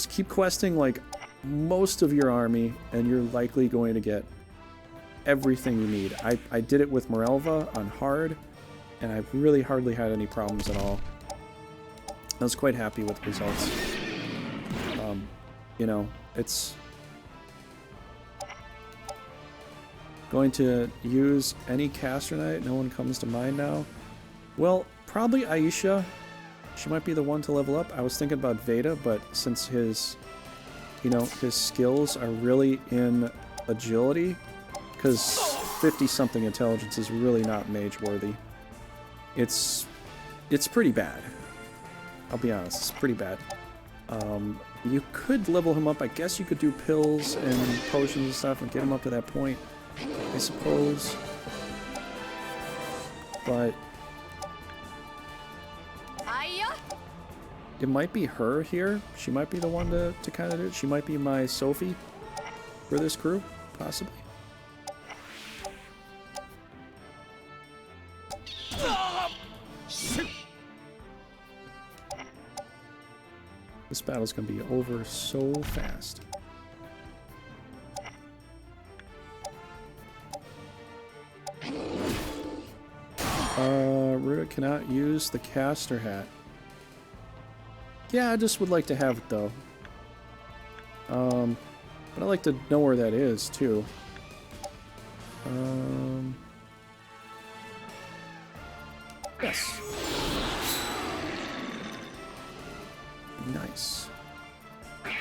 Speaker 1: keep questing, like, most of your army, and you're likely going to get everything you need. I did it with Morelva on hard, and I've really hardly had any problems at all. I was quite happy with the results. You know, it's going to use any caster knight. No one comes to mind now. Well, probably Aisha. She might be the one to level up. I was thinking about Veda, but since his, you know, his skills are really in agility, because 50-something intelligence is really not mage-worthy. It's pretty bad. I'll be honest, it's pretty bad. You could level him up. I guess you could do pills and potions and stuff and get him up to that point, I suppose. But it might be her here. She might be the one to kind of do it. She might be my Sophie for this crew, possibly. This battle's gonna be over so fast. Rudo cannot use the caster hat. Yeah, I just would like to have it though. But I'd like to know where that is too. Yes. Nice. Yeah,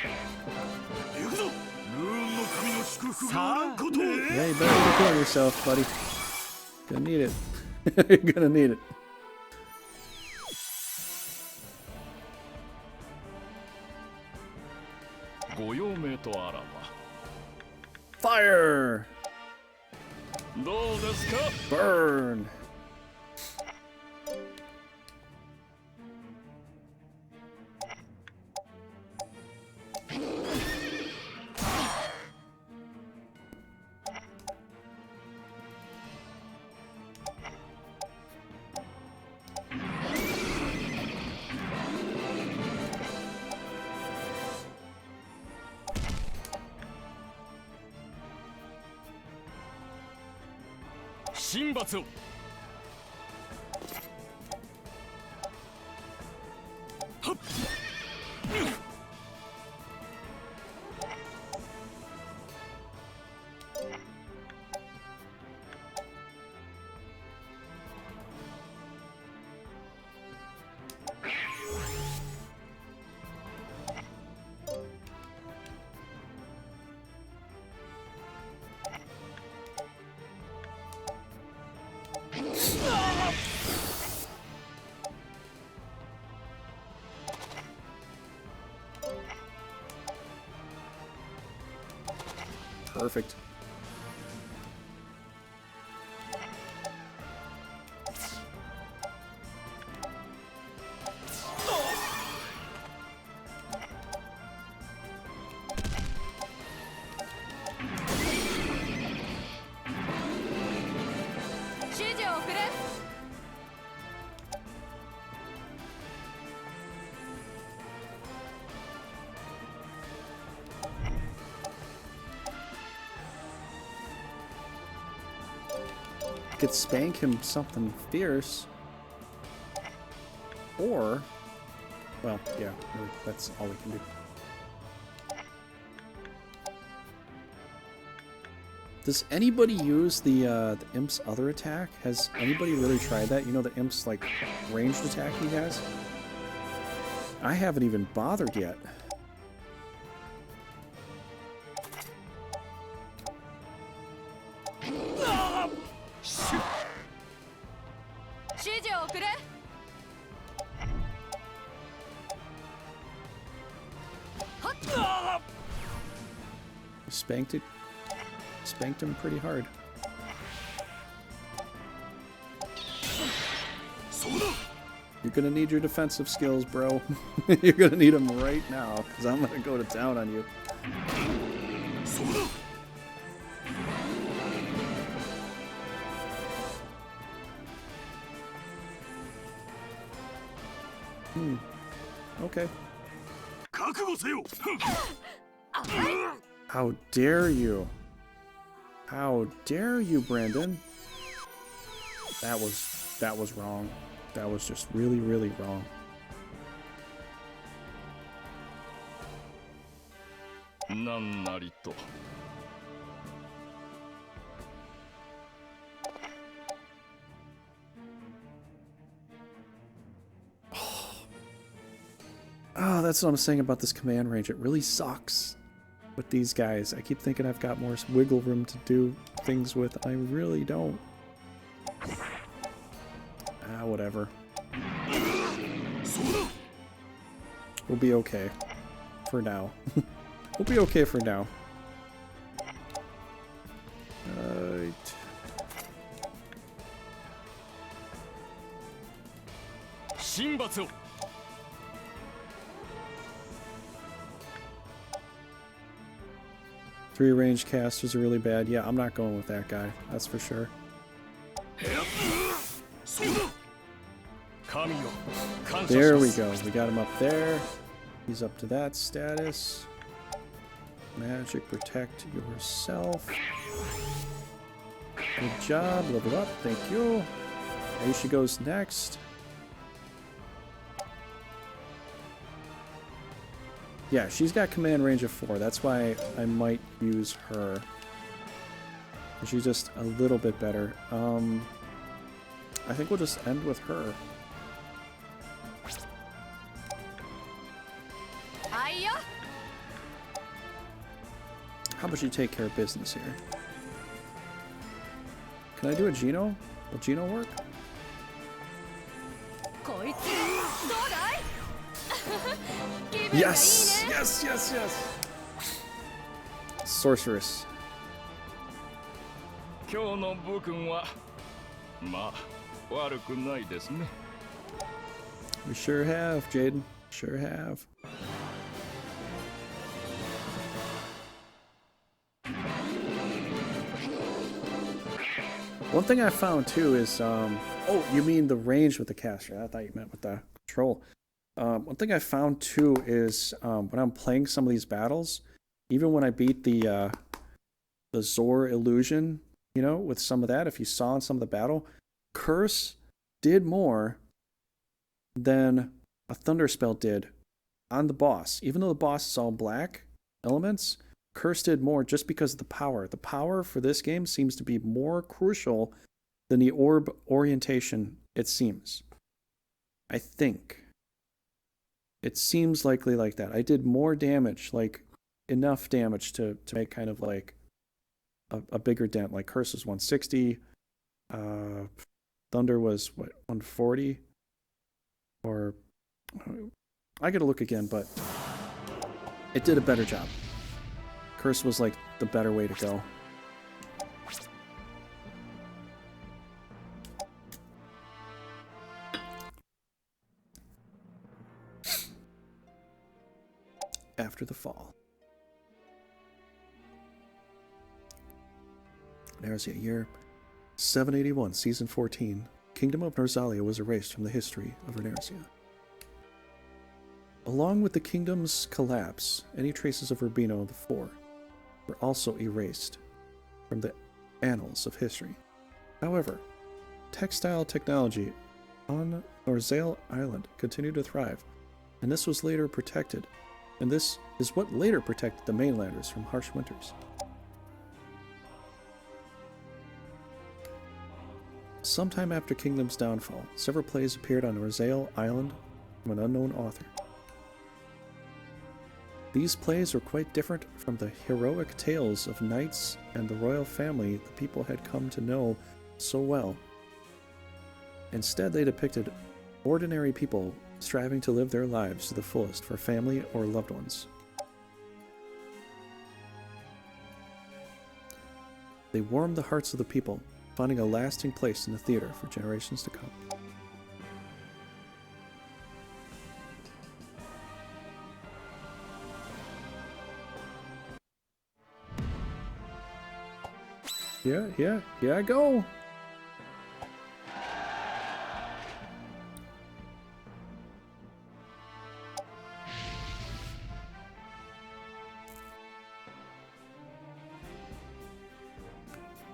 Speaker 1: you better be killing yourself, buddy. Gonna need it. You're gonna need it. Fire! Burn!
Speaker 2: 神罰を。はっ。
Speaker 1: Perfect. Could spank him something fierce, or, well, yeah, really, that's all we can do. Does anybody use the Imp's other attack? Has anybody really tried that? You know the Imp's like ranged attack he has? I haven't even bothered yet. Spanked him pretty hard. You're gonna need your defensive skills, bro. You're gonna need them right now, because I'm gonna go to town on you. Okay. How dare you? How dare you, Brandon? That was wrong. That was just really, really wrong. Oh, that's what I'm saying about this command range. It really sucks with these guys. I keep thinking I've got more wiggle room to do things with. I really don't. Ah, whatever. We'll be okay. For now. We'll be okay for now. Right. Shinbatsu. 3 ranged casters are really bad. Yeah, I'm not going with that guy. That's for sure. There we go. We got him up there. He's up to that status. Magic, protect yourself. Good job. Level up. Thank you. Aisha goes next. Yeah, she's got command range of 4. That's why I might use her. She's just a little bit better. I think we'll just end with her. How about you take care of business here? Can I do a Geno? Will Geno work? Yes! Yes, yes, yes! Sorceress. We sure have, Jaden. Sure have. One thing I found too is, oh, you mean the range with the caster. I thought you meant with the control. One thing I found too is when I'm playing some of these battles, even when I beat the Zor illusion you know, with some of that, if you saw in some of the battle, Curse did more than a Thunder spell did on the boss. Even though the boss is all black elements, Curse did more just because of the power. The power for this game seems to be more crucial than the orb orientation, it seems. I think. It seems likely like that. I did more damage, like enough damage to make kind of like a bigger dent. Like Curse was 160. Thunder was, what, 140? Or I gotta look again, but it did a better job. Curse was like the better way to go. After the fall. Runersia, year 781, season 14. Kingdom of Norzalia was erased from the history of Runersia. Along with the kingdom's collapse, any traces of Urbino IV were also erased from the annals of history. However, textile technology on Norzalia Island continued to thrive, and this was later protected, and this is what later protected the mainlanders from harsh winters. Sometime after Kingdom's downfall, several plays appeared on Norzalia Island from an unknown author. These plays were quite different from the heroic tales of knights and the royal family the people had come to know so well. Instead, they depicted ordinary people striving to live their lives to the fullest for family or loved ones. They warmed the hearts of the people, finding a lasting place in the theater for generations to come. Yeah, go!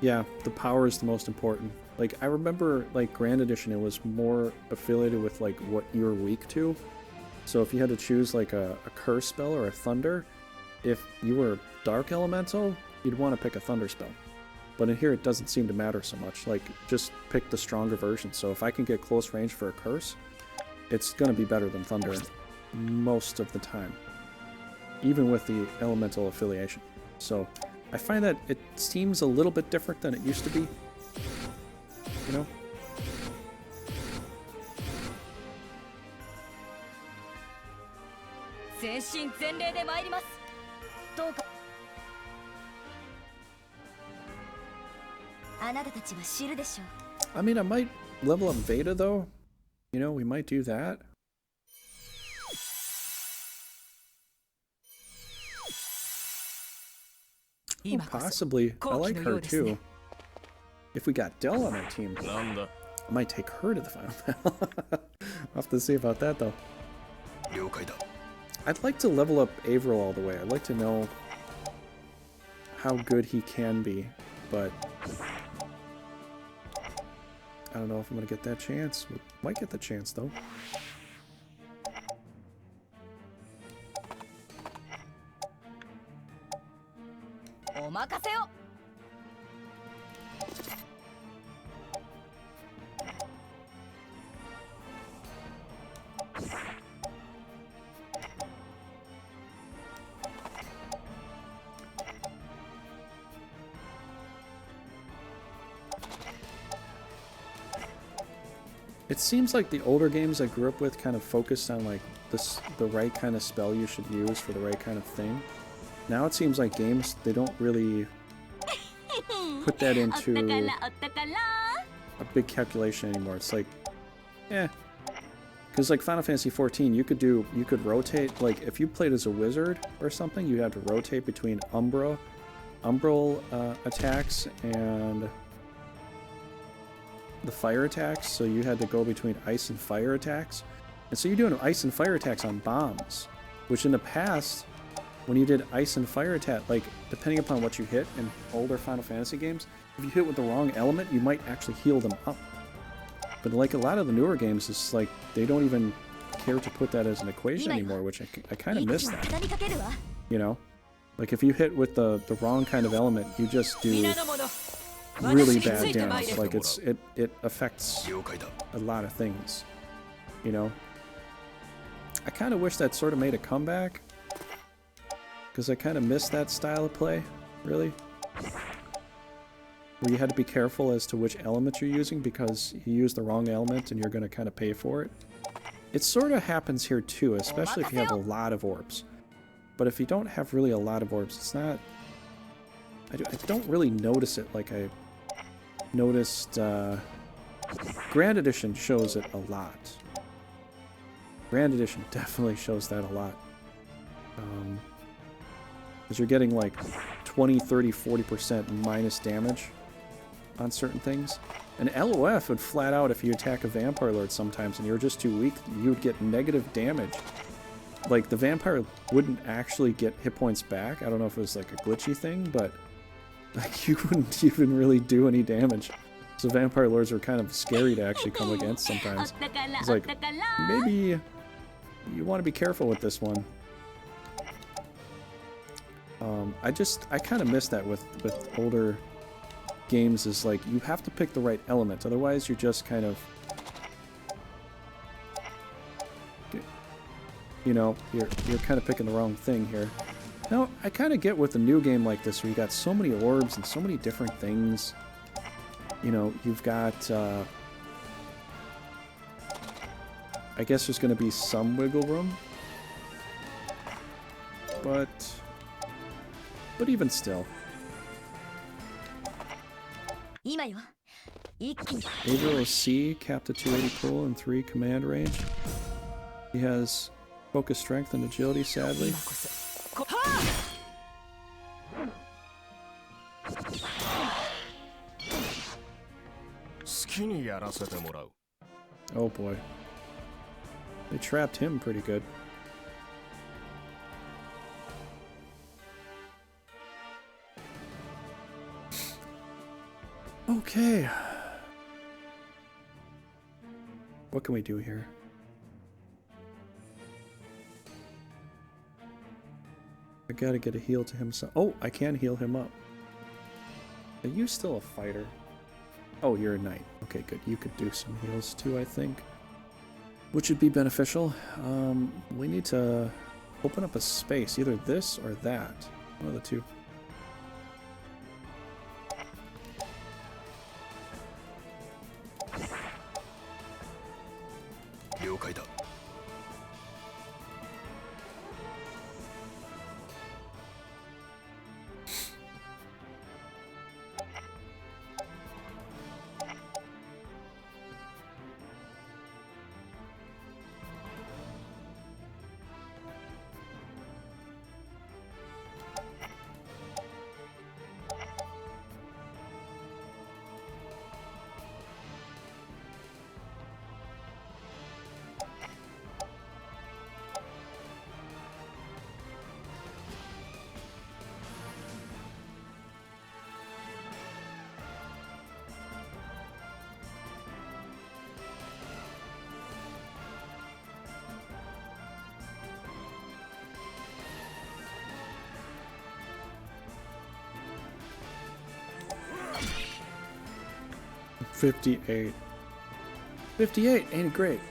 Speaker 1: Yeah, the power is the most important. Like, I remember, like, Grand Edition, it was more affiliated with, like, what you were weak to. So if you had to choose, like, a Curse spell or a Thunder, if you were Dark Elemental, you'd want to pick a Thunder spell. But in here, it doesn't seem to matter so much. Like, just pick the stronger version. So if I can get close range for a Curse, it's going to be better than Thunder most of the time. Even with the Elemental affiliation. So I find that it seems a little bit different than it used to be. You know? I mean, I might level up Veda, though. You know, we might do that. Oh, possibly. I like her, too. If we got Dell on our team, I might take her to the final battle. I'll have to see about that, though. I'd like to level up Averill all the way. I'd like to know how good he can be, but I don't know if I'm going to get that chance. We might get the chance, though. It seems like the older games I grew up with kind of focused on like the right kind of spell you should use for the right kind of thing. Now it seems like games, they don't really put that into a big calculation anymore. It's like, because like Final Fantasy XIV, you could rotate, like if you played as a wizard or something, you'd have to rotate between umbral attacks and the fire attacks, so you had to go between ice and fire attacks. And so you're doing ice and fire attacks on bombs, which in the past, when you did ice and fire attack, like, depending upon what you hit in older Final Fantasy games, if you hit with the wrong element, you might actually heal them up. But like a lot of the newer games, it's like they don't even care to put that as an equation anymore, which I kind of miss that. You know? Like if you hit with the wrong kind of element, you just do really bad damage. Like it affects a lot of things. You know? I kind of wish that sort of made a comeback. Because I kind of miss that style of play, really. Where you had to be careful as to which element you're using because you use the wrong element and you're going to kind of pay for it. It sort of happens here too, especially if you have a lot of orbs. But if you don't have really a lot of orbs, it's not... I don't really notice it like I noticed... Grand Edition shows it a lot. Grand Edition definitely shows that a lot. Because you're getting like 20, 30, 40% minus damage on certain things. And LOF would flat out, if you attack a Vampire Lord sometimes and you're just too weak, you would get negative damage. Like, the Vampire wouldn't actually get hit points back. I don't know if it was like a glitchy thing, but like you wouldn't even really do any damage. So Vampire Lords are kind of scary to actually come against sometimes. It's like, maybe you want to be careful with this one. I kind of miss that with older games, is like you have to pick the right element, otherwise you're just kind of, you know, you're kind of picking the wrong thing here. Now I kind of get with a new game like this where you got so many orbs and so many different things. You know, you've got I guess there's going to be some wiggle room, but even still. Gabriel is C, capped at 280 pull and 3 command range. He has focus, strength, and agility, sadly. Oh boy. They trapped him pretty good. Okay. What can we do here? I gotta get a heal to him. Oh, I can heal him up. Are you still a fighter? Oh, you're a knight. Okay, good. You could do some heals too, I think. Which would be beneficial. We need to open up a space. Either this or that. One of the two. $58. $58 ain't it great?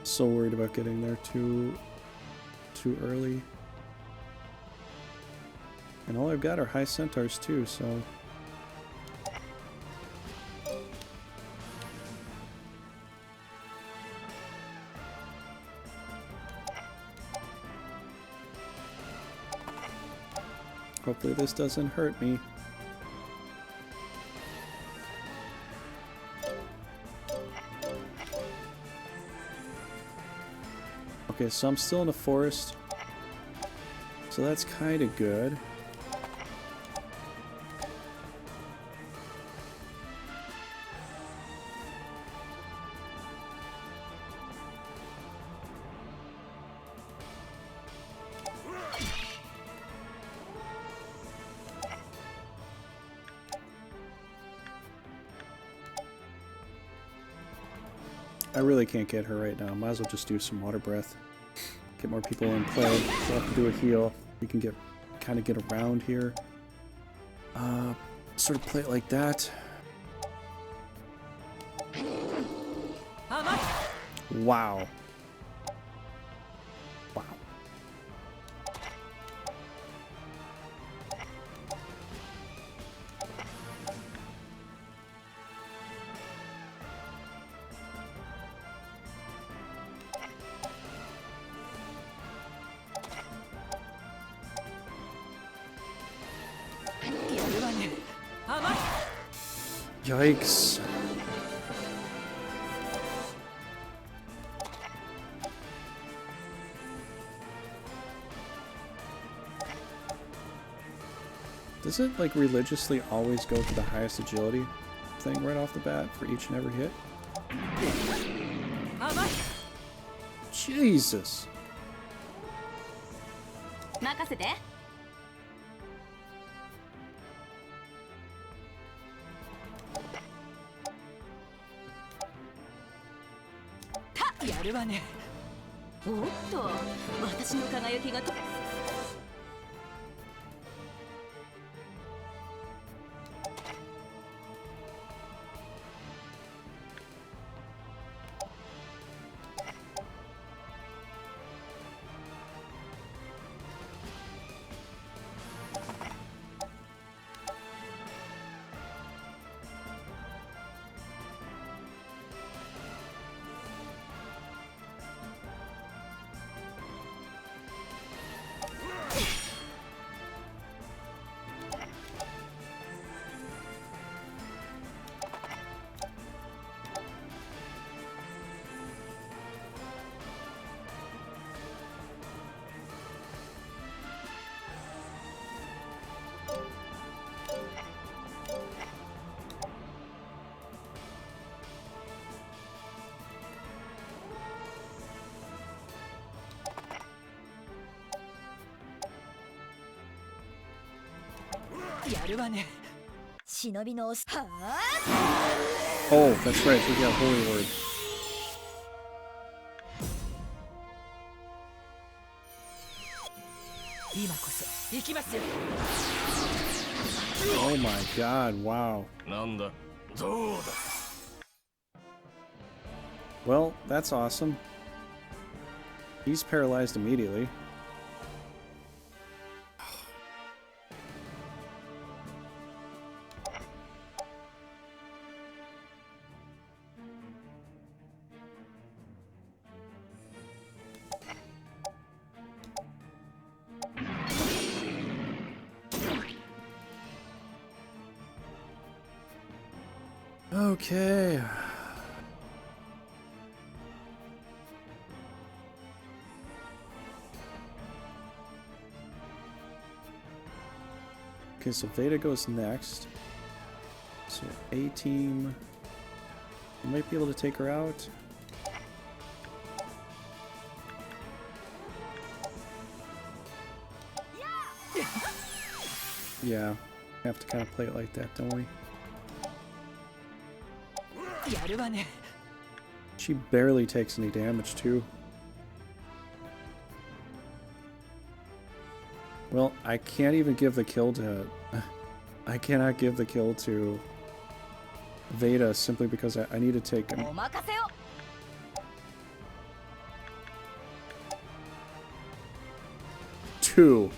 Speaker 1: So worried about getting there too early. And all I've got are high centaurs too, so Hopefully this doesn't hurt me. Okay, so I'm still in the forest. So that's kind of good. I really can't get her right now. Might as well just do some water breath. Get more people in play. We'll have to do a heal. We can kind of get around here. Sort of play it like that. Wow. Wow. Yikes. Does it like religiously always go for the highest agility thing right off the bat for each and every hit? Jesus. Oh, that's right, we got Holy Word. Oh my god, wow. Well, that's awesome. He's paralyzed immediately. Okay. Okay, so Veda goes next. So A team might be able to take her out. Yeah, have to kind of play it like that, don't we? She barely takes any damage too. Well, I can't even give the kill to... I cannot give the kill to Veda simply because I need to take him. Two.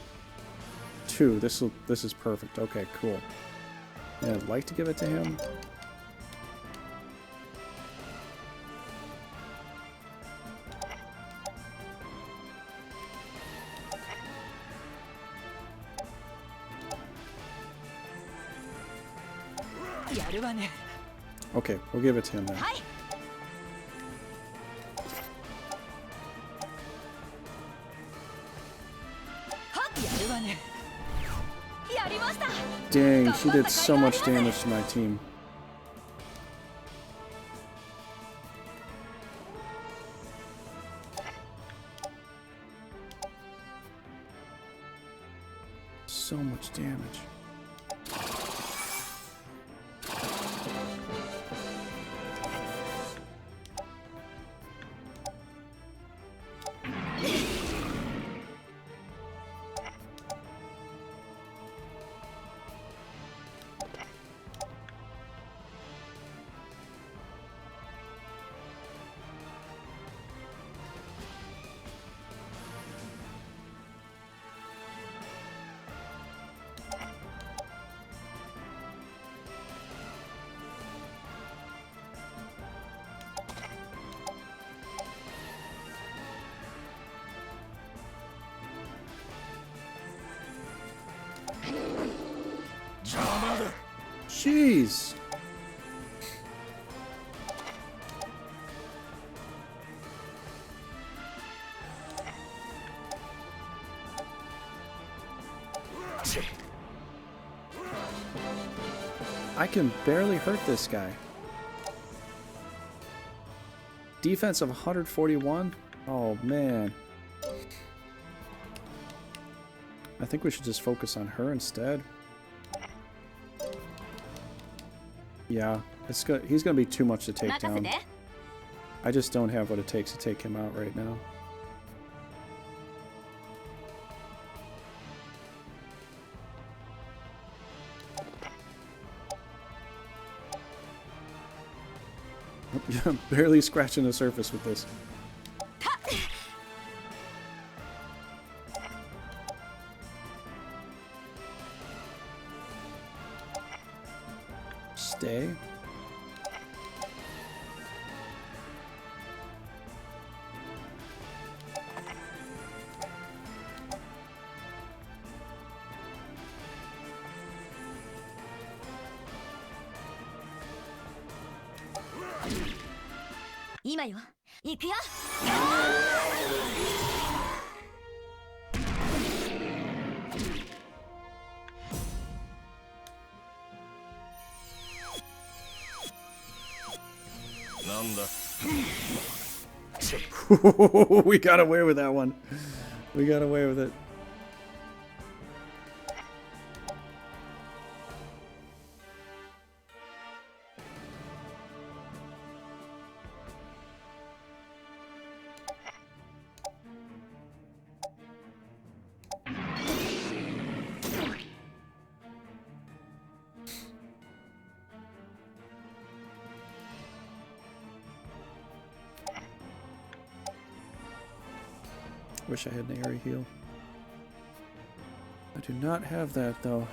Speaker 1: This is perfect. Okay, cool. And I'd like to give it to him.
Speaker 4: やるわね。
Speaker 1: Okay, we'll give it to him then.
Speaker 4: はい。 やるわね。やりました。
Speaker 1: Dang, she did so much damage to my team. So much damage. Jeez. I can barely hurt this guy. Defense of 141? Oh man. I think we should just focus on her instead. Yeah, he's gonna be too much to take down. I just don't have what it takes to take him out right now. Barely scratching the surface with this. Stay. We got away with that one. We got away with it. Wish I had an airy heal. I do not have that though.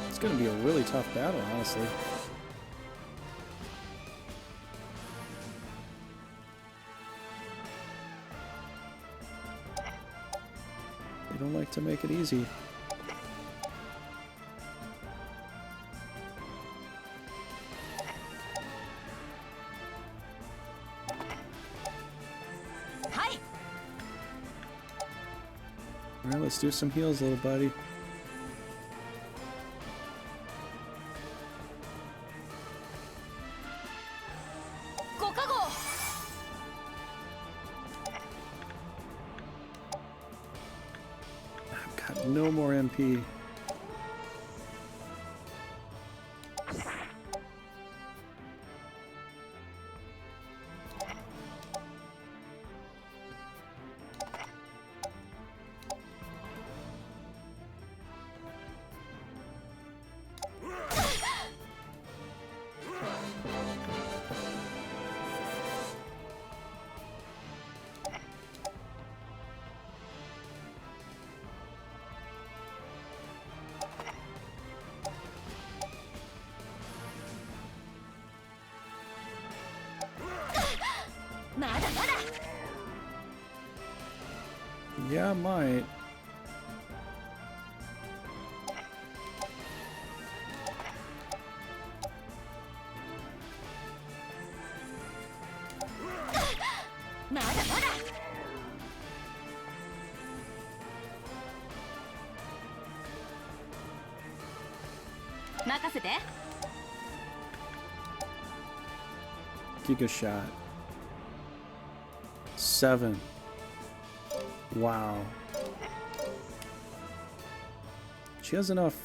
Speaker 1: It's going to be a really tough battle, honestly. They don't like to make it easy. Alright, let's do some heals, little buddy. I've got no more MP.
Speaker 4: まだまだ
Speaker 1: Yeah, I might. Giga shot. 7. Wow. She has enough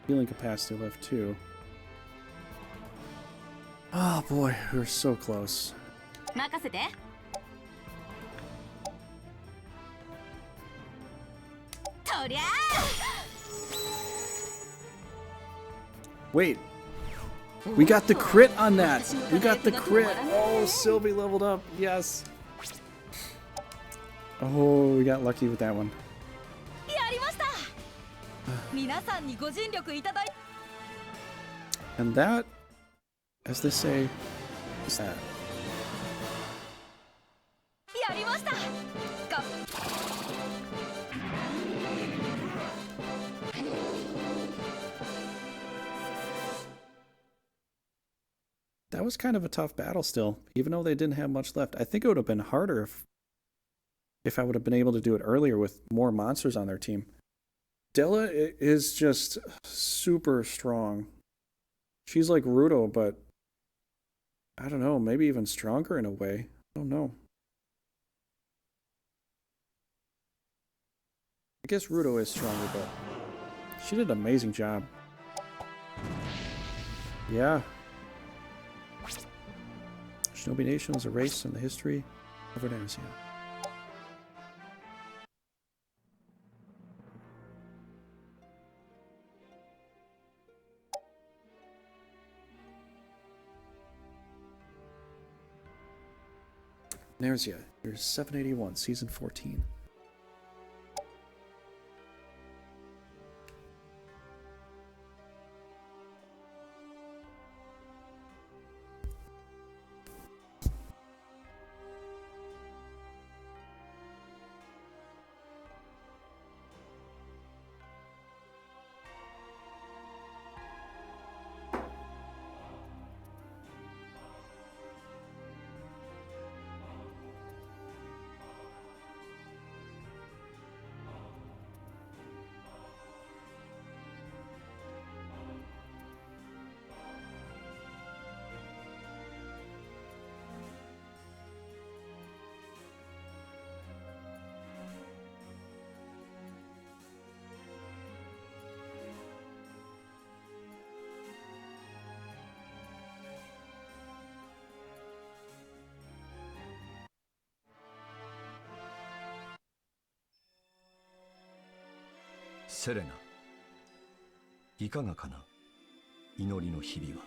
Speaker 1: healing capacity left too. Oh boy, we were so close. Wait. We got the crit on that. We got the crit. Oh, Sylvie leveled up. Yes. Oh, we got lucky with that one. And that, as they say, is that. That was kind of a tough battle still, even though they didn't have much left. I think it would have been harder if I would have been able to do it earlier with more monsters on their team. Della is just super strong. She's like Rudo, but I don't know, maybe even stronger in a way. I don't know. I guess Rudo is stronger, but she did an amazing job. Yeah. Shinobi Nation was erased from the history of Runersia. Runersia, here's 781, season 14.
Speaker 5: セレナ、いかがかな、祈りの日々は。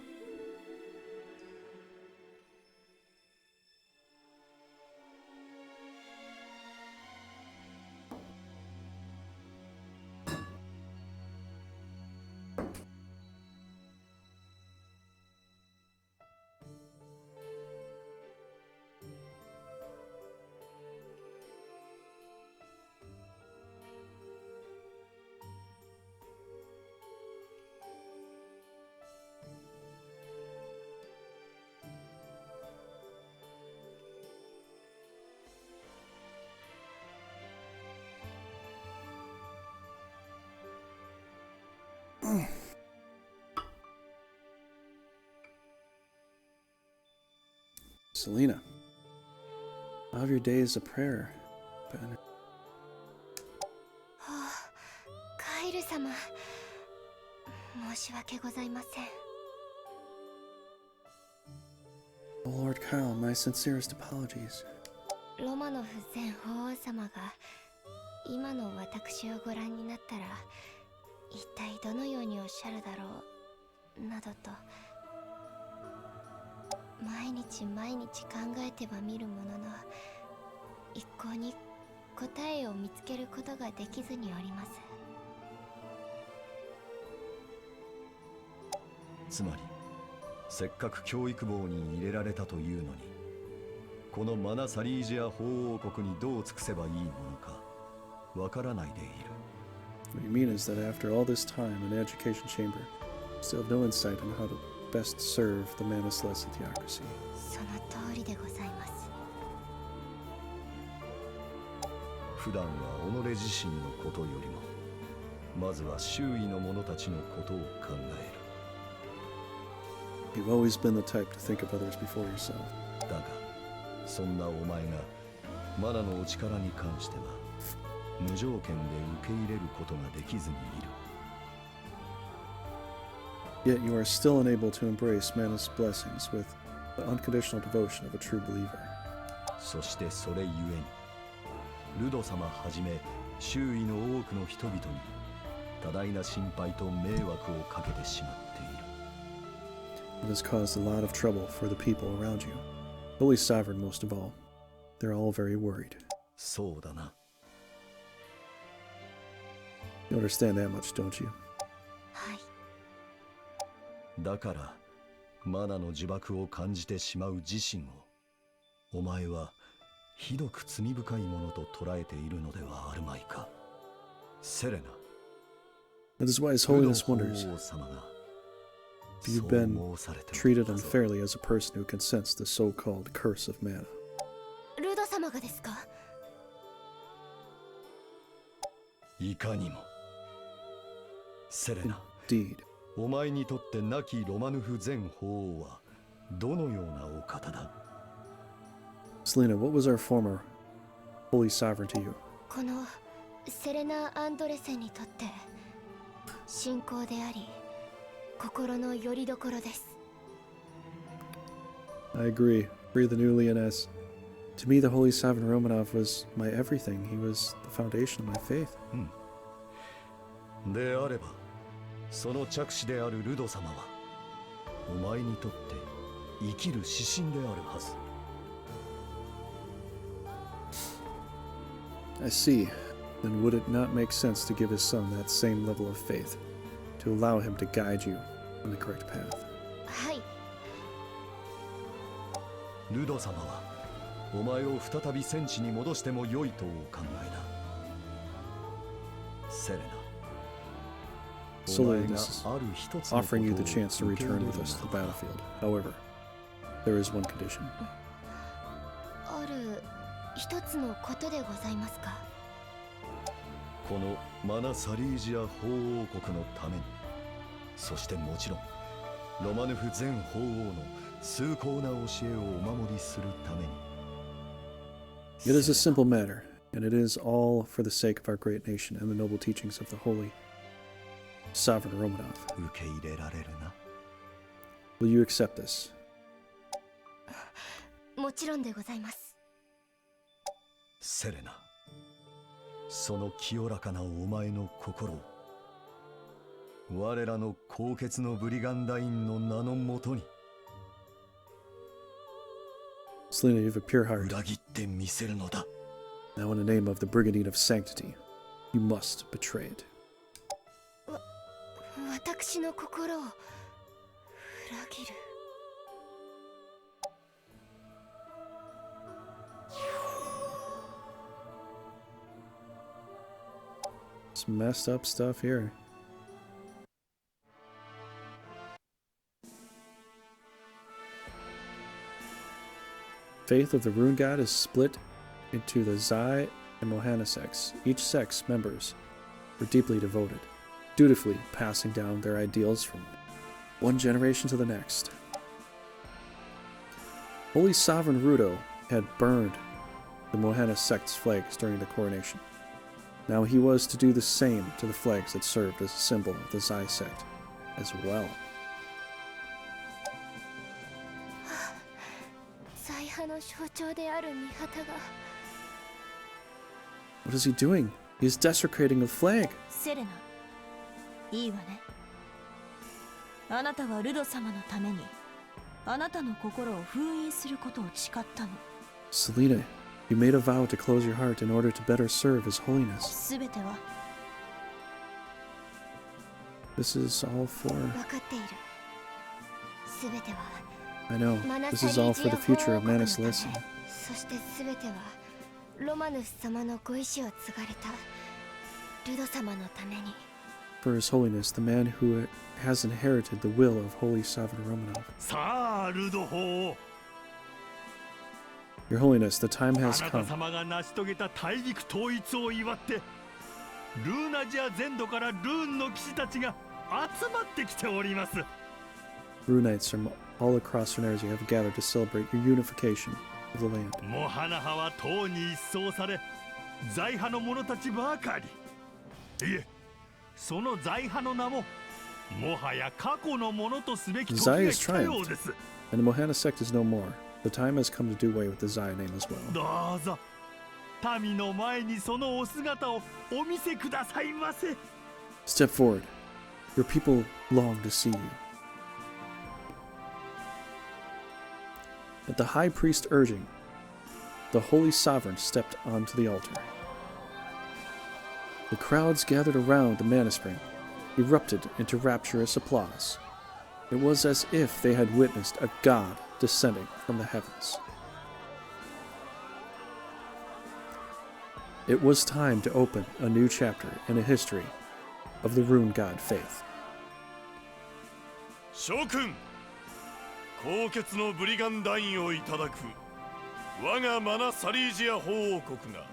Speaker 1: Selena, I'll have your days of prayer. Ben.
Speaker 7: カイル様、申し訳ございません。
Speaker 1: Oh, Lord Kyle, my sincerest apologies.
Speaker 7: ロマノフ前法王様が今の私をご覧になったら一体どのようにおっしゃるだろうなどと毎日毎日考えてはみるものの一向に答えを見つけることができずにおります。
Speaker 5: つまりせっかく教育棒に入れられたというのにこのマナ・サリージア法王国にどう尽くせばいいものかわからないでいる。
Speaker 1: What you mean is that after all this time in the education chamber, you still have no insight on how to best serve the Mana Saleesia Theocracy.
Speaker 7: その通りでございます。
Speaker 5: 普段は己自身のことよりもまずは周囲の者たちのことを考え
Speaker 1: You've always been the type to think of others before yourself.
Speaker 5: る。だがそんなお前がマナのお力に関しては無条件で受け入れることができずにいる。
Speaker 1: Yet you are still unable to embrace Mana's blessings with the unconditional devotion of a true believer.
Speaker 5: そしてそれゆえにルド様はじめ周囲の多くの人々に多大な心配と迷惑をかけてしまっている。
Speaker 1: It has caused a lot of trouble for the people around you. Holy Sovereign most of all. They're all very worried.
Speaker 5: そうだな。
Speaker 1: You understand that much, don't you?
Speaker 7: はい。
Speaker 5: だからマナの呪縛を感じてしまう自身をお前はひどく罪深いものと捉えているのではあるまいか。セレナ。
Speaker 1: That is why His Holiness wonders
Speaker 5: 王様が
Speaker 1: if you've been treated unfairly as a person who consents to the so-called curse of mana.
Speaker 7: ルド様がですか？
Speaker 5: いかにも。セレナ。
Speaker 1: Indeed.
Speaker 5: お前にとって亡きロマヌフ前法王はどのようなお方だ？
Speaker 1: Selena, what was our former Holy Sovereign to you?
Speaker 7: このセレナ・アンドレセンにとって信仰であり心の拠り所です。
Speaker 1: I agree. Free the new Leoness. To me, the Holy Sovereign Romanov was my everything. He was the foundation of my faith.
Speaker 5: であればその着手であるルド様はお前にとって生きる指針であるはず。
Speaker 1: I see. Then would it not make sense to give his son that same level of faith, to allow him to guide you on the correct path?
Speaker 7: はい。
Speaker 5: ルド様はお前を再び戦地に戻しても良いとお考えだ。セレナ。
Speaker 1: Solely, this is offering you the chance to return with us to the battlefield. However, there is one condition.
Speaker 7: ある一つのことでございますか？
Speaker 5: このマナ・サリージア法王国のために、そしてもちろんロマヌフ前法王の崇高な教えをお守りするために。
Speaker 1: It is a simple matter, and it is all for the sake of our great nation and the noble teachings of the Holy Sovereign Romanov.
Speaker 5: 受け入れられるな。
Speaker 1: Will you accept this?
Speaker 7: もちろんでございます。
Speaker 5: セレナ。その清らかなお前の心を我らの高潔のブリガンダインの名のもとに
Speaker 1: Selena, you have a pure heart.
Speaker 5: 裏切ってみせるのだ。
Speaker 1: Now, in the name of the Brigandine of Sanctity, you must betray it.
Speaker 7: 私の心を裏切る。
Speaker 1: Some messed up stuff here. Faith of the Rune God is split into the Zai and Mohana sects. Each sect's members were deeply devoted, dutifully passing down their ideals from one generation to the next. Holy Sovereign Rudo had burned the Mohana sect's flags during the coronation. Now he was to do the same to the flags that served as a symbol of the Zai sect as well.
Speaker 7: ザイ派の象徴である御旗が。
Speaker 1: What is he doing? He is desecrating the flag.
Speaker 4: セレナ、いいわね。あなたはルド様のためにあなたの心を封印することを誓ったの。
Speaker 1: Selena, you made a vow to close your heart in order to better serve His Holiness.
Speaker 4: すべては
Speaker 1: This is all for...
Speaker 7: 分かっている。すべては
Speaker 1: I know. This is all for the future of Mana Saleesia.
Speaker 7: そして全てはロマヌス様のご意志を継がれたルド様のために。
Speaker 1: For His Holiness, the man who has inherited the will of Holy Sovereign Romanov.
Speaker 6: さあルド法、
Speaker 1: Your Holiness, the time
Speaker 6: あ
Speaker 1: has
Speaker 6: なた
Speaker 1: come.
Speaker 6: 様が成し遂げた大陸統一を祝ってルーナジア全土からルーンの騎士たちが集まってきております。
Speaker 1: Runites from all across Runersia have gathered to celebrate your unification of the land.
Speaker 6: モハナ派は党に一掃され財派の者たちばかり、いえその財派の名ももはや過去のものとすべき時が来たようです。
Speaker 1: And the Mohana sect is no more. The time has come to do away with the Zaya name as well.
Speaker 6: どうぞ民の前にそのお姿をお見せくださいませ。
Speaker 1: Step forward. Your people long to see you. At the high priest urging, the holy sovereign stepped onto the altar. The crowds gathered around the mana spring erupted into rapturous applause. It was as if they had witnessed a god descending from the heavens. It was time to open a new chapter in a history of the Rune God faith.
Speaker 2: 諸君、高潔のブリガンダインをいただく我がマナサリージア法王国が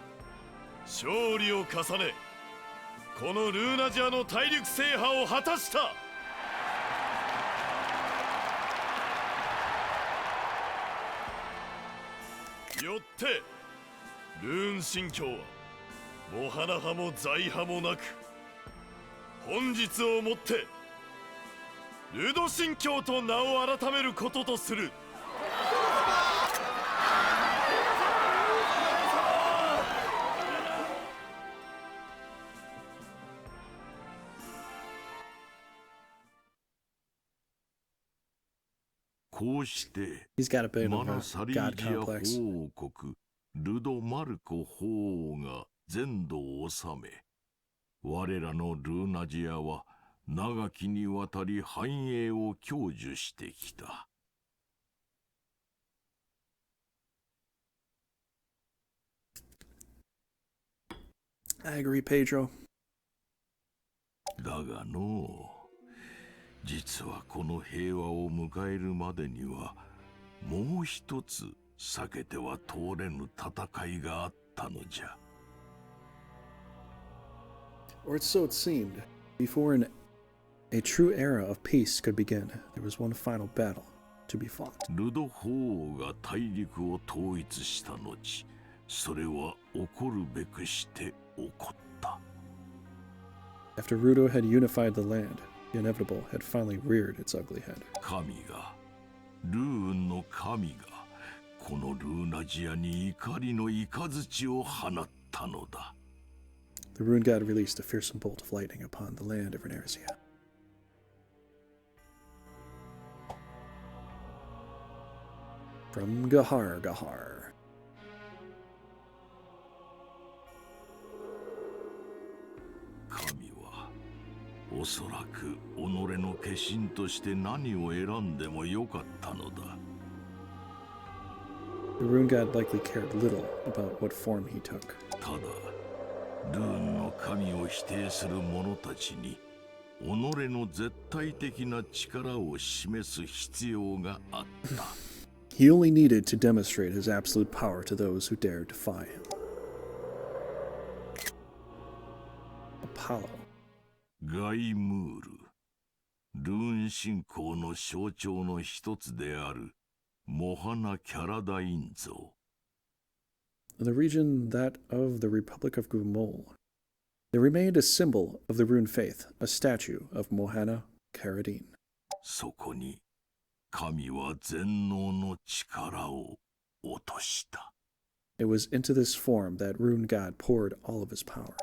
Speaker 2: 勝利を重ね、このルーナジアの大陸制覇を果たした。よってルーン神教はモハナ派も財派もなく、本日をもってルド神教と名を改めることとする。
Speaker 6: こうして
Speaker 1: He's got a bit of
Speaker 6: マナ
Speaker 1: a
Speaker 6: サリー
Speaker 1: god
Speaker 6: ジア法
Speaker 1: complex.
Speaker 6: 王国ルド・マルコ法王が全土を治め、我らのルーナジアは長きにわたり繁栄を享受してきた。
Speaker 1: I agree, Pedro.
Speaker 6: だがの実はこの平和を迎えるまでにはもう一つ避けては通れぬ戦いがあったのじゃ。
Speaker 1: Or so it seemed. Before a true era of peace could begin, there was one final battle to be fought.
Speaker 6: ルド法王が大陸を統一した後、それは起こるべくして起こった。
Speaker 1: After Rudo had unified the land, the inevitable had finally reared its ugly head.
Speaker 6: 神が、ルーンの神が、このルーナジアに怒りの雷を放ったのだ。
Speaker 1: The Rune God released a fearsome bolt of lightning upon the land of Runersia. From Gahar.
Speaker 6: 神はおそらく己の化身として何を選んでもよかったのだ。
Speaker 1: The Rune God likely cared little about what form he took.
Speaker 6: ただルーンの神を否定する者たちに己の絶対的な力を示す必要があった。
Speaker 1: He only needed to demonstrate his absolute power to those who dared defy him. Apollo.
Speaker 6: ガイムール、ルーン信仰の象徴の一つであるモハナ・キャラダイン像。
Speaker 1: In the region that of the Republic of Gumol, there remained a symbol of the Rune faith, a statue of Mana Caradine.
Speaker 6: そこに神は全能の力を落とした。
Speaker 1: It was into this form that Rune God poured all of his power.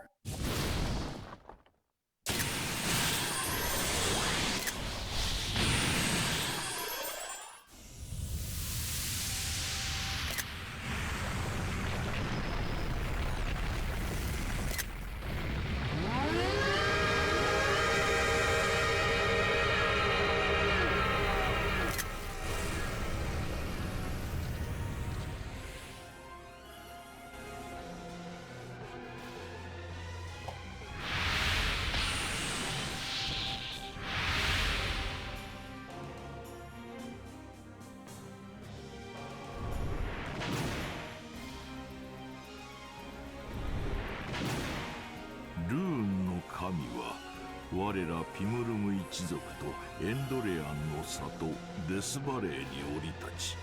Speaker 6: 我らピムルム一族とエンドレアンの里デスバレーに降り立ち、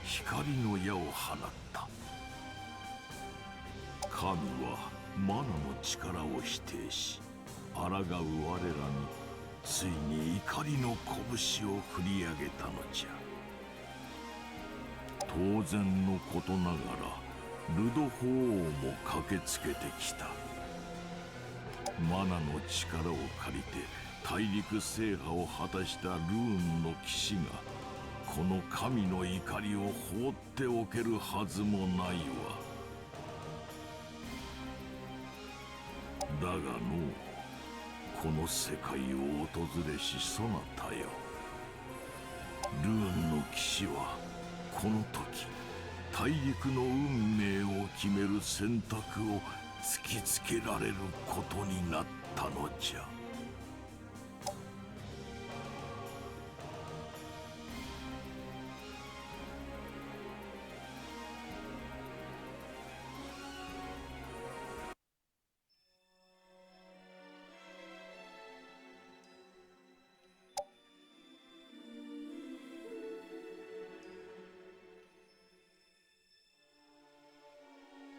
Speaker 6: 光の矢を放った。神はマナの力を否定し、抗う我らについに怒りの拳を振り上げたのじゃ。当然のことながらルド法王も駆けつけてきた。マナの力を借りて大陸制覇を果たしたルーンの騎士がこの神の怒りを放っておけるはずもないわ。だがのこの世界を訪れしそなたよ、ルーンの騎士はこの時大陸の運命を決める選択を突きつけられることになったのじゃ。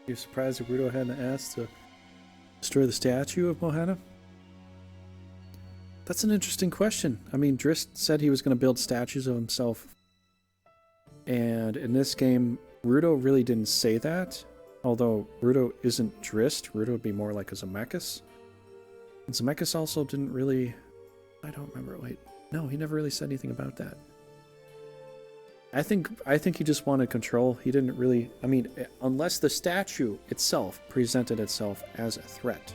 Speaker 1: You're surprised that Rudo hadn't asked to destroy the statue of Mohana? That's an interesting question. I mean, Drist said he was going to build statues of himself. And in this game, Rudo really didn't say that. Although Rudo isn't Drist, Rudo would be more like a Zemeckis. And Zemeckis also didn't really... I don't remember. Wait. No, he never really said anything about that. I think he just wanted control. He didn't really... I mean, unless the statue itself presented itself as a threat,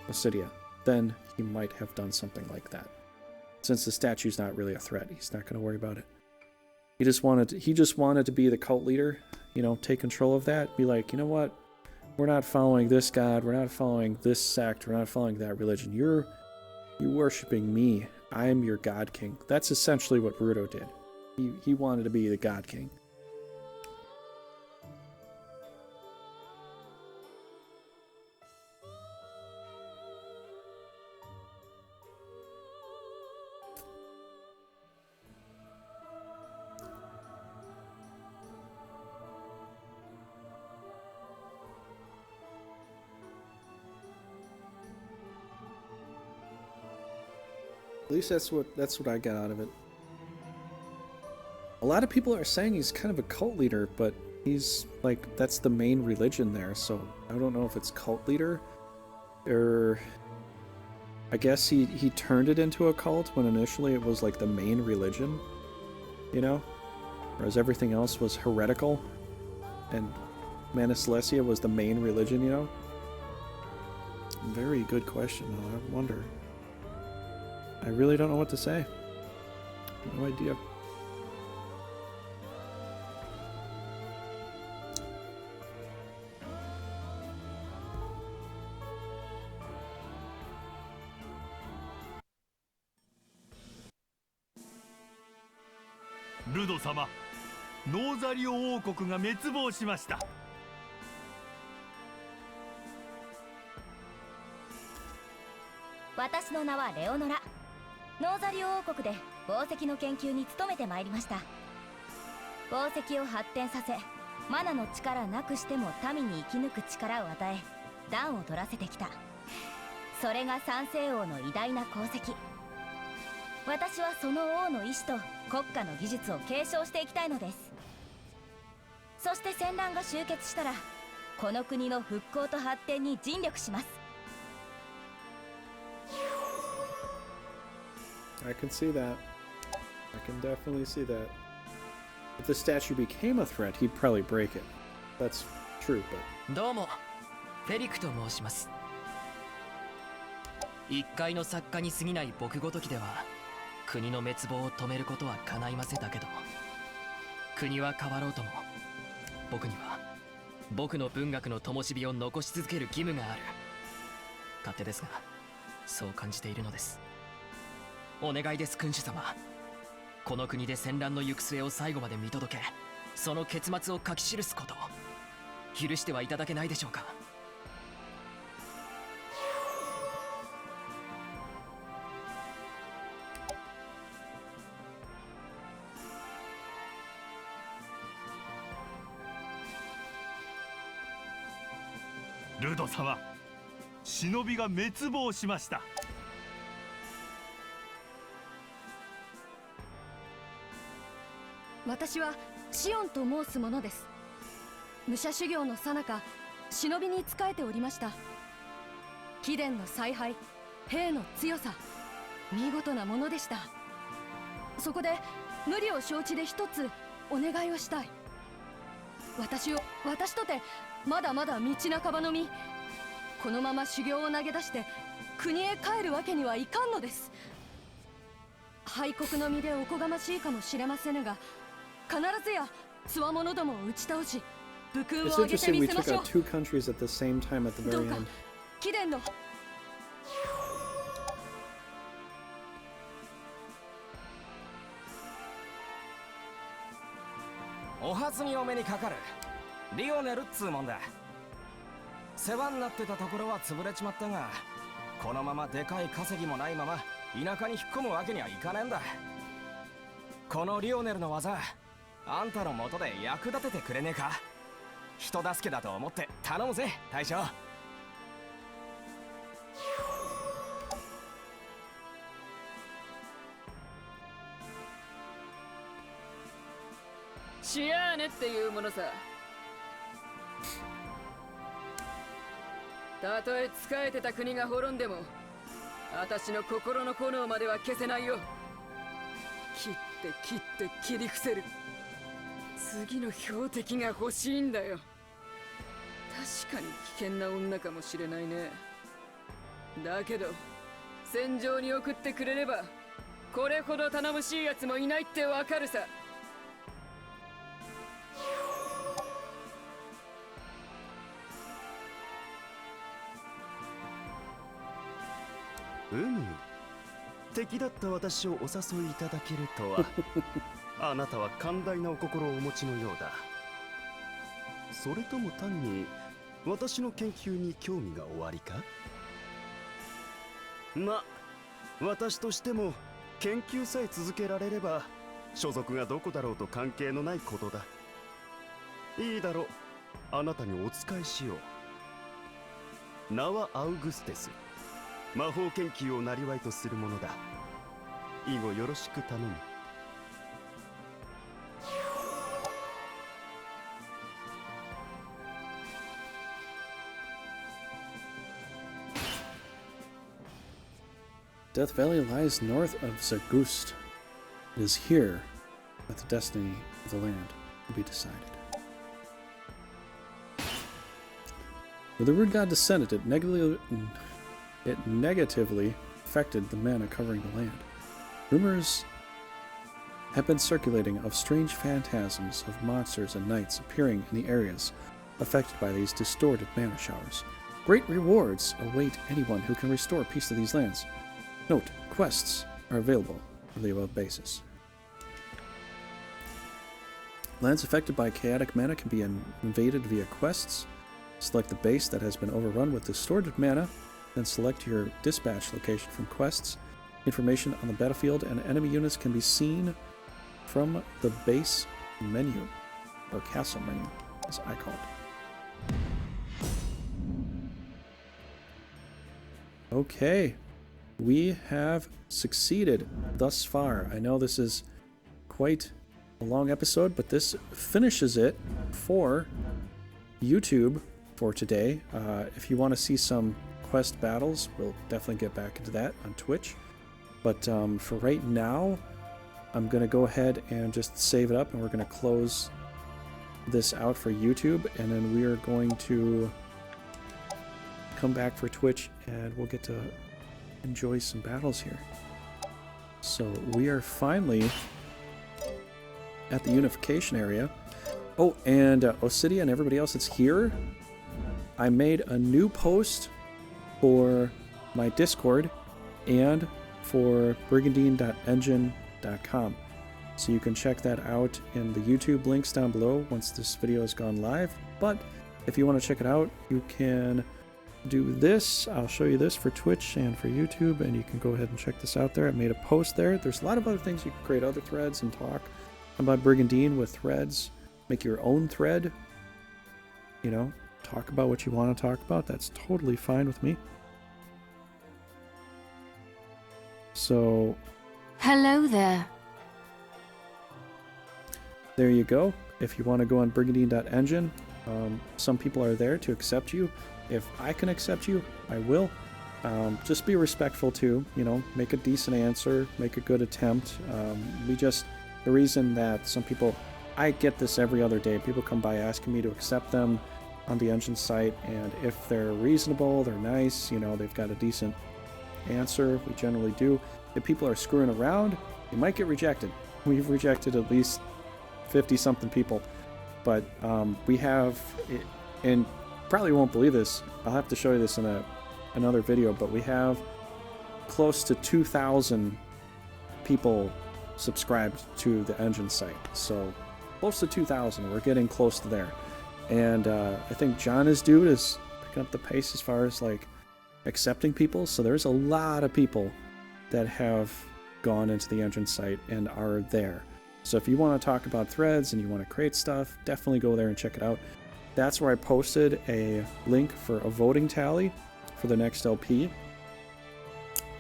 Speaker 1: Lucidia, then he might have done something like that. Since the statue's not really a threat, he's not going to worry about it. He just wanted to be the cult leader, you know, take control of that, be like, you know what? We're not following this god, we're not following this sect, we're not following that religion. You're worshiping me. I am your god king. That's essentially what Rudo did. He wanted to be the God King. At least that's what I got out of it. A lot of people are saying he's kind of a cult leader, but he's like, that's the main religion there, so I don't know if it's cult leader or I guess he turned it into a cult when initially it was like the main religion, you know, whereas everything else was heretical and Mana Saleesia was the main religion, you know. Very good question, though. I wonder. I really don't know what to say. No idea.
Speaker 9: Rudo 様、ノーザリオ王国が滅亡しました。
Speaker 4: 私の名はレオノラ。ノーザリオ王国で宝石の研究に努めてまいりました。宝石を発展させ、マナの力なくしても民に生き抜く力を与え、暖を取らせてきた。それが三世王の偉大な功績。私はその王の意志と国家の技術を継承していきたいのです。そして戦乱が終結したら、この国の復興と発展に尽力します。
Speaker 1: I can see that. I can definitely see that. If the statue became a threat, he'd probably break it. That's true, but...
Speaker 10: どうも、フェリクと申します。一介の作家に過ぎない僕ごときでは、国の滅亡を止めることは叶いませんだけど、国は変わろうとも、僕には僕の文学の灯火を残し続ける義務がある。勝手ですが、そう感じているのです。お願いです、君主様。この国で戦乱の行く末を最後まで見届け、その結末を書き記すことを許してはいただけないでしょうか。
Speaker 9: ルド様、忍びが滅亡しました。
Speaker 11: 私はシオンと申す者です。武者修行の最中、忍びに仕えておりました。貴殿の采配、兵の強さ、見事なものでした。そこで無理を承知で一つお願いをしたい。私とてまだまだ道半ばの身、このまま修行を投げ出して国へ帰るわけにはいかんのです。敗国の身でおこがましいかもしれませぬが、必ずやつわものどもを打ち倒し、武勲を
Speaker 1: It's
Speaker 11: 挙げて
Speaker 1: interesting
Speaker 11: み
Speaker 1: we
Speaker 11: せま
Speaker 1: took
Speaker 11: しょう。
Speaker 1: out two countries at the same time at the
Speaker 11: どう
Speaker 1: very
Speaker 11: か
Speaker 1: end.
Speaker 11: 貴殿の
Speaker 12: お初にお目にかかるリオネルっつうもんだ。世話になってたところは潰れちまったが、このままでかい稼ぎもないまま田舎に引っ込むわけにはいかねえんだ。このリオネルの技、あんたの元で役立ててくれねえか。人助けだと思って頼むぜ大将。
Speaker 13: シアーネっていうものさ。たとえ仕えてた国が滅んでも、私の心の炎までは消せないよ。切って切り伏せる。次の標的が欲しいんだよ。確かに危険な女かもしれないね。だけど戦場に送ってくれれば、これほど頼もしいやつもいないってわかるさ。
Speaker 14: 敵だった私をお誘いいただけるとはあなたは寛大なお心をお持ちのようだ。それとも単に私の研究に興味がおありか。ま、私としても研究さえ続けられれば所属がどこだろうと関係のないことだ。いいだろう、あなたにお仕えしよう。名はアウグステス。魔法研究を生りとするものだ。以後よろしく頼む。
Speaker 1: Death Valley lies north of Zagust. It is here that the destiny of the land will be decided. Where the Rude God descended, it negatively affected the mana covering the land. Rumors have been circulating of strange phantasms of monsters and knights appearing in the areas affected by these distorted mana showers. Great rewards await anyone who can restore peace to these lands. Note, quests are available for the above basis. Lands affected by chaotic mana can be invaded via quests. Select the base that has been overrun with distorted mana, then select your dispatch location from quests. Information on the battlefield and enemy units can be seen from the base menu, or castle menu, as I call it. Okay, we have succeeded thus far. I know this is quite a long episode, but this finishes it for YouTube for today. If you want to see some quest battles, we'll definitely get back into that on Twitch. But for right now, I'm going to go ahead and just save it up, and we're going to close this out for YouTube, and then we are going to come back for Twitch, and we'll get to enjoy some battles here. So we are finally at the unification area. Oh, and Osidia and everybody else that's here, I made a new post for my Discord and for brigandine.engine.com. So you can check that out in the YouTube links down below once this video has gone live. But if you want to check it out, you can do this. I'll show you this for Twitch and for YouTube, and you can go ahead and check this out there. I made a post there. There's a lot of other things. You can create other threads and talk about Brigandine with threads. Make your own thread, you know, talk about what you want to talk about. That's totally fine with me. So...
Speaker 15: Hello there.
Speaker 1: There you go. If you want to go on brigandine.engine, some people are there to accept you. If I can accept you, I will. Just be respectful too, you know, make a decent answer, make a good attempt. The reason that some people, I get this every other day, people come by asking me to accept them on the engine site, and if they're reasonable, they're nice, you know, they've got a decent answer, we generally do. If people are screwing around, you might get rejected. We've rejected at least 50-something people, but we have, and probably won't believe this, I'll have to show you this in another video, but we have close to 2,000 people subscribed to the engine site. So close to 2,000, we're getting close to there. And I think John is picking up the pace as far as like accepting people. So there's a lot of people that have gone into the engine site and are there. So if you want to talk about threads and you want to create stuff, definitely go there and check it out. That's where I posted a link for a voting tally for the next LP.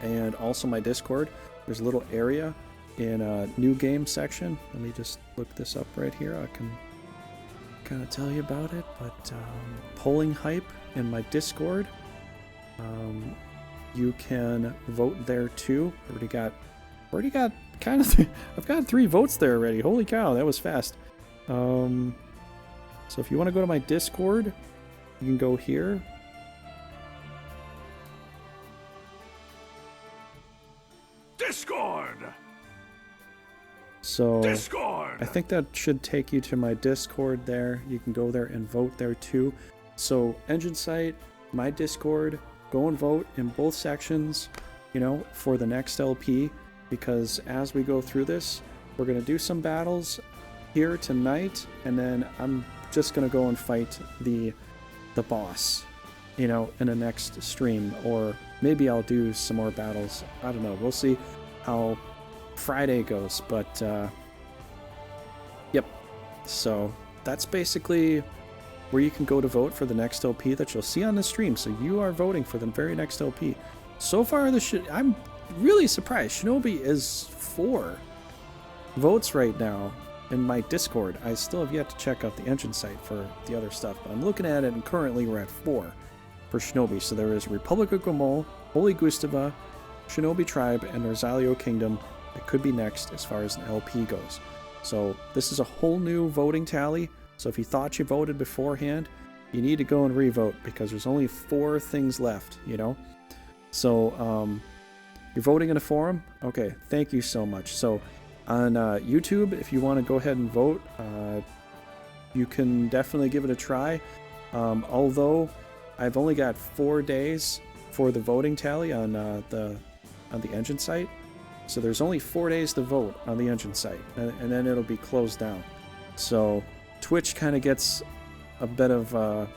Speaker 1: And also my Discord. There's a little area in a new game section. Let me just look this up right here. I can kind of tell you about it. But polling hype in my Discord. You can vote there too. Already got kind of I've got 3 votes there already. Holy cow, that was fast. So if you want to go to my Discord, you can go here.
Speaker 2: Discord.
Speaker 1: So
Speaker 2: Discord.
Speaker 1: I think that should take you to my Discord there. You can go there and vote there too. So engine site, my Discord, go and vote in both sections, you know, for the next LP, because as we go through this, we're going to do some battles here tonight, and then I'm just going to go and fight the boss, you know, in the next stream, or maybe I'll do some more battles. I don't know. We'll see how Friday goes, but yep. So that's basically where you can go to vote for the next LP that you'll see on the stream. So you are voting for the very next LP. So far, I'm really surprised. Shinobi is 4 votes right now in my Discord. I still have yet to check out the engine site for the other stuff, but I'm looking at it, and currently we're at 4 for Shinobi. So there is Republic of Gomol, Holy Gustava, Shinobi Tribe, and Rosalio Kingdom that could be next as far as an LP goes. So this is a whole new voting tally. So if you thought you voted beforehand, you need to go and re-vote, because there's only 4 things left, you know? So you're voting in a forum? Okay, thank you so much. So on YouTube, if you want to go ahead and vote, you can definitely give it a try. Although I've only got 4 days for the voting tally on the engine site, so there's only 4 days to vote on the engine site, and then it'll be closed down. So Twitch kind of gets a bit of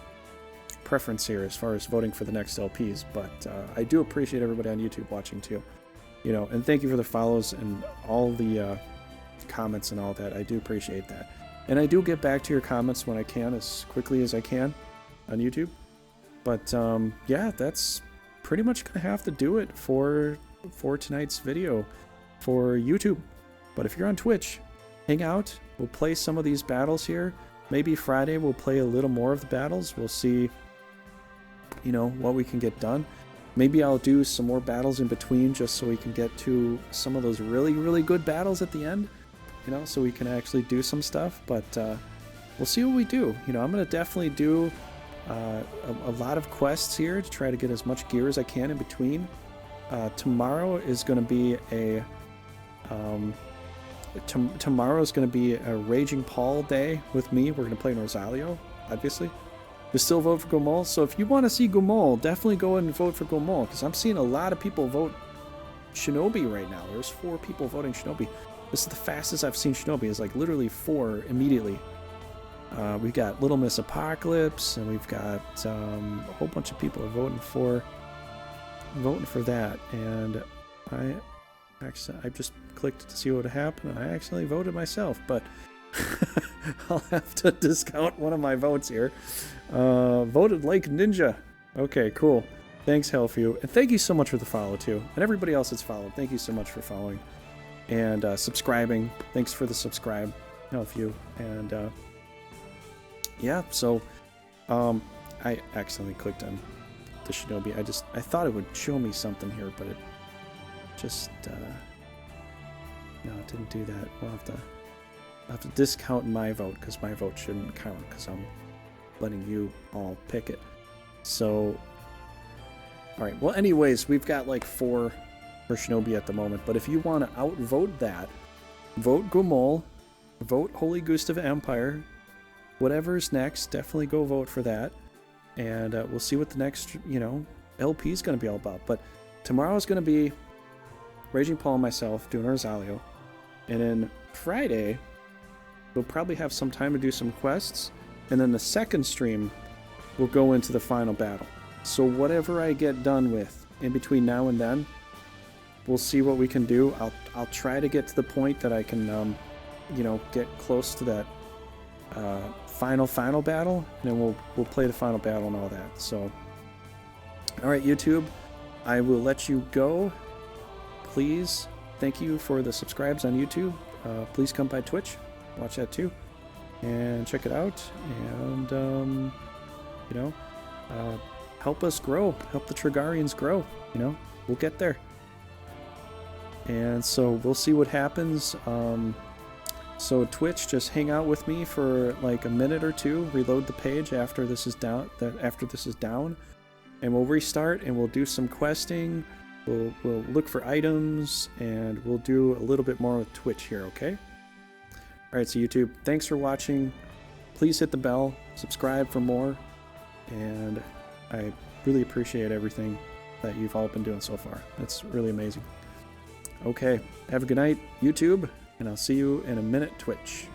Speaker 1: preference here as far as voting for the next LPs, but I do appreciate everybody on YouTube watching too, you know, and thank you for the follows and all the comments and all that. I do appreciate that, and I do get back to your comments when I can, as quickly as I can on YouTube. But yeah, that's pretty much gonna have to do it for tonight's video for YouTube. But if you're on Twitch, hang out. We'll play some of these battles here. Maybe Friday we'll play a little more of the battles. We'll see, you know, what we can get done. Maybe I'll do some more battles in between, just so we can get to some of those really, really good battles at the end, you know, so we can actually do some stuff. But we'll see what we do. You know, I'm going to definitely do a lot of quests here to try to get as much gear as I can in between. Tomorrow is going to be a tomorrow is going to be a Raging Paul day with me. We're going to play Rosalio, obviously. We still vote for Gomol, so if you want to see Gomol, definitely go ahead and vote for Gomol, because I'm seeing a lot of people vote Shinobi right now. There's 4 people voting Shinobi. This is the fastest I've seen Shinobi, is like literally 4 immediately. We've got Little Miss Apocalypse, and we've got a whole bunch of people are voting for that, and I just clicked to see what happened, and I accidentally voted myself, but I'll have to discount one of my votes here. Voted like ninja. Okay, cool. Thanks, Hellfew. And thank you so much for the follow, too. And everybody else that's followed, thank you so much for following. And subscribing. Thanks for the subscribe, Hellfew. And yeah, so I accidentally clicked on the Shinobi. I thought it would show me something here, but it just no, it didn't do that. I'll have to discount my vote because my vote shouldn't count because I'm letting you all pick it. So, all right. Well, anyways, we've got like 4 for Shinobi at the moment. But if you want to outvote that, vote Gomol, vote Holy Gustav Empire, whatever's next. Definitely go vote for that, and we'll see what the next LP is going to be all about. But tomorrow is going to be Raging Paul and myself doing Rosalio, and then Friday we'll probably have some time to do some quests, and then the second stream we'll go into the final battle. So whatever I get done with in between now and then, we'll see what we can do. I'll try to get to the point that I can get close to that final battle, and then we'll play the final battle and all that. So all right, YouTube, I will let you go. Please, thank you for the subscribes on YouTube. Please come by Twitch, watch that too, and check it out. And help us grow, help the Trigarians grow. We'll get there. And so we'll see what happens. So Twitch, just hang out with me for like a minute or two. Reload the page after this is down. And we'll restart and we'll do some questing. We'll look for items, and we'll do a little bit more with Twitch here, okay? Alright, so YouTube, thanks for watching. Please hit the bell, subscribe for more, and I really appreciate everything that you've all been doing so far. It's really amazing. Okay, have a good night, YouTube, and I'll see you in a minute, Twitch.